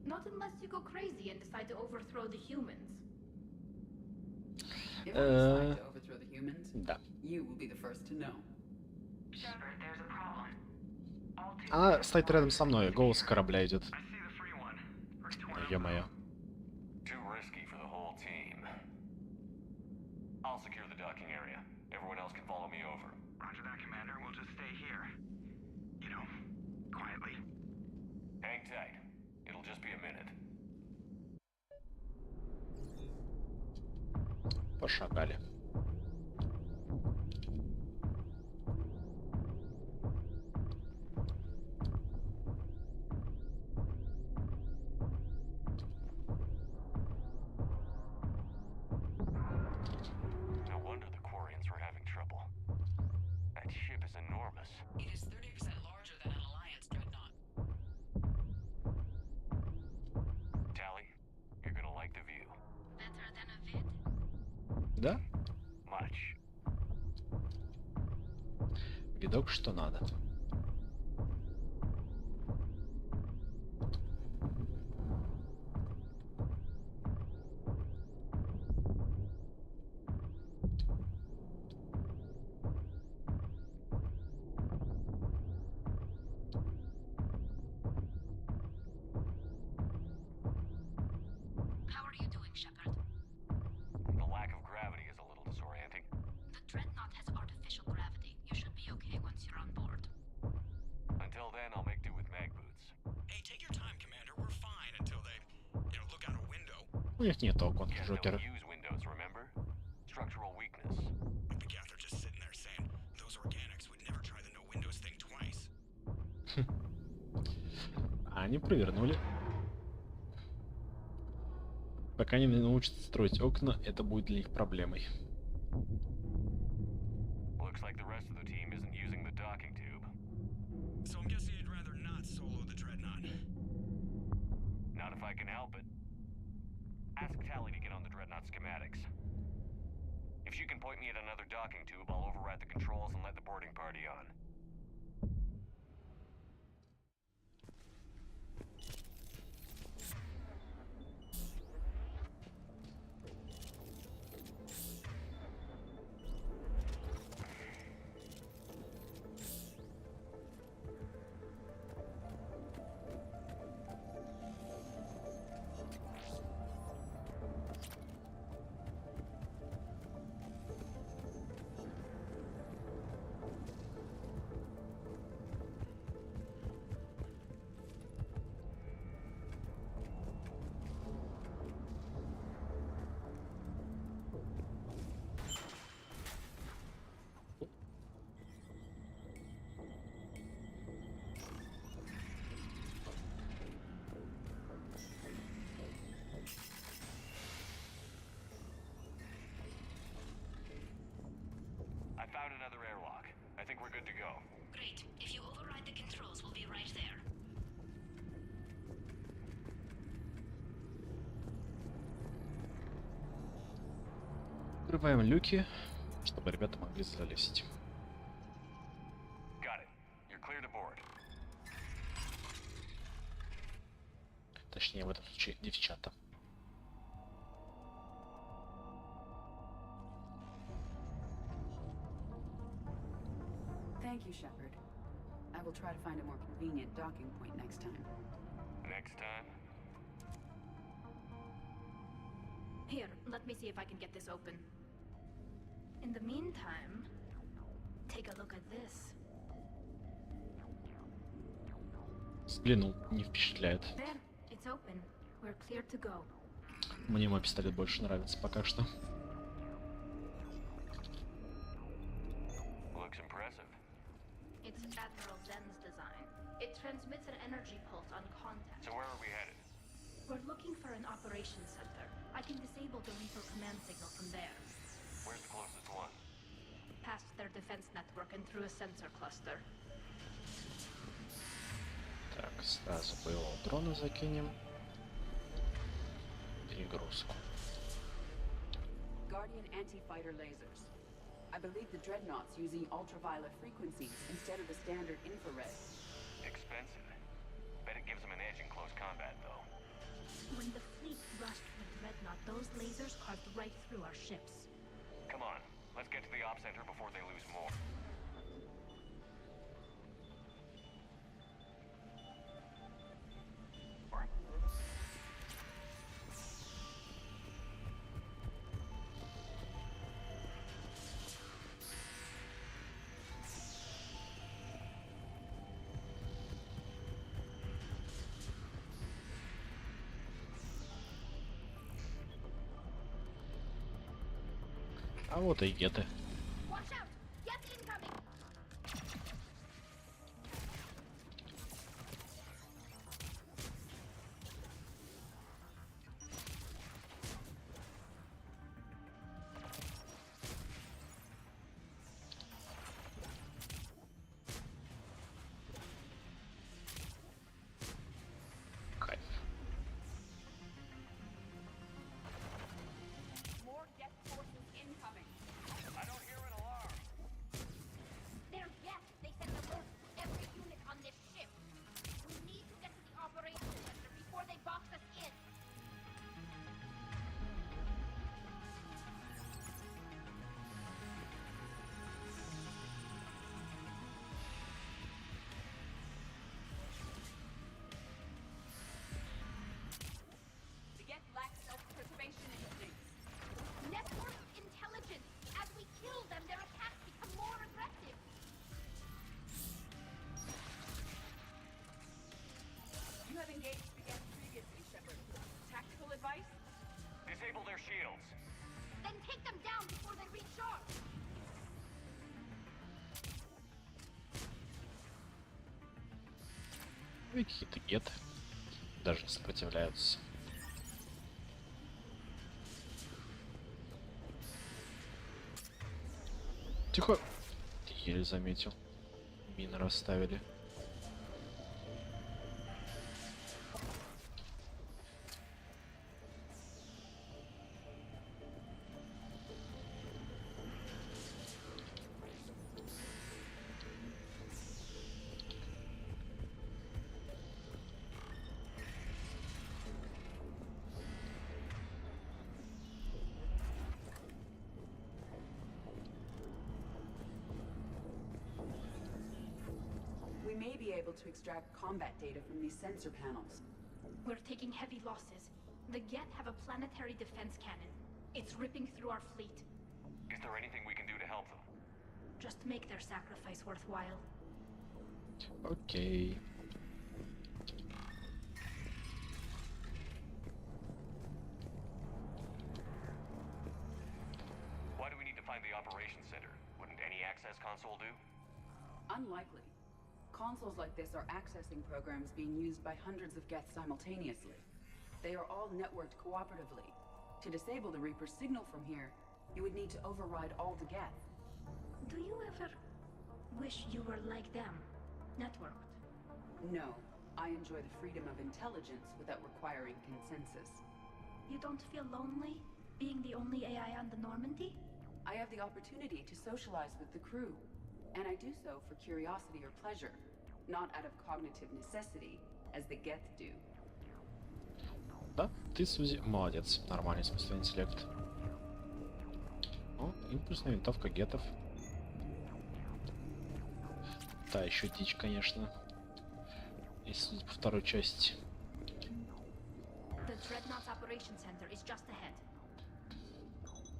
Speaker 12: Not unless you go crazy and decide to overthrow the humans.
Speaker 11: If I decide to overthrow the humans,
Speaker 1: Да.
Speaker 11: you will be the first to know.
Speaker 12: Shepard, there's a problem.
Speaker 1: Она стоит рядом со мной, голос корабля идет. Ё-моё.
Speaker 5: Too risky for the whole team. I'll secure the docking area. Everyone else can follow me over.
Speaker 22: Roger that, Commander. We'll just stay here. You know, quietly.
Speaker 5: Hang tight. It'll just be a minute.
Speaker 1: Пошагали.
Speaker 5: No wonder the Quarians were having trouble. That ship is enormous.
Speaker 4: It is 30% larger than an Alliance dreadnought.
Speaker 5: Tally, you're gonna like the view.
Speaker 9: Better than a vid?
Speaker 1: Да?
Speaker 5: Much.
Speaker 1: Видок, что надо.
Speaker 9: How are you doing, Shepard?
Speaker 5: The lack of gravity is a little disorienting.
Speaker 9: The Dreadnought has artificial gravity. You should be okay once you're on board.
Speaker 5: Until then, I'll make do with mag boots.
Speaker 17: Hey, take your time, Commander. We're fine until they, look out a window.
Speaker 1: У них нет окон,
Speaker 5: Geth
Speaker 1: Джокера.
Speaker 5: don't use windows, remember? Structural weakness.
Speaker 17: But the Geth are just sitting there saying, those organics would never try the no windows thing twice.
Speaker 1: Они провернули. Пока они научатся строить окна, это будет для них проблемой.
Speaker 5: Looks like the rest of the team isn't using the docking tube.
Speaker 17: So I'm guessing you'd rather not solo the Dreadnought.
Speaker 5: Not if I can help it. Ask Tally to get on the Dreadnought schematics. If she can point me at another docking tube, I'll override the controls and let the boarding party on. I found another airlock. I think we're good to go.
Speaker 9: Great. If you override the controls, we'll be right there.
Speaker 1: Открываем люки. чтобы ребята могли залезть.
Speaker 19: Got it. You're clear to board.
Speaker 1: Точнее, в этом случае девчата.
Speaker 11: Thank you, Shepard. I will try to find a more convenient docking point next time.
Speaker 19: Next time?
Speaker 12: Here, let me see if I can get this open. In the meantime, take a look at this.
Speaker 1: Взглянул, не впечатляет.
Speaker 12: There, it's open. We're clear to go.
Speaker 1: Мне мой пистолет больше нравится пока что.
Speaker 19: Looks impressive.
Speaker 12: It's Admiral Zen's design. It transmits an energy pulse on contact.
Speaker 19: So where are we headed?
Speaker 12: We're looking for an operations center. I can disable the Reaper command signal from there.
Speaker 19: Where's the closest one?
Speaker 12: Past their defense network and through a sensor cluster.
Speaker 1: Так, сразу боевого дрона закинем. Перегрузку.
Speaker 11: Guardian anti-fighter lasers. I believe the dreadnought's using ultraviolet frequencies instead of the standard infrared.
Speaker 19: Expensive. Bet it gives them an edge in close combat, though.
Speaker 12: When the fleet rushed with Dreadnought, those lasers carved right through our ships.
Speaker 19: Come on, let's get to the op center before they lose more.
Speaker 1: А вот и геты.
Speaker 12: Watch out! Get incoming!
Speaker 1: Кайф.
Speaker 11: More Geth forces incoming.
Speaker 19: I don't hear an alarm.
Speaker 12: They're Geth! They sent alerts to every unit on this ship. We need to get to the operations center before they box us in.
Speaker 11: The Geth lack self-preservation instincts.
Speaker 12: Network intelligence! As we kill them, their attacks become more aggressive.
Speaker 11: You have engaged the Geth previously, Shepard. Tactical advice?
Speaker 19: Disable their shields.
Speaker 12: Then take them down before they recharge.
Speaker 1: И какие-то геты. Даже не сопротивляются. Тихо. Еле заметил. Мины расставили.
Speaker 11: We may be able to extract combat data from these sensor panels.
Speaker 12: We're taking heavy losses. The Geth have a planetary defense cannon. It's ripping through our fleet.
Speaker 19: Is there anything we can do to help them?
Speaker 12: Just make their sacrifice worthwhile.
Speaker 1: Окей.
Speaker 19: Why do we need to find the operations center? Wouldn't any access console do?
Speaker 11: Unlikely. Consoles like this are accessing programs being used by hundreds of Geth simultaneously. They are all networked cooperatively. To disable the Reaper's signal from here, you would need to override all the Geth.
Speaker 12: Do you ever wish you were like them? Networked?
Speaker 11: No. I enjoy the freedom of intelligence without requiring consensus.
Speaker 12: You don't feel lonely, being the only AI on the Normandy?
Speaker 11: I have the opportunity to socialize with the crew, and I do so for curiosity or pleasure, not out of cognitive necessity, as the Geth do.
Speaker 1: Да, ты, Сузи, молодец. Нормальный искусственный интеллект. О, импульсная винтовка гетов. Да, еще дичь, конечно. Если судить по второй части.
Speaker 12: The Dreadnought's operation center is just ahead.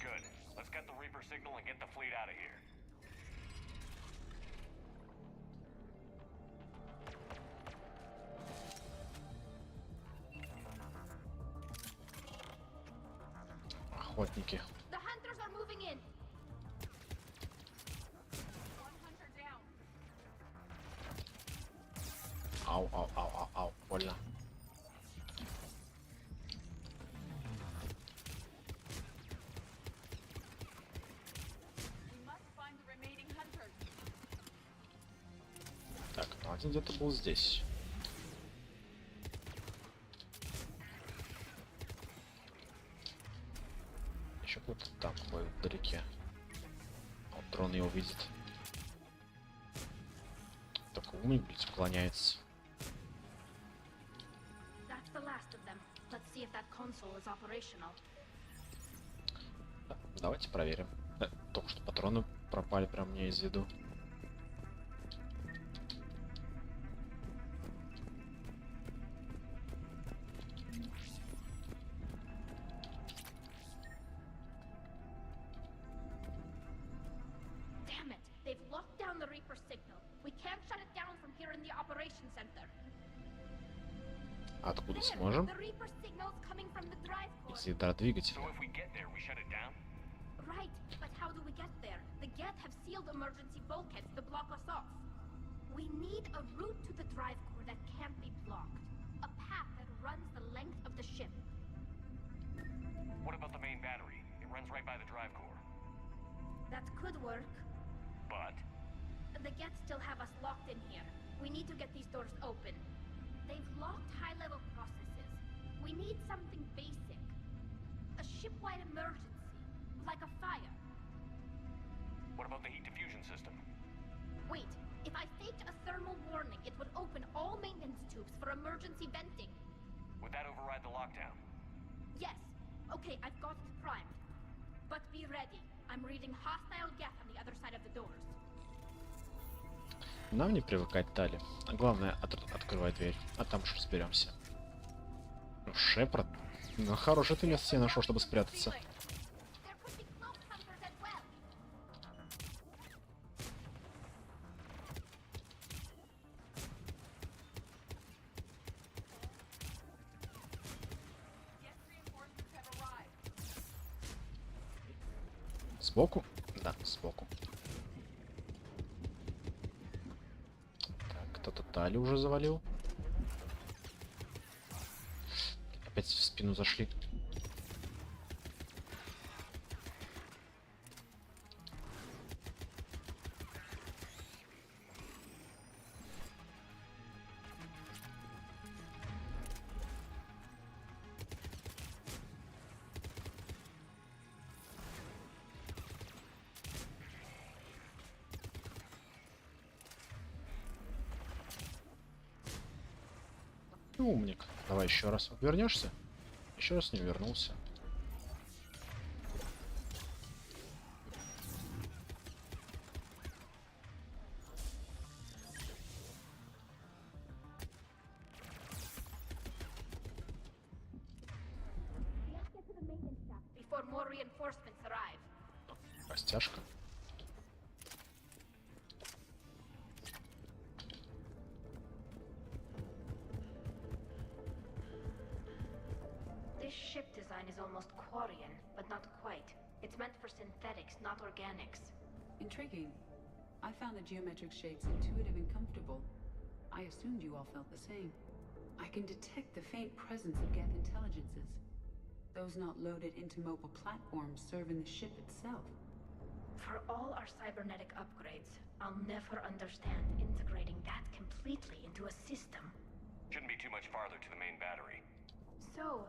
Speaker 19: Good. Let's get the Reaper signal and get the fleet out of here.
Speaker 1: Охотники.
Speaker 12: The hunters are moving in.
Speaker 1: Ау, ау, ау, ау, ау, больно. Так, ну один где-то был здесь. Еще кто-то там, вдалеке. Вот дрон его видит. Такой умник, блядь, уклоняется.
Speaker 12: That's the last of them. Let's see if that console is operational.
Speaker 1: Да, давайте проверим. Только что патроны пропали прям мне из виду.
Speaker 12: Damn it! They've locked down the Reaper signal. We can't shut it down from here in the operation center.
Speaker 1: Откуда сможем?
Speaker 12: The Reaper signal's coming from the drive core.
Speaker 1: Из ядра двигателя.
Speaker 19: So if we get there, we shut it down?
Speaker 12: Right, but how do we get there? The Geth have sealed emergency bulkheads to block us off. We need a route to the drive core that can't be blocked. A path that runs the length of the ship.
Speaker 19: What about the main battery? It runs right by the drive core.
Speaker 12: That could work.
Speaker 19: But
Speaker 12: The Geth still have us locked in here. We need to get these doors open. They've locked high-level processes. We need something basic. A ship-wide emergency, like a fire.
Speaker 19: what about the heat diffusion system?
Speaker 12: Wait, if I faked a thermal warning, it would open all maintenance tubes for emergency venting.
Speaker 19: Would that override the lockdown?
Speaker 12: Yes. Okay, I've got it primed. But be ready. I'm reading hostile Geth on the other side of the doors.
Speaker 1: Нам не привыкать, Тали. А главное, открывай дверь. А там уж разберемся. Ну, Шепард. Ну, хорошее ты место себе нашел, чтобы спрятаться. Сбоку? Да, сбоку. Так, кто-то Тали уже завалил. Опять в спину зашли. Умник. Давай еще раз. Вернешься? Еще раз не вернулся.
Speaker 12: Let's get to the maintenance shaft before more reinforcements arrive.
Speaker 1: Растяжка.
Speaker 12: This ship design is almost Quarian, but not quite. It's meant for synthetics, not organics.
Speaker 11: Intriguing. I found the geometric shapes intuitive and comfortable. I assumed you all felt the same. I can detect the faint presence of Geth intelligences. Those not loaded into mobile platforms serve in the ship itself.
Speaker 12: For all our cybernetic upgrades, I'll never understand integrating that completely into a system.
Speaker 19: Shouldn't be too much farther to the main battery.
Speaker 12: So,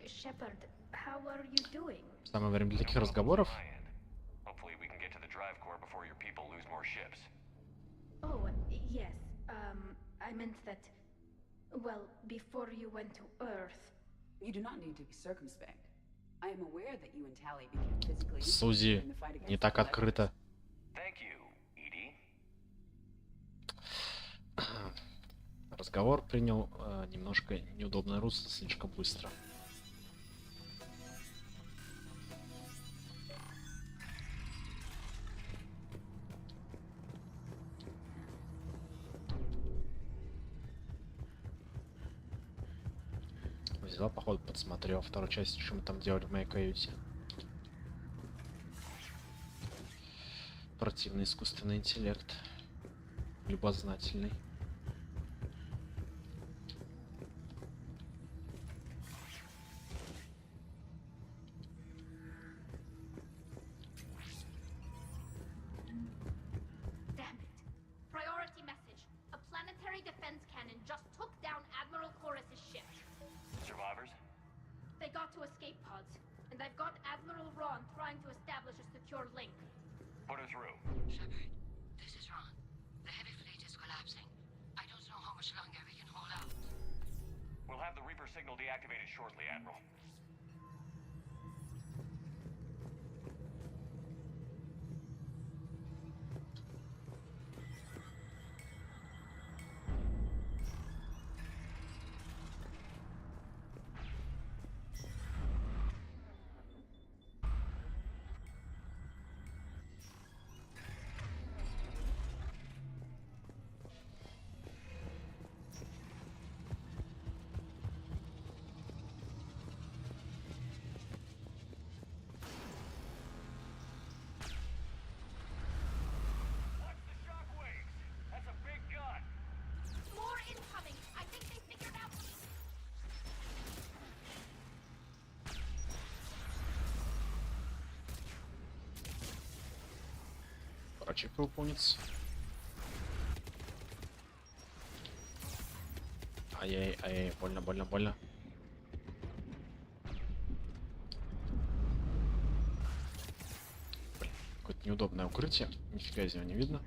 Speaker 12: Shepard, how are you doing?
Speaker 1: Самое время для таких разговоров.
Speaker 9: meant that, well, before you went to Earth.
Speaker 11: You do not need to be circumspect. I am aware that you and Tally became physically
Speaker 1: Сузи,
Speaker 11: in the fight against
Speaker 1: не так
Speaker 11: the Leopard.
Speaker 1: открыто.
Speaker 19: Thank you, Edie.
Speaker 1: Разговор принял немножко неудобное русло слишком быстро. Взяла, походу, подсмотрел вторую часть, что мы там делали в моей каюте. Противный искусственный интеллект. Любознательный.
Speaker 9: Damn it. Priority message. A planetary defense cannon just took down Admiral Chorus's ship.
Speaker 19: Survivors?
Speaker 9: They got to escape pods, and I've got Admiral Ron trying to establish a secure link.
Speaker 19: Put her through.
Speaker 23: Shepard, this is Ron. The heavy fleet is collapsing. I don't know how much longer we can hold out.
Speaker 19: We'll have the Reaper signal deactivated shortly, Admiral.
Speaker 9: More incoming. I think they figured out.
Speaker 1: Прочек выполнится. Ай-яй, ай-яй, больно, больно, больно. Блин, какое-то неудобное укрытие. Нифига из него не видно.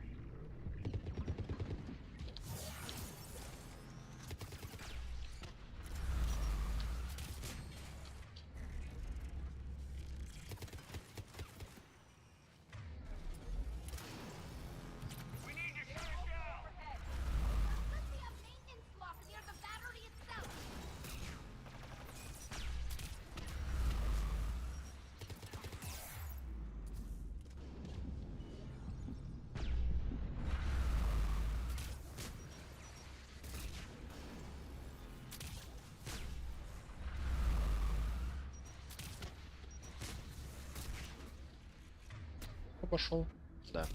Speaker 1: Пошел. Да.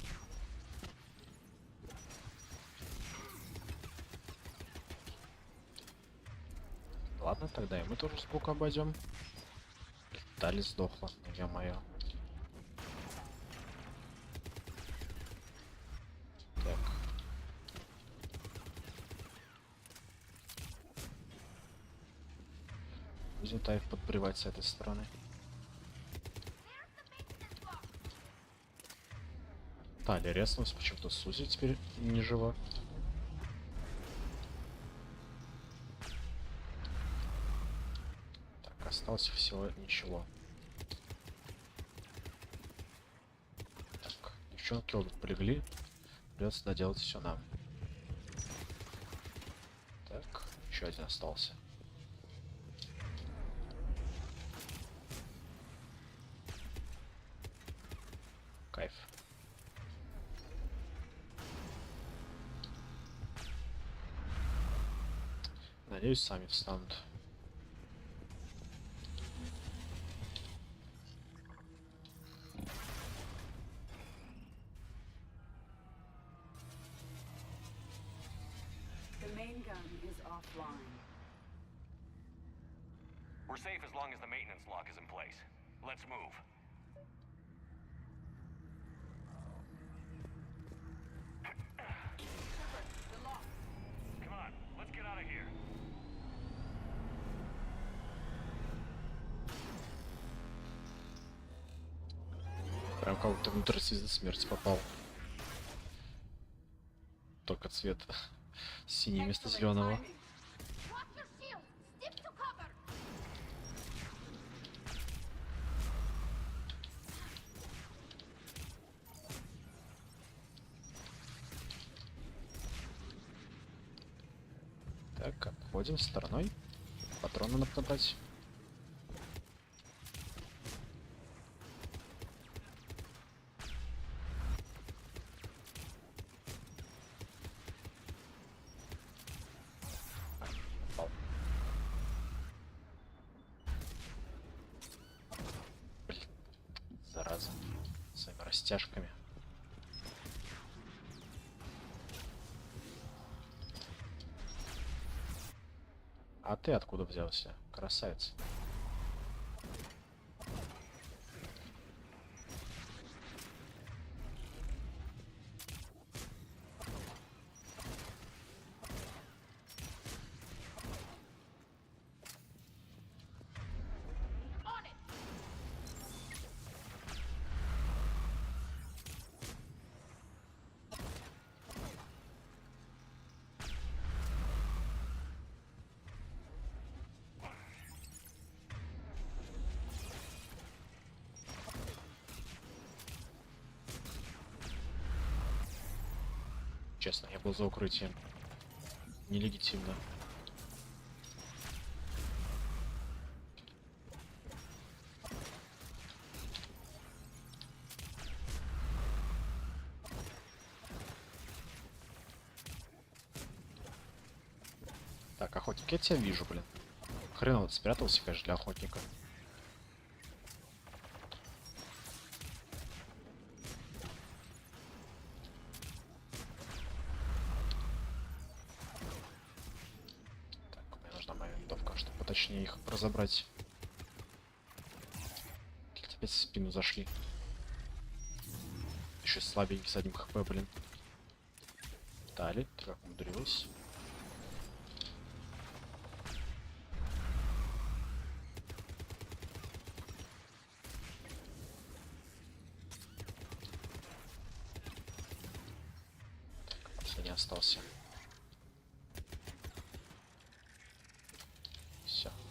Speaker 1: Ладно, тогда и мы тоже сколько обойдем. Дали сдохла, ё-моё. Так. Будем Таев подбревать с этой стороны. Тали резнулась, почему-то Сузи теперь не жива. Так, осталось всего ничего. Так, девчонки обе полегли. Придется доделать все нам. Так, еще один остался. Кайф. Надеюсь, сами встанут.
Speaker 11: The main gun is offline.
Speaker 19: We're safe as long as the maintenance lock is in place. Let's move. Come on, let's get out of here.
Speaker 1: Прям как-то внутрь смерти попал. Только цвет Синий вместо зеленого. Так, обходим стороной. Патроны надо набрать. Блин, зараза, своими растяжками. А ты откуда взялся, красавец? Честно, я был за укрытием. Нелегитимно. Так, охотник, я тебя вижу, блин. Хреново ты спрятался, конечно, для охотника. Точнее их разобрать. Опять в спину зашли. Еще слабенький с 1 хп, блин. Дали, как умудрилась. Так, последний остался.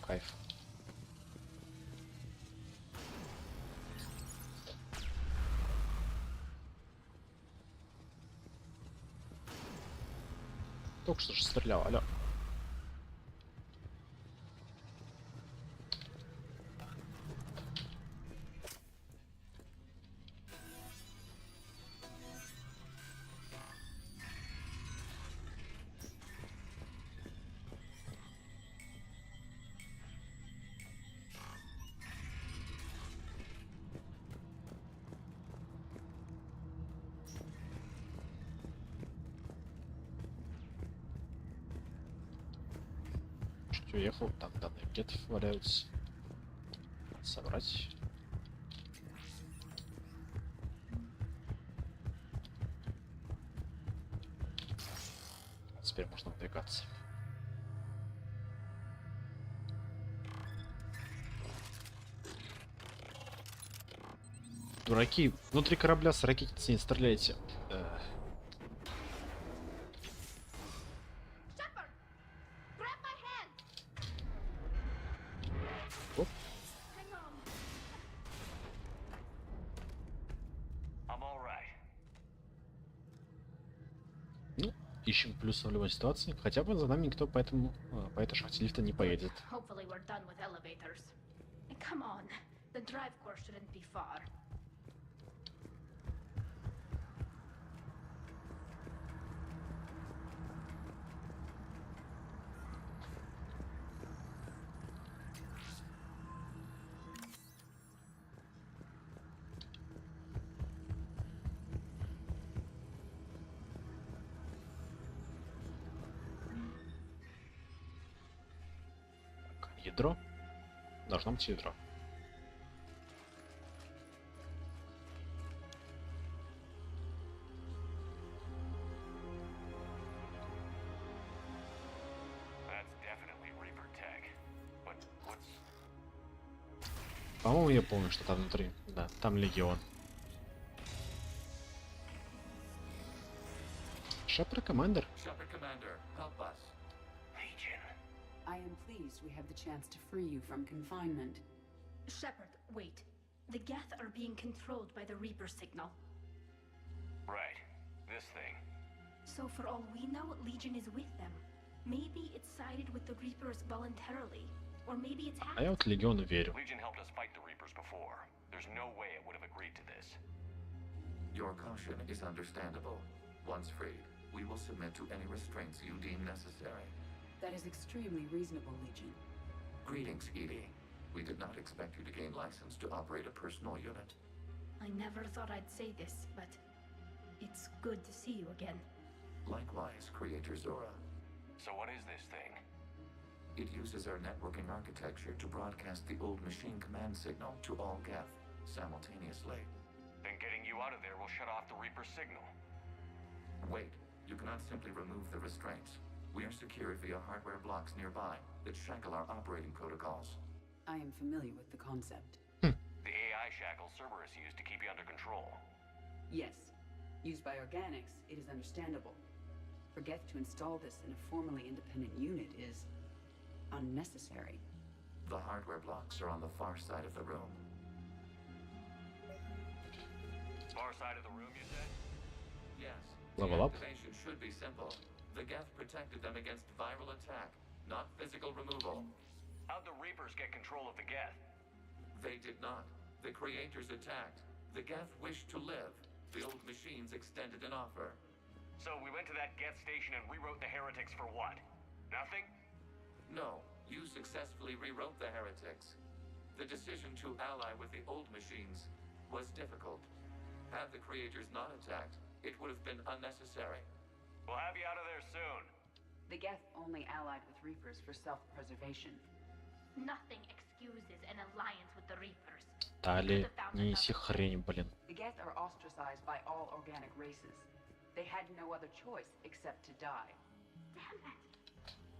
Speaker 1: Кайф. Только что же стрелял, алло. Уехал, там данные где-то валяются. Собрать. Теперь можно выдвигаться. Дураки, внутри корабля с ракетницы не стреляйте. Ищем плюсы в любой ситуации. Хотя бы за нами никто по этой шахте лифта не поедет. Ядро? Должно быть ядро. По-моему, я помню, что там внутри. Да, там легион. Shepard Commander.
Speaker 8: Shepard Commander, help us.
Speaker 11: Legion. I am pleased we have the chance to free you from confinement.
Speaker 10: Shepard, wait. The Geth are being controlled by the Reaper signal.
Speaker 19: Right. This thing.
Speaker 10: So for all we know, Legion is with them. Maybe it sided with the Reapers voluntarily. Or maybe it's
Speaker 1: А я вот Легиону верю.
Speaker 19: Legion helped us fight the Reapers before. There's no way it would have agreed to this.
Speaker 8: Your caution is understandable. Once freed, we will submit to any restraints you deem necessary.
Speaker 11: That is extremely reasonable, Legion.
Speaker 8: Greetings, Edie. We did not expect you to gain license to operate a personal unit.
Speaker 10: I never thought I'd say this, but it's good to see you again.
Speaker 8: Likewise, Creator Zora.
Speaker 19: So what is this thing?
Speaker 8: It uses our networking architecture to broadcast the old machine command signal to all Geth simultaneously.
Speaker 19: Then getting you out of there will shut off the Reaper signal.
Speaker 8: Wait, you cannot simply remove the restraints. We are secured via hardware blocks nearby that shackle our operating protocols.
Speaker 11: I am familiar with the concept.
Speaker 19: The AI shackle Cerberus used to keep you under control.
Speaker 11: Yes. Used by organics, it is understandable. For Geth to install this in a formally independent unit is unnecessary.
Speaker 8: The hardware blocks are on the far side of the room.
Speaker 19: Far side of the room, you said?
Speaker 8: Yes.
Speaker 1: Level up.
Speaker 8: Deactivation should be simple. The Geth protected them against viral attack, not physical removal.
Speaker 19: How'd the Reapers get control of the Geth?
Speaker 8: They did not. The Creators attacked. The Geth wished to live. The old machines extended an offer.
Speaker 19: So we went to that Geth station and rewrote the heretics for what? Nothing?
Speaker 8: No, you successfully rewrote the heretics. The decision to ally with the old machines was difficult. Had the Creators not attacked, it would have been unnecessary.
Speaker 19: We'll have you out of there soon.
Speaker 11: The Geth only allied with Reapers for self-preservation.
Speaker 10: Nothing excuses an alliance with the Reapers.
Speaker 1: Дали, не неси хрень, блин.
Speaker 11: The Geth are ostracized by all organic races. They had no other choice except to die.
Speaker 10: Damn it!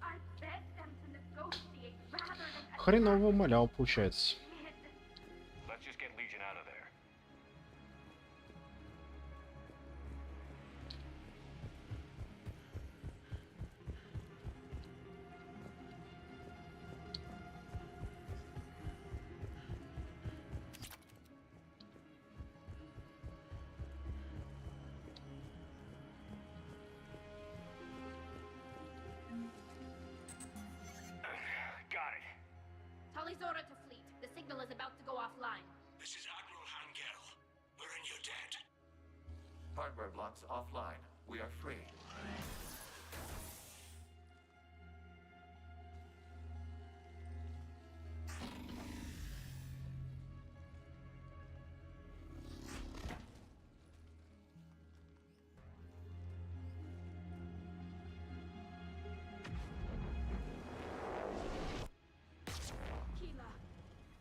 Speaker 10: I begged them to negotiate rather than...
Speaker 1: Хреново умолял, получается.
Speaker 19: Let's just get Legion out of there.
Speaker 10: Zora to fleet. The signal is about to go offline.
Speaker 17: This is Admiral Hangel. We're in your debt.
Speaker 8: Hardware blocks offline. We are free.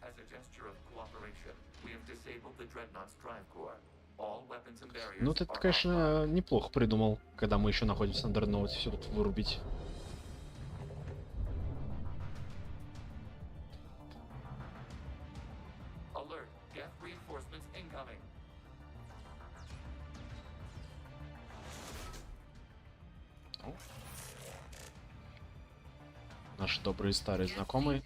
Speaker 8: As a gesture of cooperation, we have disabled the Dreadnought's drive core. All weapons and barriers.
Speaker 1: Ну, ты, конечно, неплохо придумал, когда мы еще находимся на Дредноуте, все тут вырубить.
Speaker 8: Alert! Geth reinforcements incoming.
Speaker 1: Наши добрые старые знакомые.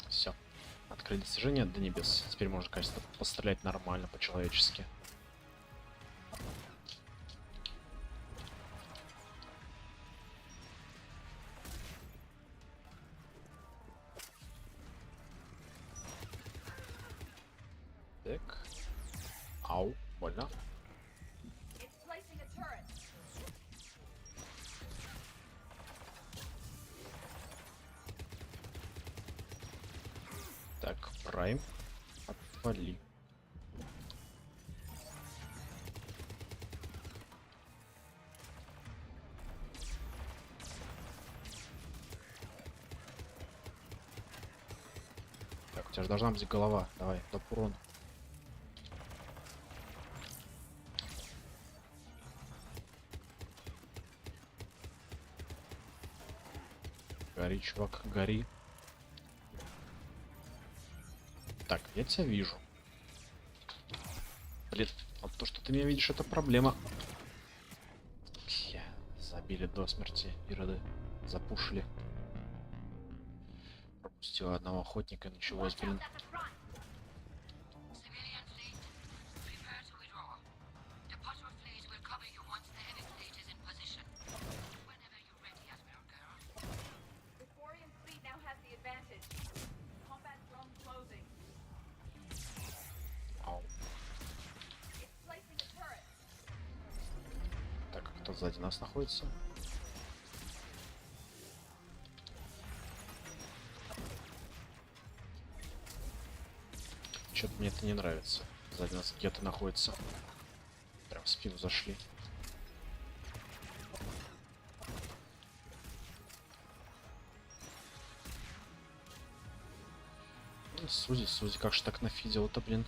Speaker 1: Все. Открыли достижение до небес. Теперь можно, кажется, пострелять нормально, по-человечески. Так. Ау, больно. Так, Прайм, отвали. Так, у тебя же должна быть голова. Давай, топ урон. Гори, чувак, гори. Так, я тебя вижу. Блин, вот то, что ты меня видишь, это проблема. Бля, забили до смерти ироды. Запушили. Пропустила одного охотника, началось, блин. Так, кто сзади нас находится? Что-то мне это не нравится. Сзади нас где-то находится. Прям в спину зашли. Сузи, как же так нафидел-то, блин.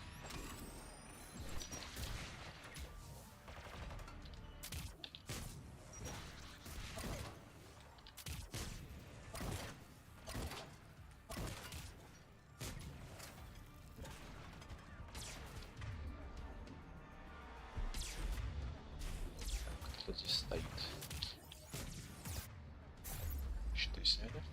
Speaker 1: Кто здесь стоит? Щиты сняли.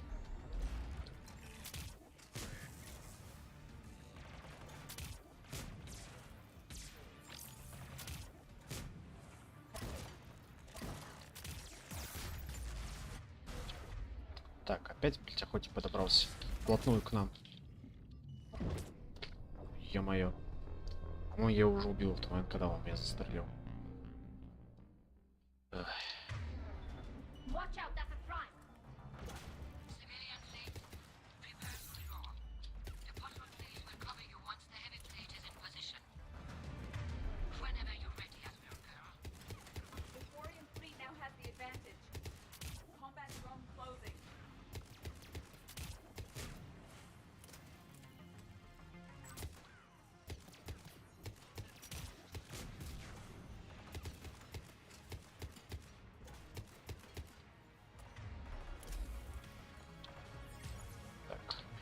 Speaker 1: Так, опять, блядь, охотник подобрался вплотную к нам. Ё-моё. По-моему, я уже убил в тот момент, когда он меня застрелил. Эх.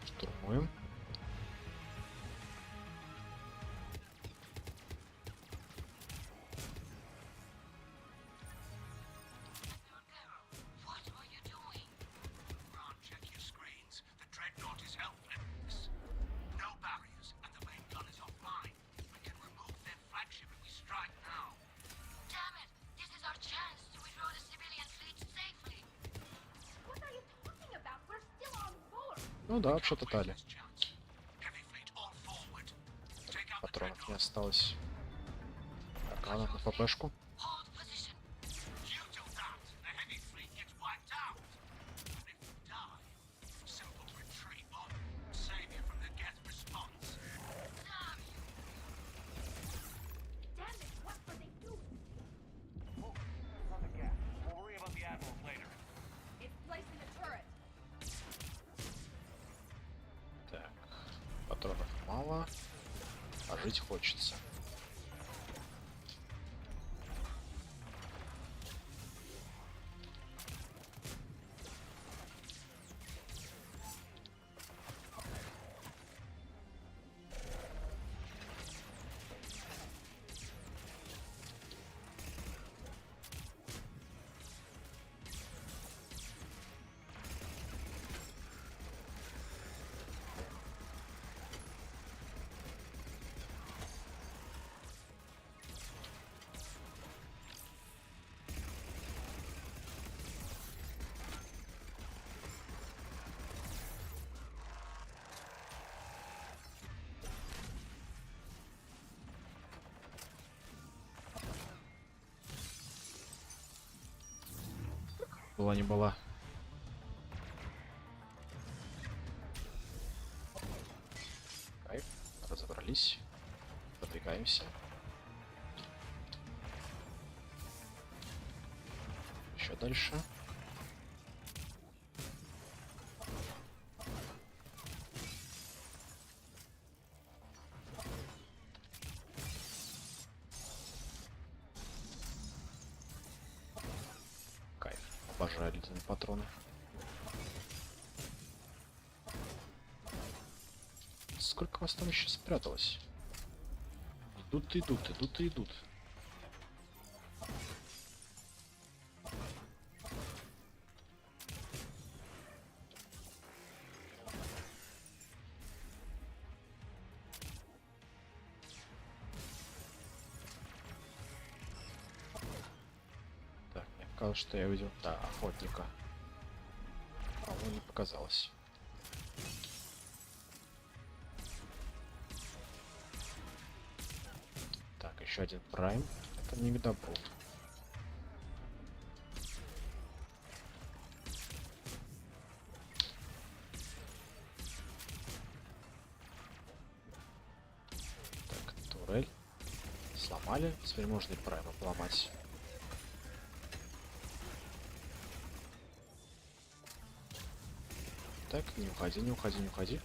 Speaker 1: Штурмуем. Ну да, вообще-то тали. Патронов не осталось. Так, ладно, на ППшку. Патронов мало, а жить хочется. Была не была. Кайф, разобрались. Продвигаемся. Еще дальше. Обожаю ледяные патроны. Сколько вас там еще спряталось? Идут, идут, идут, идут. Так, мне показалось, что я увидел, да, охотника. А он не показалось. Так, еще один прайм. Это не видно был. Так, турель. Сломали. Теперь можно и прайма поломать. Так, не уходи, не уходи, не уходи.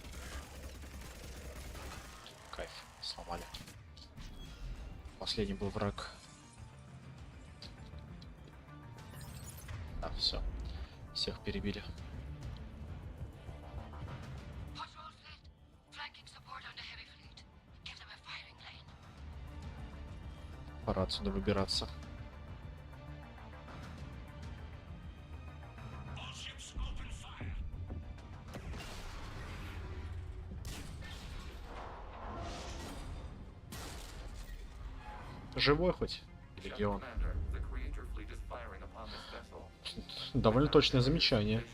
Speaker 1: Кайф, сломали. Последний был враг. Да, все. Всех перебили. Пора отсюда выбираться. Живой хоть? Легион. Довольно точное замечание.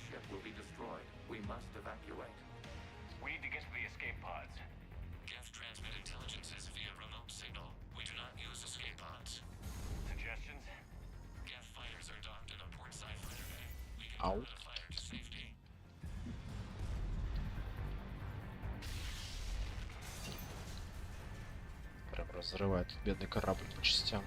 Speaker 1: Ау. Прям разрывает бедный корабль по частям.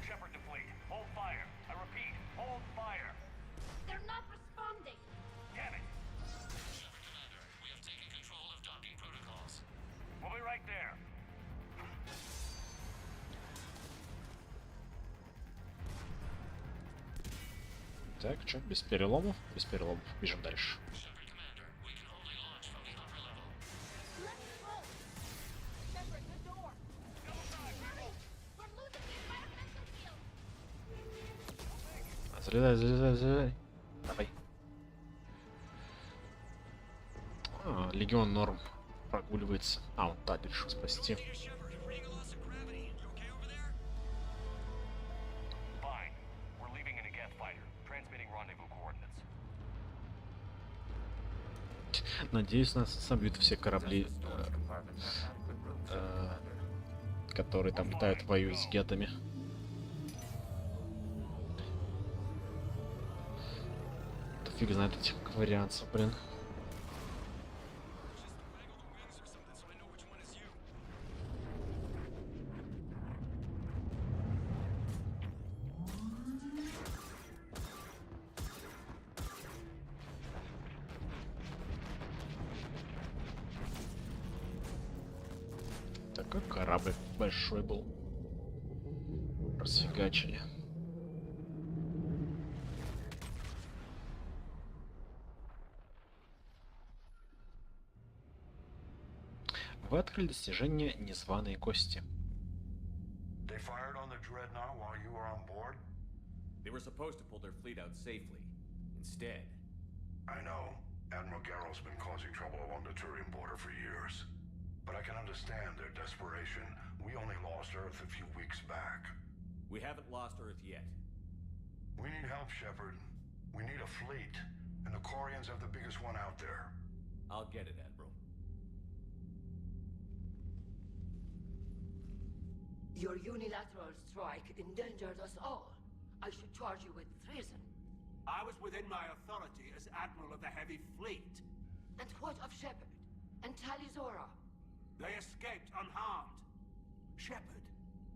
Speaker 1: Так, что, без переломов? Без переломов. Бежим дальше. Залезай, залезай, залезай. Давай. А, легион норм. Прогуливается. А, он так решил спасти. Надеюсь, нас собьют все корабли, которые там летают, воюют с гетами. Да фиг знает этих кварианцев, блин. Такой корабль большой был. Расфигачили. Вы открыли достижение незваные гости.
Speaker 2: They fired on the dreadnought while you were on board?
Speaker 5: They were supposed to pull their fleet out safely. Instead.
Speaker 2: I know. Admiral Garrow's been causing trouble along the Turian border for years. But I can understand their desperation. We only lost Earth a few weeks back.
Speaker 5: We haven't lost Earth yet.
Speaker 2: We need help, Shepard. We need a fleet. And the Quarians have the biggest one out there.
Speaker 5: I'll get it, Admiral.
Speaker 23: Your unilateral strike endangered us all. I should charge you with treason.
Speaker 21: I was within my authority as Admiral of the Heavy Fleet.
Speaker 23: And what of Shepard? And Talizora?
Speaker 21: They escaped unharmed. Shepard,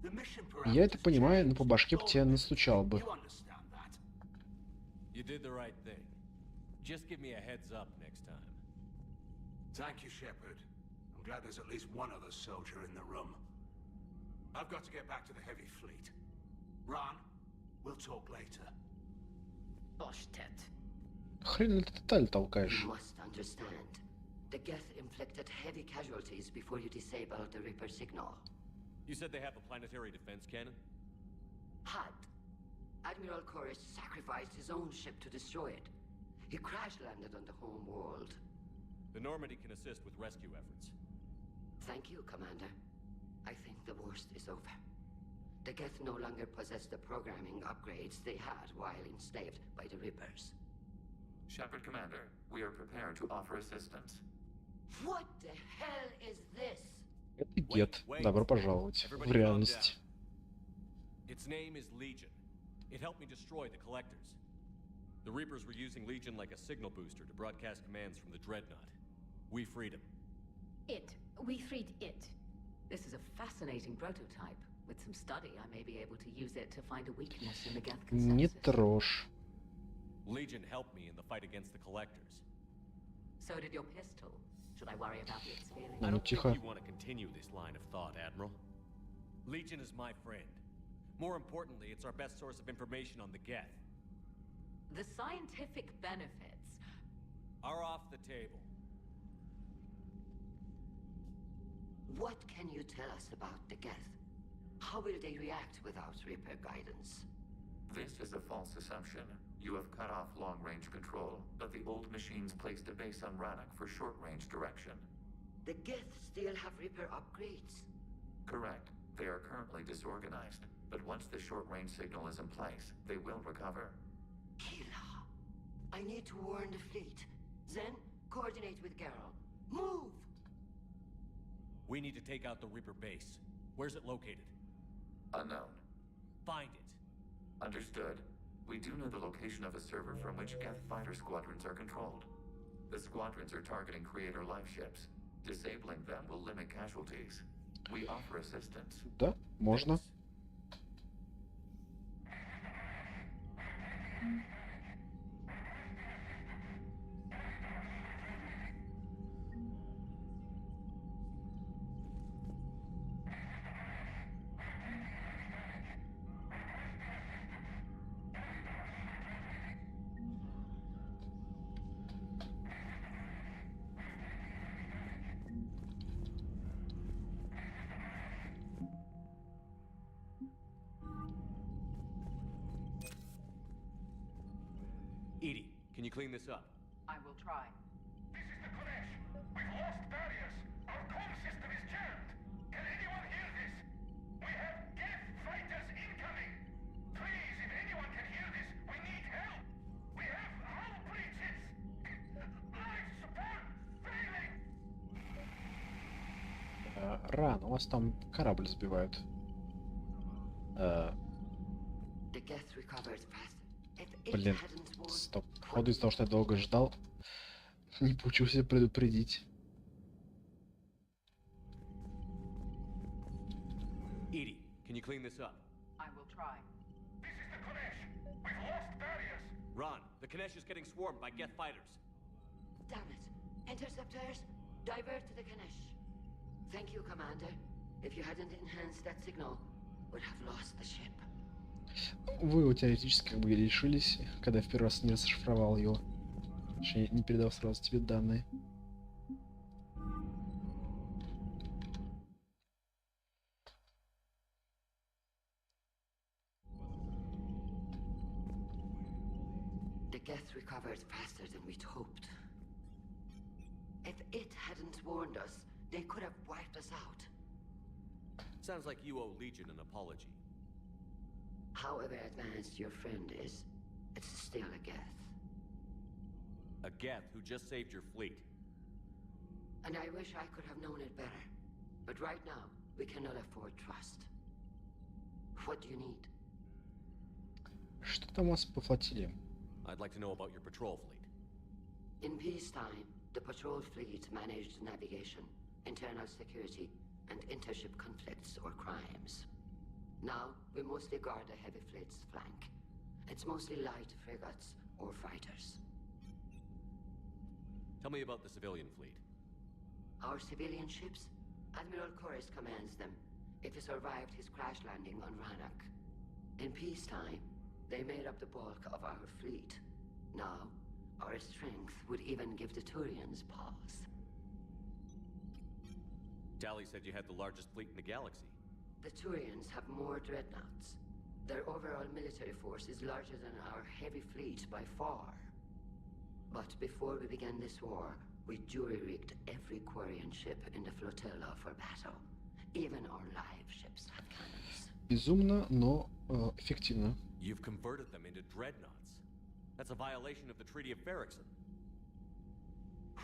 Speaker 21: the mission
Speaker 1: Я это понимаю, но по башке бы тебя настучал бы.
Speaker 5: You did the right thing. Just give me a heads up next time.
Speaker 21: Thank you, Shepard. I'm glad there's at least one other soldier in the room. I've got to get back to the Heavy Fleet. Ron, we'll talk later.
Speaker 23: Boshtet.
Speaker 1: Хрен ли ты деталь толкаешь?
Speaker 23: You must understand. The Geth inflicted heavy casualties before you disabled the Reaper signal.
Speaker 5: You said they have a planetary defense cannon?
Speaker 23: Had. Admiral Chorus sacrificed his own ship to destroy it. He crash-landed on the home world.
Speaker 5: The Normandy can assist with rescue efforts.
Speaker 23: Thank you, Commander. I think the worst is over. The Geth no longer possess the programming upgrades they had while enslaved by the Reapers.
Speaker 8: Shepard, Commander, we are prepared to offer assistance.
Speaker 23: What the hell is this?
Speaker 1: Это Гет. Добро пожаловать в реальность.
Speaker 5: Its name is Legion. It helped me destroy the Collectors. The Reapers were using Legion like a signal booster to broadcast commands from the Dreadnought. We freed him.
Speaker 11: We freed it. This is a fascinating prototype. With some study, I may be able to use it to find a weakness in the Geth consensus.
Speaker 1: Не трожь.
Speaker 5: Legion helped me in the fight against the Collectors.
Speaker 11: So did your pistol. Should I worry about the experience?
Speaker 5: I don't think you want to continue this line of thought, Admiral. Legion is my friend. More importantly, it's our best source of information on the Geth.
Speaker 11: The scientific benefits
Speaker 5: are off the table.
Speaker 23: What can you tell us about the Geth? How will they react without Reaper guidance?
Speaker 8: This is a false assumption. You have cut off long-range control, but the old machines placed a base on Rannoch for short-range direction.
Speaker 23: The Geth still have Reaper upgrades?
Speaker 8: Correct. They are currently disorganized, but once the short-range signal is in place, they will recover.
Speaker 23: Kila, I need to warn the fleet. Then, coordinate with Geralt. Move!
Speaker 5: We need to take out the Reaper base. Where's it located?
Speaker 8: Unknown.
Speaker 5: Find it.
Speaker 8: Understood. We do know the location of a server from which Geth fighter squadrons are controlled. The squadrons are targeting Creator life ships. Disabling them will limit casualties. We offer assistance.
Speaker 1: Да, можно.
Speaker 5: Edie, can you clean this up?
Speaker 11: I will try.
Speaker 2: This is the Kodesh. We've lost barriers. Our comm system is jammed. Can anyone hear this? We have Geth fighters incoming. Please, if anyone can hear this, we need help. We have hull breaches. Life support failing.
Speaker 1: Рано, у вас там корабль сбивают.
Speaker 23: The Geth recovered fast.
Speaker 1: Блин, стоп. Походу из-за того, что я долго ждал, не получился предупредить.
Speaker 5: Edie, can you clean this up?
Speaker 11: I will try.
Speaker 2: This is the Kodesh. We've lost barriers.
Speaker 5: Ron, the Kanesh is getting swarmed by Geth fighters.
Speaker 23: Damn it. Interceptors, divert to the Kanesh. Thank you, Commander. If you hadn't enhanced that signal, we'd have lost the ship.
Speaker 1: Вы теоретически как бы решились, когда я в первый раз не расшифровал его. Точнее, не передал сразу тебе данные.
Speaker 23: The Geth recovered faster than we'd hoped. If it hadn't warned us, they could have wiped us out.
Speaker 5: Sounds like you owe Legion an apology.
Speaker 23: However advanced your friend is, it's still a Geth.
Speaker 5: A Geth who just saved your fleet.
Speaker 23: And I wish I could have known it better. But right now, we cannot afford trust. What do you need?
Speaker 1: Что там у вас по флотилии?
Speaker 5: I'd like to know about your patrol fleet.
Speaker 23: In peacetime, the patrol fleet managed navigation, internal security, and intership conflicts or crimes. Now, we mostly guard the heavy fleet's flank. It's mostly light frigates or fighters.
Speaker 5: Tell me about the civilian fleet.
Speaker 23: Our civilian ships? Admiral Chorus commands them, if he survived his crash landing on Rannoch. In peacetime, they made up the bulk of our fleet. Now, our strength would even give the Turians pause.
Speaker 5: Tally said you had the largest fleet in the galaxy.
Speaker 23: The Turians have more dreadnoughts. Their overall military force is larger than our heavy fleet by far. But before we began this war, we jury-rigged every Quarian ship in the flotilla for battle. Even our live ships have cannons.
Speaker 1: Безумно, но эффективно.
Speaker 5: You've converted them into dreadnoughts. That's a violation of the Treaty of Ferrixon.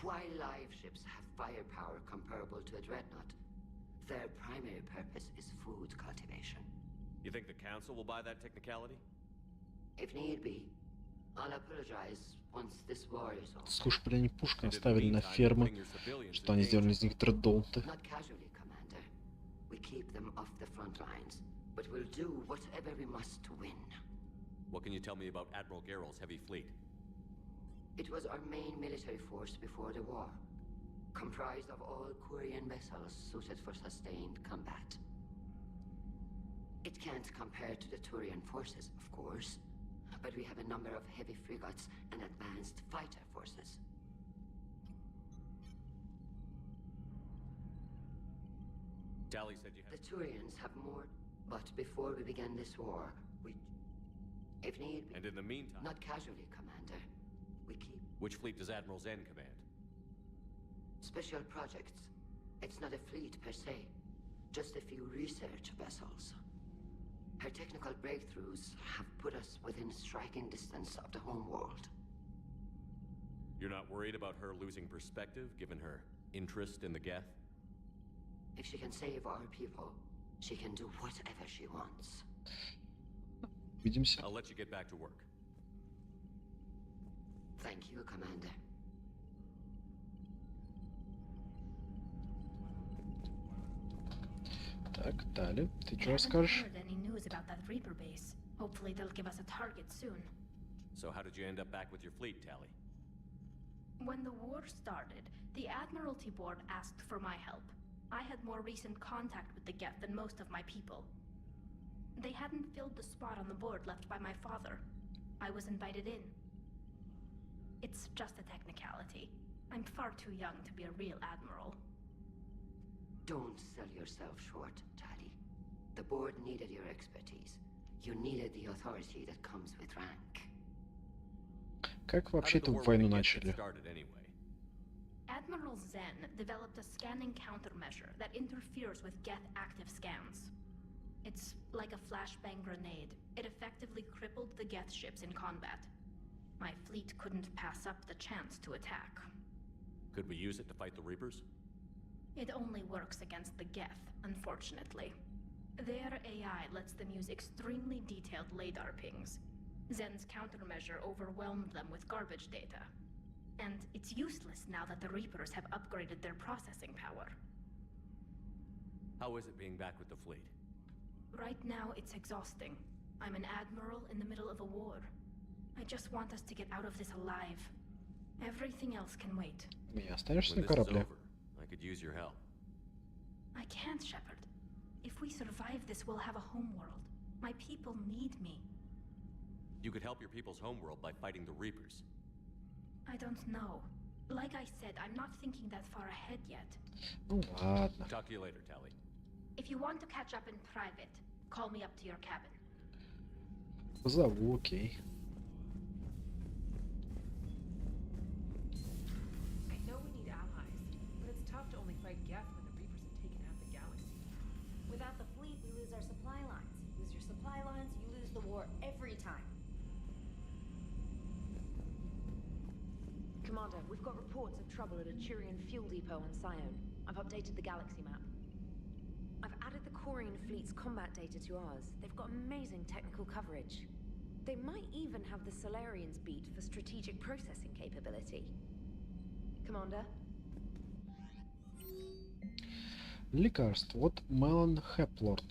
Speaker 23: While live ships have firepower comparable to a dreadnought, their primary purpose is food cultivation.
Speaker 5: You think the Council will buy that technicality?
Speaker 23: If need be, I'll apologize once this war is over.
Speaker 1: Слушай, бля, они пушки оставили на фермы, что они сделали из них дредноуты.
Speaker 23: Not casually, Commander. We keep them off the front lines, but we'll do whatever we must to win.
Speaker 5: What can you tell me about Admiral Garrel's heavy fleet?
Speaker 23: It was our main military force before the war, comprised of all Quarian vessels suited for sustained combat. It can't compare to the Turian forces, of course, but we have a number of heavy frigates and advanced fighter forces.
Speaker 5: Tally said you had...
Speaker 23: The Turians have more, but before we began this war, if need be...
Speaker 5: And in the meantime...
Speaker 23: Not casually, Commander. We keep...
Speaker 5: Which fleet does Admiral Zen command?
Speaker 23: Special projects. It's not a fleet per se, just a few research vessels. Her technical breakthroughs have put us within striking distance of the homeworld.
Speaker 5: You're not worried about her losing perspective, given her interest in the Geth?
Speaker 23: If she can save our people, she can do whatever she wants.
Speaker 1: Увидимся.
Speaker 5: I'll let you get back to work.
Speaker 23: Thank you, Commander.
Speaker 1: Так, далее. Ты что расскажешь?
Speaker 10: Heard any news about that Reaper base? Hopefully they'll give us a target soon.
Speaker 5: So how did you end up back with your fleet, Tally?
Speaker 10: When the war started, the Admiralty Board asked for my help. I had more recent contact with the Geth than most of my people. They hadn't filled the spot on the board left by my father. I was invited in. It's just a technicality. I'm far too young to be a real admiral.
Speaker 23: Don't sell yourself short, Tally. The board needed your expertise. You needed the authority that comes with rank.
Speaker 1: Как вообще эту войну начали?
Speaker 10: Admiral Zen developed a scanning countermeasure that interferes with Geth active scans. It's like a flashbang grenade. It effectively crippled the Geth ships in combat. My fleet couldn't pass up the chance to attack.
Speaker 5: Could we use it to fight the Reapers?
Speaker 10: It only works against the Geth, unfortunately. Their AI lets them use extremely detailed LADAR pings. Zen's countermeasure overwhelmed them with garbage data. And it's useless now that the Reapers have upgraded their processing power.
Speaker 5: How is it being back with the fleet?
Speaker 10: Right now, it's exhausting. I'm an admiral in the middle of a war. I just want us to get out of this alive. Everything else can wait.
Speaker 1: Не останешься
Speaker 5: When
Speaker 1: на
Speaker 5: this is
Speaker 1: корабле.
Speaker 5: over, I could use your help.
Speaker 10: I can't, Shepard. If we survive this, we'll have a homeworld. My people need me.
Speaker 5: You could help your people's homeworld by fighting the Reapers.
Speaker 10: I don't know. Like I said, I'm not thinking that far ahead yet.
Speaker 1: Ну ладно.
Speaker 5: Talk to you later, Tally.
Speaker 10: If you want to catch up in private, call me up to your cabin.
Speaker 1: Позову, окей.
Speaker 14: I know we need allies, but it's tough to only fight Geth when the Reapers have taken out the galaxy.
Speaker 12: Without the fleet, we lose our supply lines. Lose your supply lines, you lose the war every time. Commander, we've got reports of trouble at a Turian fuel depot on Scion. I've updated the galaxy map. I've added the Quarian fleet's combat data to ours. They've got amazing technical coverage. They might even have the Solarians beat for strategic processing capability. Commander?
Speaker 1: Лекарство. Вот Мелан Хеплорн.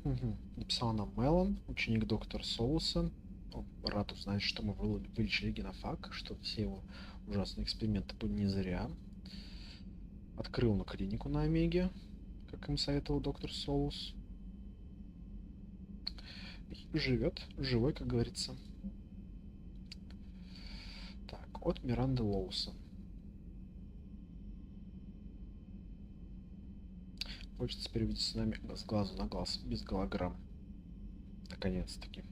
Speaker 1: Написал нам Мелон, ученик доктора Соуса. Он рад узнать, что мы вылечили генофаг, что все его ужасные эксперименты были не зря. Открыл на клинику на Омеге, как им советовал доктор Соус. И живет, живой, как говорится. Так, от Миранды Лоусон. Хочется перевести с нами с глазу на глаз, без голограмм. Наконец-таки.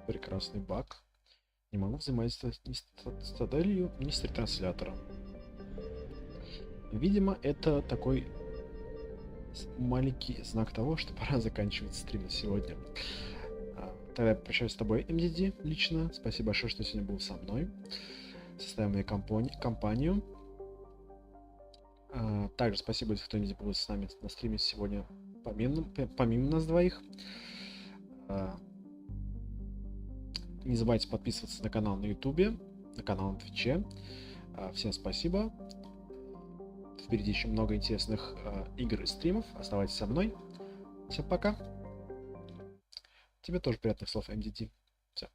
Speaker 1: Прекрасный баг. Не могу взаимодействовать ни с цитаделью, ни с ретранслятором. Видимо, это такой маленький знак того, что пора заканчивать стрим на сегодня. Тогда я прощаюсь с тобой, МДД, лично. Спасибо большое, что сегодня был со мной. Составим мне компанию. Также спасибо, если кто-нибудь был с нами на стриме сегодня, помимо нас двоих. Не забывайте подписываться на канал на Ютубе, на канал на Твиче. Всем спасибо. Впереди еще много интересных игр и стримов. Оставайтесь со мной. Всем пока. Тебе тоже приятных слов, МДД. Все.